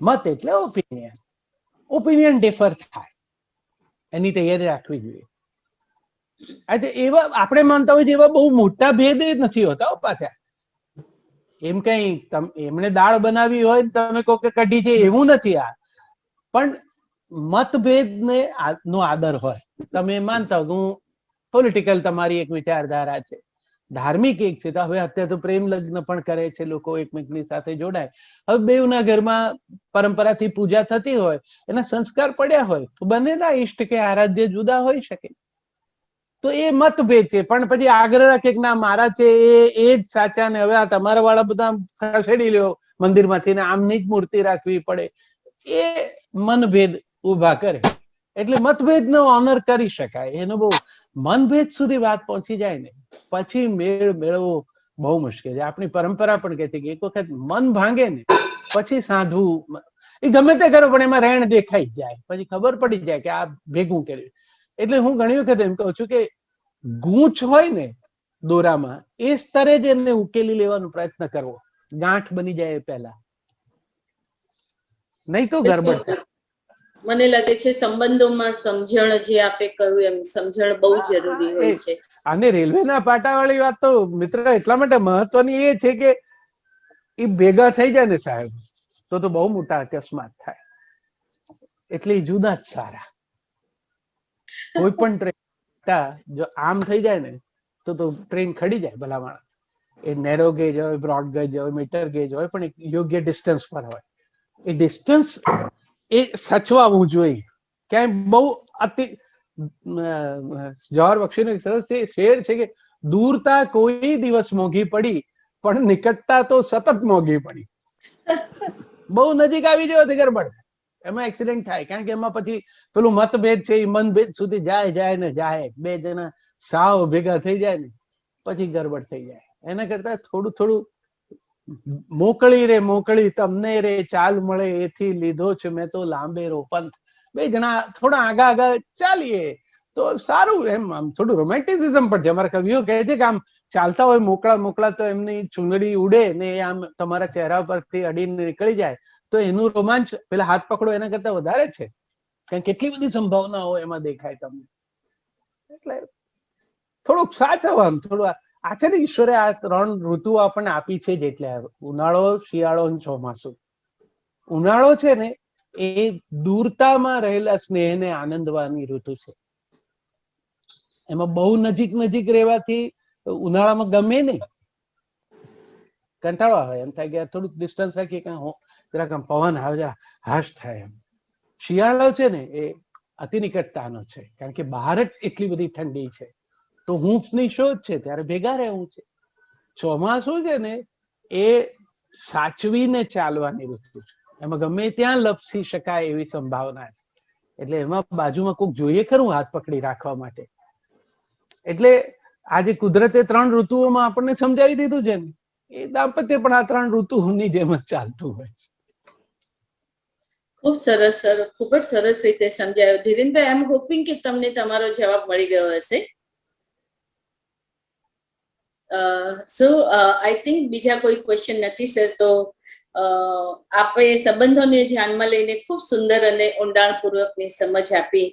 મત એટલે ઓપિનિયન. ઓપિનિયન ડિફર થાય, એની તૈયારી રાખવી જોઈએ. આજે એવા આપણે માનતા હોય એવા બહુ મોટા ભેદ એ નથી હોતા પાછા. એમ કઈ એમણે દાળ બનાવી હોય તમે કહો કે કઢી છે એવું નથી આ, પણ મતભેદ ને નો આદર હોય. તમે માનતા હો હું પોલિટિકલ તમારી એક વિચારધારા છે, ધાર્મિક એક છે, હવે અત્યારે તો પ્રેમ લગ્ન પણ કરે છે લોકો, એકમેકની સાથે જોડાય. હવે બેઉના ઘરમાં પરંપરાથી પૂજા થતી હોય, એના સંસ્કાર પડ્યા હોય તો બંનેના ઈષ્ટ કે આરાધ્ય જુદા હોઈ શકે, તો એ મતભેદ છે. પણ પછી આગ્રહ રાખે કે ના મારા છે એ જ સાચા ને હવે આ તમારા વાળા બધા ખસેડી લ્યો મંદિરમાંથી ને આમની જ મૂર્તિ રાખવી પડે, એ મનભેદ ઉભા કરે. એટલે મતભેદ નો ઓનર કરી શકાય, એનો બહુ મનભેદ સુધી વાત પહોંચી જાય ને પછી મેળ મેળવવો બહુ મુશ્કેલ છે. આપણી પરંપરા પણ કહે છે કે એક વખત મન ભાંગે ને પછી સાધવું, એ ગમે તે કરો પણ એમાં રહેણ દેખાઈ જાય, પછી ખબર પડી જાય કે આ ભેગું કર્યું. એટલે હું ઘણી વખત એમ કહું છું કે ગૂંચ હોય ને દોરામાં એ સ્તરે જ એને ઉકેલી લેવાનો પ્રયત્ન કરવો, ગાંઠ બની જાય એ પહેલા, નહીં તો ગરબડ થાય. મને લાગે છે સંબંધોમાં સમજણ, જે આપે કહ્યું એમ સમજણ બહુ જરૂરી હોય છે. અને રેલવેના પાટા વાળી વાત તો મિત્ર એટલા માટે મહત્વની એ છે કે એ ભેગા થઈ જાય ને સાહેબ તો બહુ મોટા અકસ્માત થાય, એટલે જુદા જ સારા. કોઈ પણ ટ્રેન જો આમ થઈ જાય ને તો ટ્રેન ખડી જાય ભલા માણસ. એ નેરો ગેજ હોય, બ્રોડ ગેજ હોય, મીટર ગેજ હોય, પણ એક યોગ્ય ડિસ્ટન્સ પર હોય. એ ડિસ્ટન્સ એ સચવાવું જોઈએ. ક્યાંય બહુ અતિ જવાહર બક્ષીનો એક સરસ શેર છે કે દૂરતા કોઈ દિવસ મોંઘી પડી પણ નિકટતા તો સતત મોંઘી પડી. બહુ નજીક આવી જવો તો ગરબડ, એમાં એક્સિડન્ટ થાય. કારણ કે એમાં પછી પેલું મતભેદ છે એ મનભેદ સુધી જાય ને જાય, બે જણા સાવ ભેગા થઈ જાય ને પછી ગરબડ થઈ જાય. એના કરતા થોડું થોડું મોકળી તમને રે ચાલ મળે એથી લીધો છે મેં તો લાંબે રોપંથ. બે જણા થોડા આગા ચાલીએ તો સારું. એમ આમ થોડું રોમેન્ટિસિઝમ પણ છે. અમારા કવિઓ કહે છે કે આમ ચાલતા હોય મોકળા તો એમની ચુંદડી ઉડે ને આમ તમારા ચહેરા પરથી અડીને નીકળી જાય તો એનું રોમાંચ પેલા હાથ પકડો એના કરતા વધારે છે. કારણ કે કેટલી બધી સંભાવનાઓ એમાં દેખાય તમને. એટલે થોડુંક સાચવવાનું, થોડું આ છે ને ઈશ્વરે આ 3 ઋતુઓ આપણને આપી છે જ, એટલે ઉનાળો, શિયાળો અને ચોમાસું. ઉનાળો છે ને એ દૂરતામાં રહેલા સ્નેહને આનંદવાની ઋતુ છે. એમાં બહુ નજીક રહેવાથી ઉનાળામાં ગમે નહીં, કંટાળો આવે, એમ થાય કે થોડુંક ડિસ્ટન્સ રાખીએ કે જરાક આમ પવન આવે જરા હાશ થાય એમ. શિયાળો છે ને એ અતિ નિકટતાનો છે, કારણ કે બહાર જ એટલી બધી ઠંડી છે તો હૂંફની શોધ છે ત્યારે ભેગા રહેવું છે. ચોમાસું છે ને એ સાચવીને ચાલવાની ઋતુ છે, એમાં ગમે ત્યાં લપસી શકાય એવી સંભાવના છે. એટલે એમાં બાજુમાં કોઈક જોઈએ ખરું હાથ પકડી રાખવા માટે. એટલે આજે કુદરતે 3 ઋતુઓમાં આપણને સમજાવી દીધું છે ને એ દાંપત્ય પણ આ 3 ઋતુઓની જેમ જ ચાલતું હોય. ખૂબ સરસ સર, ખૂબ જ સરસ રીતે સમજાયો. ધીરેનભાઈ, આઈ એમ હોપિંગ કે તમને તમારો જવાબ મળી ગયો હશે. સો આઈ થિંક બીજા કોઈ ક્વેશ્ચન નથી સર. તો આપણે સંબંધોને ધ્યાનમાં લઈને ખૂબ સુંદર અને ઊંડાણપૂર્વકની સમજ આપી.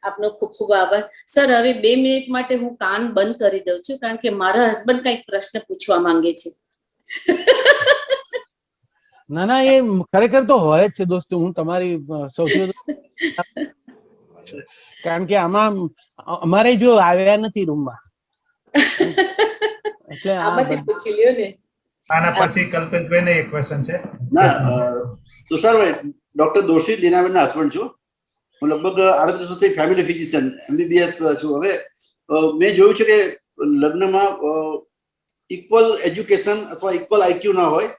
આપનો ખૂબ ખૂબ આભાર સર. હવે 2 મિનિટ માટે હું કાન બંધ કરી દઉં છું, કારણ કે મારા હસબન્ડ કંઈક પ્રશ્ન પૂછવા માંગે છે. ના એ ખરેખર તો હોય જ છે દોસ્તો. હું તમારી સૌથી કારણ કે આમાં અમારે જો આવ્યા નથી રૂમમાં, એટલે આમાંથી પૂછી લ્યો ને. આના પછી કલ્પેશભાઈ ને એક ક્વેશ્ચન છે. ના તુષારભાઈ, ડોક્ટર દોશી લીનાબેનના હસબન્ડ છું. હું લગભગ 38 વર્ષથી ફેમિલી ફિઝિશિયન MBBS છું. હવે મેં જોયું છે કે લગ્નમાં ઇક્વલ એજ્યુકેશન અથવા ઇક્વલ IQ ના હોય,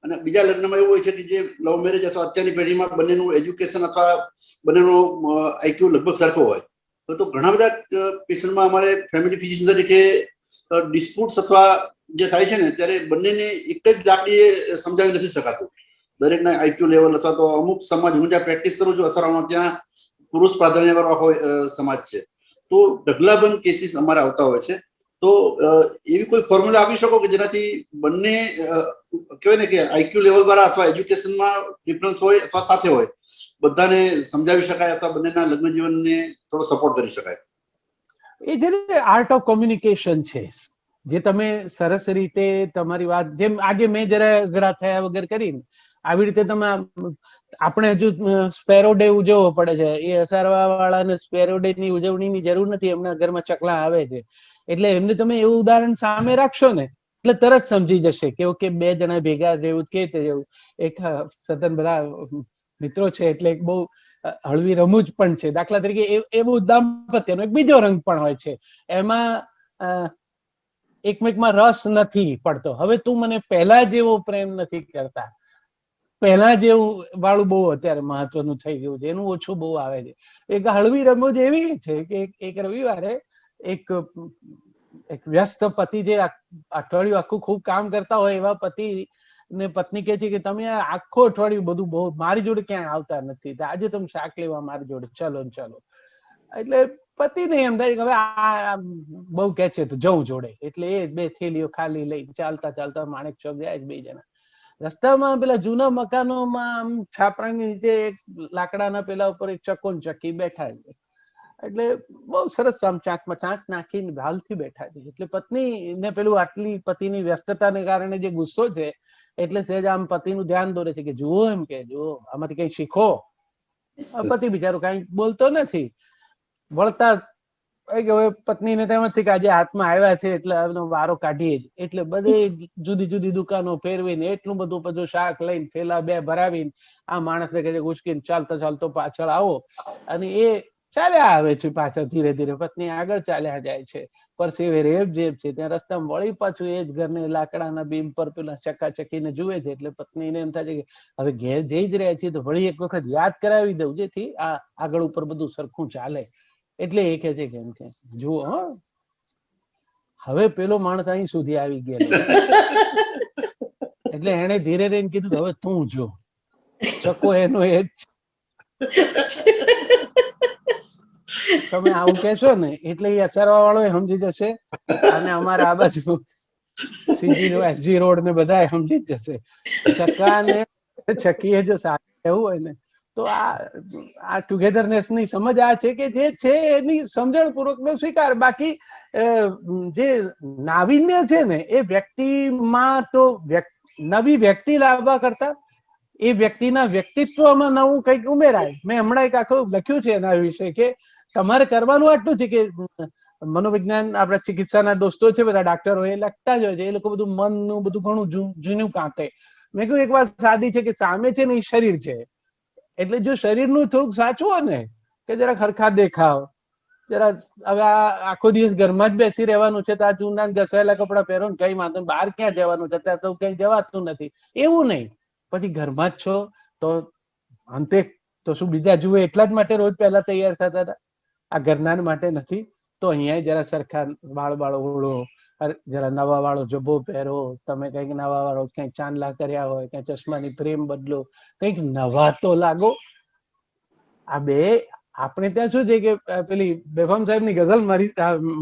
અને બીજા લગ્નમાં એવું હોય છે કે જે લવ મેરેજ અથવા અત્યારની પેઢીમાં બંનેનું એજ્યુકેશન અથવા બંનેનું IQ લગભગ સરખો હોય. તો ઘણા બધા પેશન્ટમાં અમારે ફેમિલી ફિઝિશિયન તરીકે ડિસ્પ્યુટ્સ અથવા જે થાય છે ને ત્યારે બંનેને એક જ દાખલીએ સમજાવી નથી શકાતું. દરેકના IQ લેવલ અથવા તો અમુક સમાજ, હું જ્યાં પ્રેક્ટિસ કરું છું અસરામાં, ત્યાં પુરુષ પ્રાધાન્ય વાળો હોય સમાજ છે, તો ઢગલાબંધ કેસીસ અમારે આવતા હોય છે. તો એવી કોઈ ફોર્મ્યુલા આપી શકો કે જેનાથી બંને કહેવાય ને કે IQ લેવલ વાળા અથવા એજ્યુકેશનમાં ડિફરન્સ હોય અથવા સાથે હોય, બધાને સમજાવી શકાય અથવા બંનેના લગ્ન જીવનને થોડો સપોર્ટ કરી શકાય? એ છે ને આર્ટ ઓફ કોમ્યુનિકેશન છે, જે તમે સરસ રીતે તમારી વાત, જેમ આજે મેં જરા અઘરા થયા વગર કરીને, આવી રીતે તમે આપણે હજુ સ્પેરો ડે ઉજવવો પડે છે, એ અસારવા વાળાને સ્પેરો ડે ની ઉજવણીની જરૂર નથી, એમના ઘરમાં ચકલા આવે છે. એટલે એમને તમે એવું ઉદાહરણ સામે રાખશો ને એટલે તરત સમજી જશે કે ઓકે 2 જણા ભેગા રહેવું કે જેવું એક સતન બધા મિત્રો છે, એટલે એક બહુ હળવી રમૂજ પણ છે. દાખલા તરીકે એવું દાંપત્યનો એક બીજો રંગ પણ હોય છે, એમાં એકમેકમાં રસ નથી પડતો. હવે તું મને પહેલા જેવો પ્રેમ નથી કરતા, પહેલા જેવું વાળું બહુ અત્યારે મહત્વનું થઈ ગયું છે, એનું ઓછું બહુ આવે છે. એક હળવી રમૂજ એવી છે કે એક રવિવારે એક વ્યસ્ત પતિ, જે અઠવાડિયું આખું ખૂબ કામ કરતા હોય એવા પતિ ને પત્ની કહે છે કે તમે આખો અઠવાડિયું બધું બહુ મારી જોડે ક્યાંય આવતા નથી, આજે તમે શાક લેવા મારી જોડે ચલો ચલો. એટલે પતિ ને એમ થાય કે હવે આ બહુ કે છે તો જવું જોડે, એટલે એ 2 થેલીઓ ખાલી લઈ ચાલતા ચાલતા માણેક ચોક જાય 2 જણા. રસ્તામાં પેલા જૂના મકાનોમાં આમ છાપરાની નીચે એક લાકડાના પેલા ઉપર એક ચકોન ચક્કી બેઠા છે, એટલે બહુ સરસ આમ ચાંચમાં ચાંચ નાખીને ભાલથી બેઠા છે. એટલે પત્ની ને પેલું આટલી પતિની વ્યસ્તતાને કારણે જે ગુસ્સો છે, એટલે સહેજ આમ પતિનું ધ્યાન દોરે છે કે જુઓ, એમ કે જુઓ આમાંથી કઈ શીખો. પતિ બિચારો કઈ બોલતો નથી. વળતા હવે પત્નીને તેમ જ છે કે આજે હાથમાં આવ્યા છે એટલે એનો વારો કાઢીએ જ, એટલે બધે જુદી જુદી દુકાનો ફેરવીને એટલું બધું બધું શાક લઈને થેલા 2 ભરાવીને આ માણસને કહે છે ઉચકીને ચાલતો ચાલતો પાછળ આવો, અને એ ચાલ્યા આવે છે પાછળ ધીરે ધીરે. પત્ની આગળ ચાલ્યા જાય છે, પરસેવે રેબ જેબ છે. ત્યાં રસ્તામાં વળી પાછું એ જ ઘરને લાકડાના બીમ પર પેલા ચકાચકીને જુએ છે, એટલે પત્નીને એમ થાય છે કે હવે ઘેર જઈ જ રહ્યા છીએ તો વળી એક વખત યાદ કરાવી દઉં, જેથી આ આગળ ઉપર બધું સરખું ચાલે. એટલે એ કે છે કેમ કે જુઓ હવે પેલો માણસ અહીં સુધી આવી ગયેલો, એટલે એને ધીરે રહીને કીધું હવે તું જો, ચકો એનો એ જ તમે આવું કહેશો ને એટલે એ અસારવા વાળો સમજી જશે, અને અમારા આ બાજુ એસજી રોડ ને બધા સમજી જશે. ચકા ને ચકીએ જો સાથે રહેવું હોય ને તો આ ટુગેધરનેસ ની સમજ આ છે કે જે છે એની સમજણ પૂર્વક નો સ્વીકાર. બાકી જે નાવીન્ય છે ને એ વ્યક્તિમાં તો નવી વ્યક્તિ લાવવા કરતા એ વ્યક્તિના વ્યક્તિત્વમાં નવું કંઈક ઉમેરાય. મેં હમણાં એક આખું લખ્યું છે એના વિશે કે તમારે કરવાનું આટલું છે કે મનોવિજ્ઞાન આપણા ચિકિત્સાના દોસ્તો છે બધા ડાક્ટરો એ લખતા જ હોય છે, એ લોકો બધું મનનું બધું ઘણું જૂનું કાંતે. મેં કહ્યું એક વાત સાદી છે કે સામે છે ને એ શરીર છે, એટલે જો શરીરનું થોડુંક સાચવું ને કે જરા ખરખા દેખાવ, જરા હવે આખો દિવસ ઘરમાં જ બેસી રહેવાનું છે તો આ જૂના ઘસાયેલા કપડા પહેરો ને કઈ વાંધો, બહાર ક્યાં જવાનું છે અત્યારે તો કઈ જવાતું નથી, એવું નહીં. પછી ઘરમાં જ છો તો અંતે તો શું બીજા જુએ એટલા જ માટે રોજ પહેલા તૈયાર થતા હતા, આ ઘરના માટે નથી. તો અહીંયા જરા સરખા વાળ ઓળો, જરા નવા વાળો જબ્બો પહેરો, તમે કઈક નવા વાળો કઈક ચાંદલા કર્યા હોય, કઈ ચશ્માની ફ્રેમ બદલો, કઈક નવા તો લાગો. આ બે આપણે ત્યાં શું છે કે પેલી બેફામ સાહેબ ની ગઝલ મારી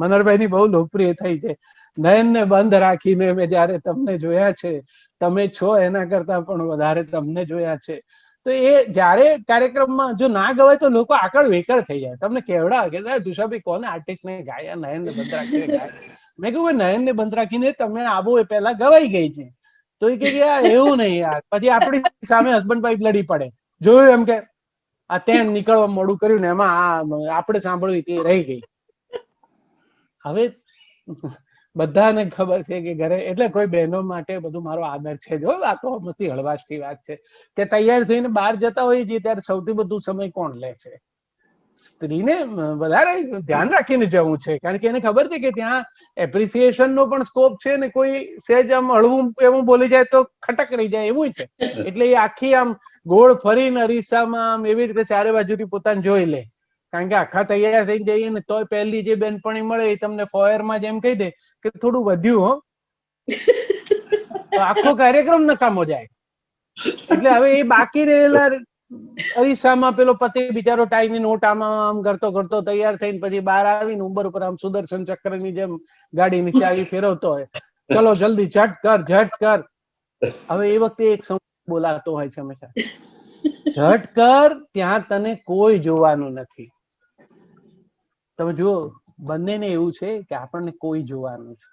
મનરભાઈ ની બહુ લોકપ્રિય થઈ છે, નયનને બંધ રાખીને મેં જયારે તમને જોયા છે, તમે છો એના કરતા પણ વધારે તમને જોયા છે. તો એ જયારે કાર્યક્રમમાં જો ના ગવાય તો લોકો આકળ વેકળ થઈ જાય, તમને કેવડા કે સાહેબ તુષારભાઈ કોને આર્ટિસ્ટ ને ગાયા, નયનને બંધ રાખીને ગાય. મેં કહ્યું નયનને બંધ રાખીને તમે આવો એ પહેલા ગવાઈ ગઈ છે. તો એ કે યાર એવું નહીં યાર, પછી આપણી સામે હસબન્ડ વાઈફ લડી પડે, જોયું એમ કે આ ત્યાં નીકળવા મોડું કર્યું ને એમાં આપણે સાંભળ્યું તે રહી ગઈ. હવે બધાને ખબર છે કે ઘરે, એટલે કોઈ બહેનો માટે બધું મારો આદર છે. જો આ તો મસ્તી હળવાશથી વાત છે કે તૈયાર થઈને બહાર જતા હોઈએ છીએ ત્યારે સૌથી વધુ સમય કોણ લે છે? સ્ત્રીને વધારે ધ્યાન રાખીને જવું છે, કારણ કે એને ખબર છે કે ત્યાં એપ્રિસિએશન નો પણ સ્કોપ છે ને કોઈ સહેજ આમ હળવું એવું બોલી જાય તો ખટક રહી જાય એવું છે. એટલે એ આખી આમ ગોળ ફરીને અરીસામાં આમ એવી રીતે ચારે બાજુથી પોતાને જોઈ લે, કારણ કે આખા તૈયાર થઈને જઈએ ને તોય પહેલી જે બેનપણી મળે એ તમને ફોયરમાં જેમ કહી દે કે થોડું વધ્યું હો, તો આખો કાર્યક્રમ નકામો જાય. એટલે હવે એ બાકી રહેલા અરીસામાં પેલો પતિ બિચારો ટાઈની નોટ આમ કરતો કરતો તૈયાર થઈને પછી બહાર આવીને ઉંબર ઉપર આમ સુદર્શન ચક્રની જેમ ગાડીની ચાવી ફેરવતો હોય, ચલો જલ્દી ઝટ કર ઝટ કર. હવે એ વખતે એક બોલાતો હોય છે હંમેશા, ઝટ કર, ત્યાં તને કોઈ જોવાનું નથી. તમે જુઓ બંનેને એવું છે કે આપણને કોઈ જોવાનું છે.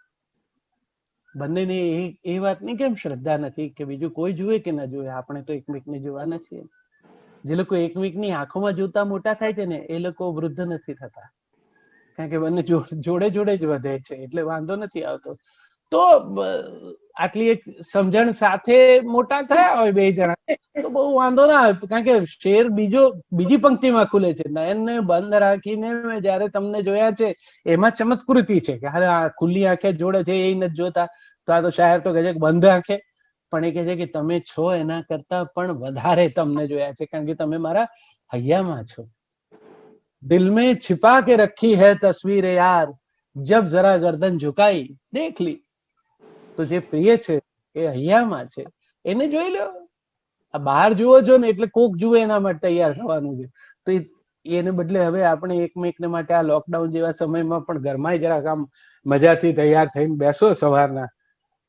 બંનેને એ વાતની કેમ શ્રદ્ધા નથી કે બીજું કોઈ જુએ કે ના જુએ, આપણે તો એકમેકને જોવાના છીએ. જે લોકો એકમેકની આંખોમાં જોતા મોટા થાય છે ને એ લોકો વૃદ્ધ નથી થતા, કારણ કે બંને જોડે જોડે જ વધે છે, એટલે વાંધો નથી આવતો. તો આટલી એક સમજણ સાથે મોટા થયા હોય બે જણા તો બહુ વાંધો ના આવે, કારણ કે શેર બીજી પંક્તિમાં ખુલે છે. નયનને બંધ રાખીને મેં જયારે તમને જોયા છે એમાં ચમત્કૃતિ છે કે હા ખુલ્લી આંખે જોડે છે એ નથી જોતા, તો આ તો શાયર તો કહે છે કે બંધ આંખે, પણ એ કહે છે કે તમે છો એના કરતા પણ વધારે તમને જોયા છે, કારણ કે તમે મારા હૈયામાં છો. દિલ મેં छिपा के रखी है तस्वीरें यार, जब जरा गर्दन झुकाई देख ली. તો જે પ્રિય છે એ હૈયામાં છે, એને જોઈ લો. આ બહાર જુઓ છો ને એટલે કોક જુએ એના માટે તૈયાર થવાનું છે, તો એને બદલે હવે આપણે એકમેકને માટે આ લોકડાઉન જેવા સમયમાં પણ ઘરમાં જરાક આમ મજાથી તૈયાર થઈને બેસો સવારના.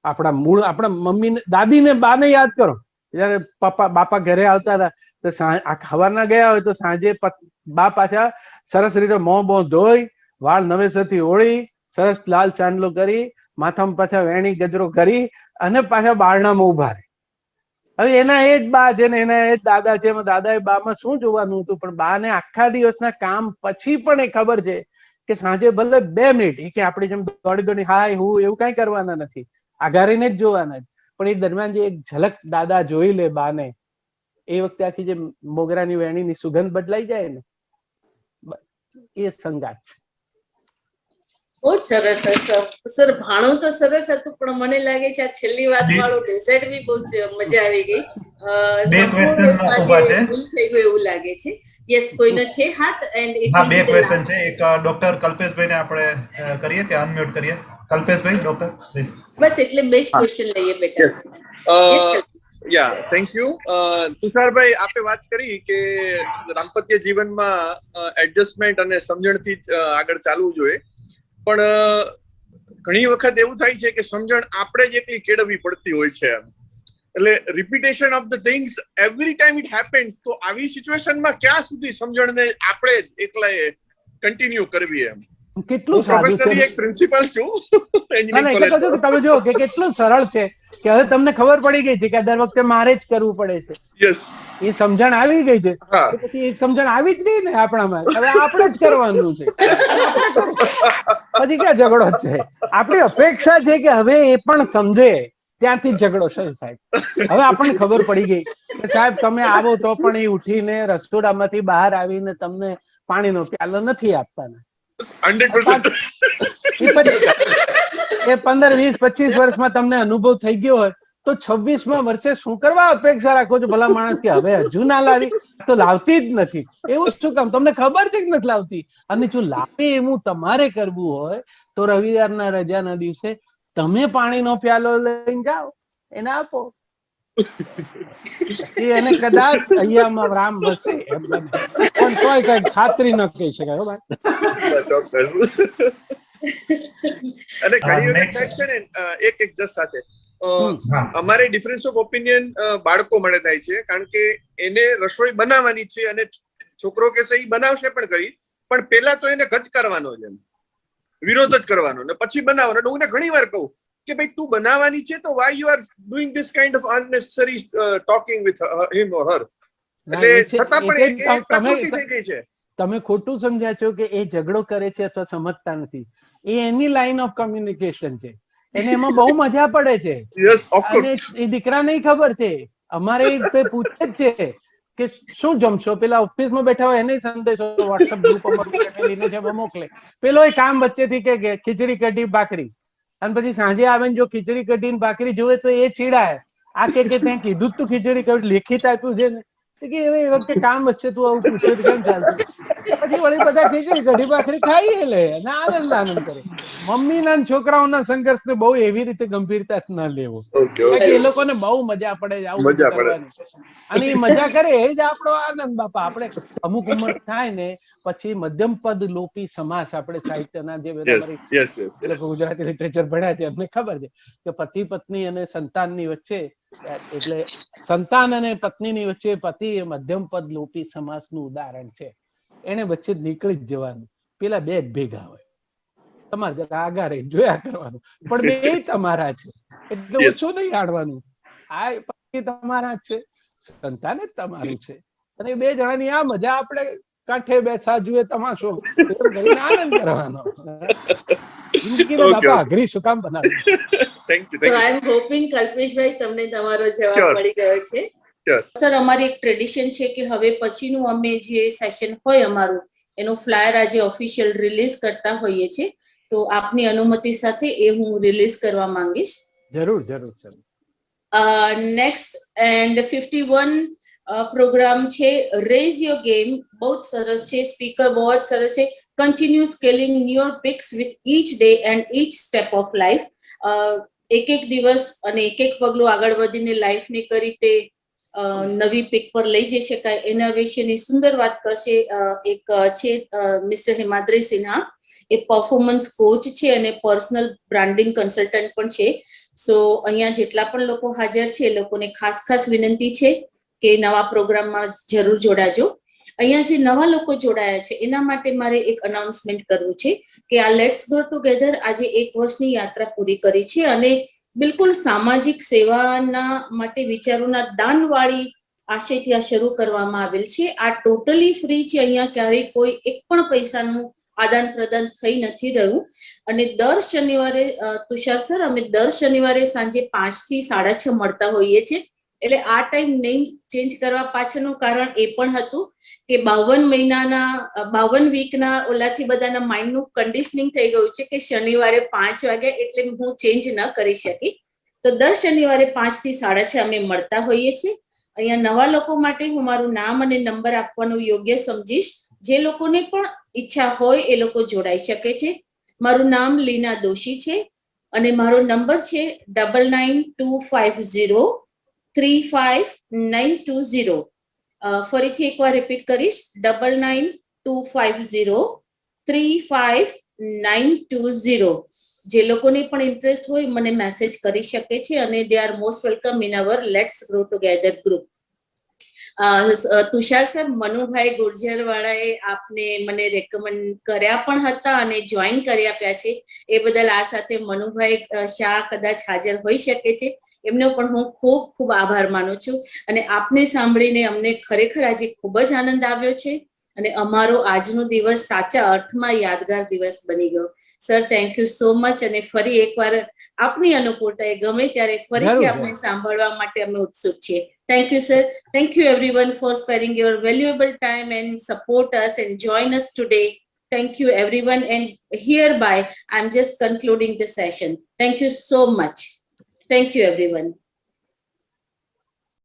આપણા મમ્મીને દાદીને બાને યાદ કરો, જયારે બાપા ઘરે આવતા હતા તો સવારના ગયા હોય તો સાંજે બા પાછા સરસ રીતે મોં ધોઈ, વાળ નવેસરથી ઓળી, સરસ લાલ ચાંદલો કરી, માથામાં પાછા વેણી ગજરો કરી અને પાછા બારણામાં ઉભા રહે. હવે એના એ જ બા છે ને એના એ જ દાદા છે, દાદા એ બામાં શું જોવાનું હતું, પણ બાને આખા દિવસના કામ પછી પણ એ ખબર છે કે સાંજે ભલે 2 મિનિટ કે આપણી જેમ દોડી હાય હું એવું કઈ કરવાના નથી, આઘારીને જ જોવાના. પણ એ દરમિયાન જે એક ઝલક દાદા જોઈ લે બાને, એ વખતે આખી જે મોગરાની વેણીની સુગંધ બદલાઈ જાય ને, એ સંગાત છે. બહુ જ સરસ સર. ભાણું તો સરસ હતું, પણ મને લાગે છે આ છેલ્લી વાત વાળું ડેઝર્ટ બી બહુ જ મજા આવી ગઈ. થઈ ગયું એવું લાગે છે. યસ, કોઈનો છે હાથ? એન્ડ હા, 2 ક્વેશ્ચન છે. એક ડોક્ટર કલ્પેશભાઈને આપણે કરીએ કે અનમ્યુટ કરીએ? Kalpeshbhai, doctor please. બસ એટલે બે જ ક્વેશ્ચન લઈએ બેટા. યા, થેન્ક યુ. તુષારભાઈ, આપે વાત કરી કે દાંપત્ય જીવનમાં એડજસ્ટમેન્ટ અને સમજણથી જ આગળ ચાલવું જોઈએ, પણ ઘણી વખત એવું થાય છે કે સમજણ આપણે જ એકલી કેળવવી પડતી હોય છે. એટલે repetition of the things every time it happens. તો આવી સિચ્યુએશનમાં ક્યાં સુધી સમજણને આપણે જ એકલાએ કન્ટિન્યુ કરવી? એમ કેટલું સારું છે. એક પ્રિન્સિપલ છું એટલે કહું કે તમે જો કે કેટલું સરળ છે કે હવે તમને ખબર પડી ગઈ છે કે દર વખતે મારે જ કરવું પડે છે. યસ, એ સમજણ આવી ગઈ છે. પછી એક સમજણ આવી જ ગઈ ને આપણામાં, હવે આપણે જ કરવાનું છે. પછી ક્યાં ઝઘડો છે? આપણી અપેક્ષા છે કે હવે એ પણ સમજે, ત્યાંથી જ ઝઘડો શરૂ થાય. હવે આપણને ખબર પડી ગઈ કે સાહેબ તમે આવો તો પણ એ ઉઠીને રસોડામાંથી બહાર આવીને તમને પાણીનો પ્યાલો નથી આપવાના. 100%. એ 15, 20, 25 વર્ષમાં તમને અનુભવ થઈ ગયો હોય તો 26મા વર્ષે શું કરવા અપેક્ષા રાખો છો ભલા માણસ કે હવે હજુ ના લાવી? તો લાવતી જ નથી. એવું શું કામ? તમને ખબર છે કે નથી લાવતી? અને જો લાવે એવું તમારે કરવું હોય તો રવિવારના રજાના દિવસે તમે પાણીનો પ્યાલો લઈને જાઓ, એને આપો. એને કદાચ અહીંયામાં રામ વસે એમ બને, પણ તોય કઈ ખાતરી ન કહી શકાય. ચોક્કસ. અને ઘણી વખત છે ને એક જજ સાથે અમારે ડિફરન્સ ઓફ ઓપિનિયન બાળકો મળે થાય છે, કારણ કે એને રસોઈ બનાવવાની છે અને છોકરો કે છે એ બનાવશે પણ કરી, પણ પેલા તો એને ગજ કરવાનો છે, વિરોધ જ કરવાનો, ને પછી બનાવવાનો. હું ઘણી વાર કહું કે ભાઈ તું બનાવવાની છે તો why you are doing this kind of unnecessary talking with him or her. એટલે છતાં પણ એક પ્રકૃતિ થઈ ગઈ છે. તમે ખોટું સમજ્યા છો કે એ ઝઘડો કરે છે અથવા સમજતા નથી. એ એની લાઈન ઓફ કમ્યુનિકેશન છે, એને એમાં બહુ મજા પડે છે. અને એ દીકરા નહીં ખબર છે. અમારે તે પૂછે જ છે કે શું જમશો? પેલા ઓફિસમાં બેઠા હોય એને સંદેશો વોટ્સઅપ ગ્રુપમાં ફેમિલીને છે મોકલે. પેલો એ કામ વચ્ચેથી કે ખીચડી કઢી ભાખરી, અને પછી સાંજે આવે ને જો ખીચડી કઢી ભાખરી જોવે તો એ ચીડાય. આ કે ત્યાં કીધું તું ખીચડી કઢી લેખિત આપ્યું છે ને, કે એ વખતે કામ વચ્ચે તું આવું પૂછે તો કેમ ચાલતું? પછી વળી બધા ખીચડી કઢી ભાખરી ખાઈ લે અને આનંદ કરે. મમ્મીના છોકરાઓના સંઘર્ષને બહુ એવી રીતે ગંભીરતા ન લેવો, કારણ કે એ લોકોને બહુ મજા પડે છે આવું બધું કરવાની, અને એ મજા કરે એ જ આપણો આનંદ. બાપા આપણે અમુક ઉંમર થાય ને પછી મધ્યમ પદ લોપી સમાસ, આપણે સાહિત્યના જે ગુજરાતી લિટરેચર ભણ્યા છે એમને ખબર છે કે પતિ પત્ની અને સંતાનની વચ્ચે, એટલે સંતાન અને પત્નીની વચ્ચે પતિ એ મધ્યમ પદ લોપી સમાસનું ઉદાહરણ છે. એને વચ્ચે નીકળી જ જવાનું, પેલા બે જ ભેગા હોય. તમારે જરા આગા રહી જોયા કરવાનું, પણ બે તમારા છે એટલે ઓછું નહીં આડવાનું. આ પતિ તમારા જ છે, સંતાન જ તમારું છે, અને બે જણાની આ મજા આપણે કાંઠે બેસા જુએ તમાશો એમ કરીને આનંદ કરવાનો. જિંદગીને બાપા અઘરી શું કામ બનાવી? Thank you. I am hoping કલ્પેશભાઈ તમને તમારો જવાબ મળી ગયો છે. સર, અમારી એક ટ્રેડિશન છે કે હવે પછીનું અમે જે સેશન હોય અમારું એનું ફ્લાયર આજે ઓફિશિયલ રિલીઝ કરતા હોઈએ છીએ, તો આપની અનુમતિ સાથે એ હું રિલીઝ કરવા માંગીશ. જરૂર જરૂર જરૂર. નેક્સ્ટ એન્ડ 51 પ્રોગ્રામ છે રેઝ યોર ગેમ. બહુ જ સરસ છે, સ્પીકર બહુ જ સરસ છે. Continue scaling your peaks with each day and each step of life. એક એક દિવસ અને એક એક પગલું આગળ વધીને લાઈફને કઈ રીતે નવી પીક પર લઈ જઈ શકાય એના વિશેની સુંદર વાત કરશે. એક છે મિસ્ટર હિમાદ્રી સિન્હા, એ પરફોર્મન્સ કોચ છે અને પર્સનલ બ્રાન્ડિંગ કન્સલ્ટન્ટ પણ છે. સો અહીંયા જેટલા પણ લોકો હાજર છે એ લોકોને ખાસ ખાસ વિનંતી છે કે નવા પ્રોગ્રામમાં જરૂર જોડાજો. અહીંયા જે નવા લોકો જોડાયા છે એના માટે મારે એક અનાઉન્સમેન્ટ કરવું છે કે આ લેટ્સ ગો ટુગેધર આજે 1 વર્ષની યાત્રા પૂરી કરી છે અને બિલકુલ સામાજિક સેવાના માટે વિચારોના દાનવાળી આશયથી આ શરૂ કરવામાં આવેલ છે. આ ટોટલી ફ્રી છે, અહીંયા ક્યારેય કોઈ એક પણ પૈસાનું આદાન પ્રદાન થઈ નથી રહ્યું. અને દર શનિવારે તુષાર સર, અમે દર શનિવારે સાંજે 5 થી 6:30 મળતા હોઈએ છીએ. એટલે આ ટાઈમ નહીં ચેન્જ કરવા પાછળનું કારણ એ પણ હતું કે 52 વીકના ઓલાથી બધાના માઇન્ડનું કન્ડિશનિંગ થઈ ગયું છે કે શનિવારે 5 વાગે એટલે હું ચેન્જ ન કરી શકી. તો દર શનિવારે 5 થી 6:30 અમે મળતા હોઈએ છીએ. અહીંયા નવા લોકો માટે હું મારું નામ અને નંબર આપવાનું યોગ્ય સમજીશ. જે લોકોને પણ ઈચ્છા હોય એ લોકો જોડાઈ શકે છે. મારું નામ લીના દોશી છે અને મારો નંબર છે 9925035920. ફરીથી એકવાર રિપીટ કરીશ, 9925035920. જે લોકોને પણ ઇન્ટરેસ્ટ હોય મને મેસેજ કરી શકે છે અને they are most welcome in our let's grow together group. Tushar sir, Manubhai Gurjar વાળાએ આપને મને રેકમેન્ડ કર્યા પણ હતા અને જોઈન કરી આપ્યા છે. એ બદલ આ સાથે મનુભાઈ શાહ કદાચ હાજર હોઈ શકે છે, એમનો પણ હું ખૂબ ખૂબ આભાર માનું છું. અને આપને સાંભળીને અમને ખરેખર આજે ખૂબ જ આનંદ આવ્યો છે અને અમારો આજનો દિવસ સાચા અર્થમાં યાદગાર દિવસ બની ગયો. Sir, thank you so much. અને ફરી એકવાર આપની અનુકૂળતાએ ગમે ત્યારે ફરીથી આપને સાંભળવા માટે અમે ઉત્સુક છીએ. Thank you, sir. Thank you, everyone, for sparing your valuable time and support us and join us today. Thank you, everyone. And hereby, I'm just concluding the session. Thank you so much. Thank you, everyone.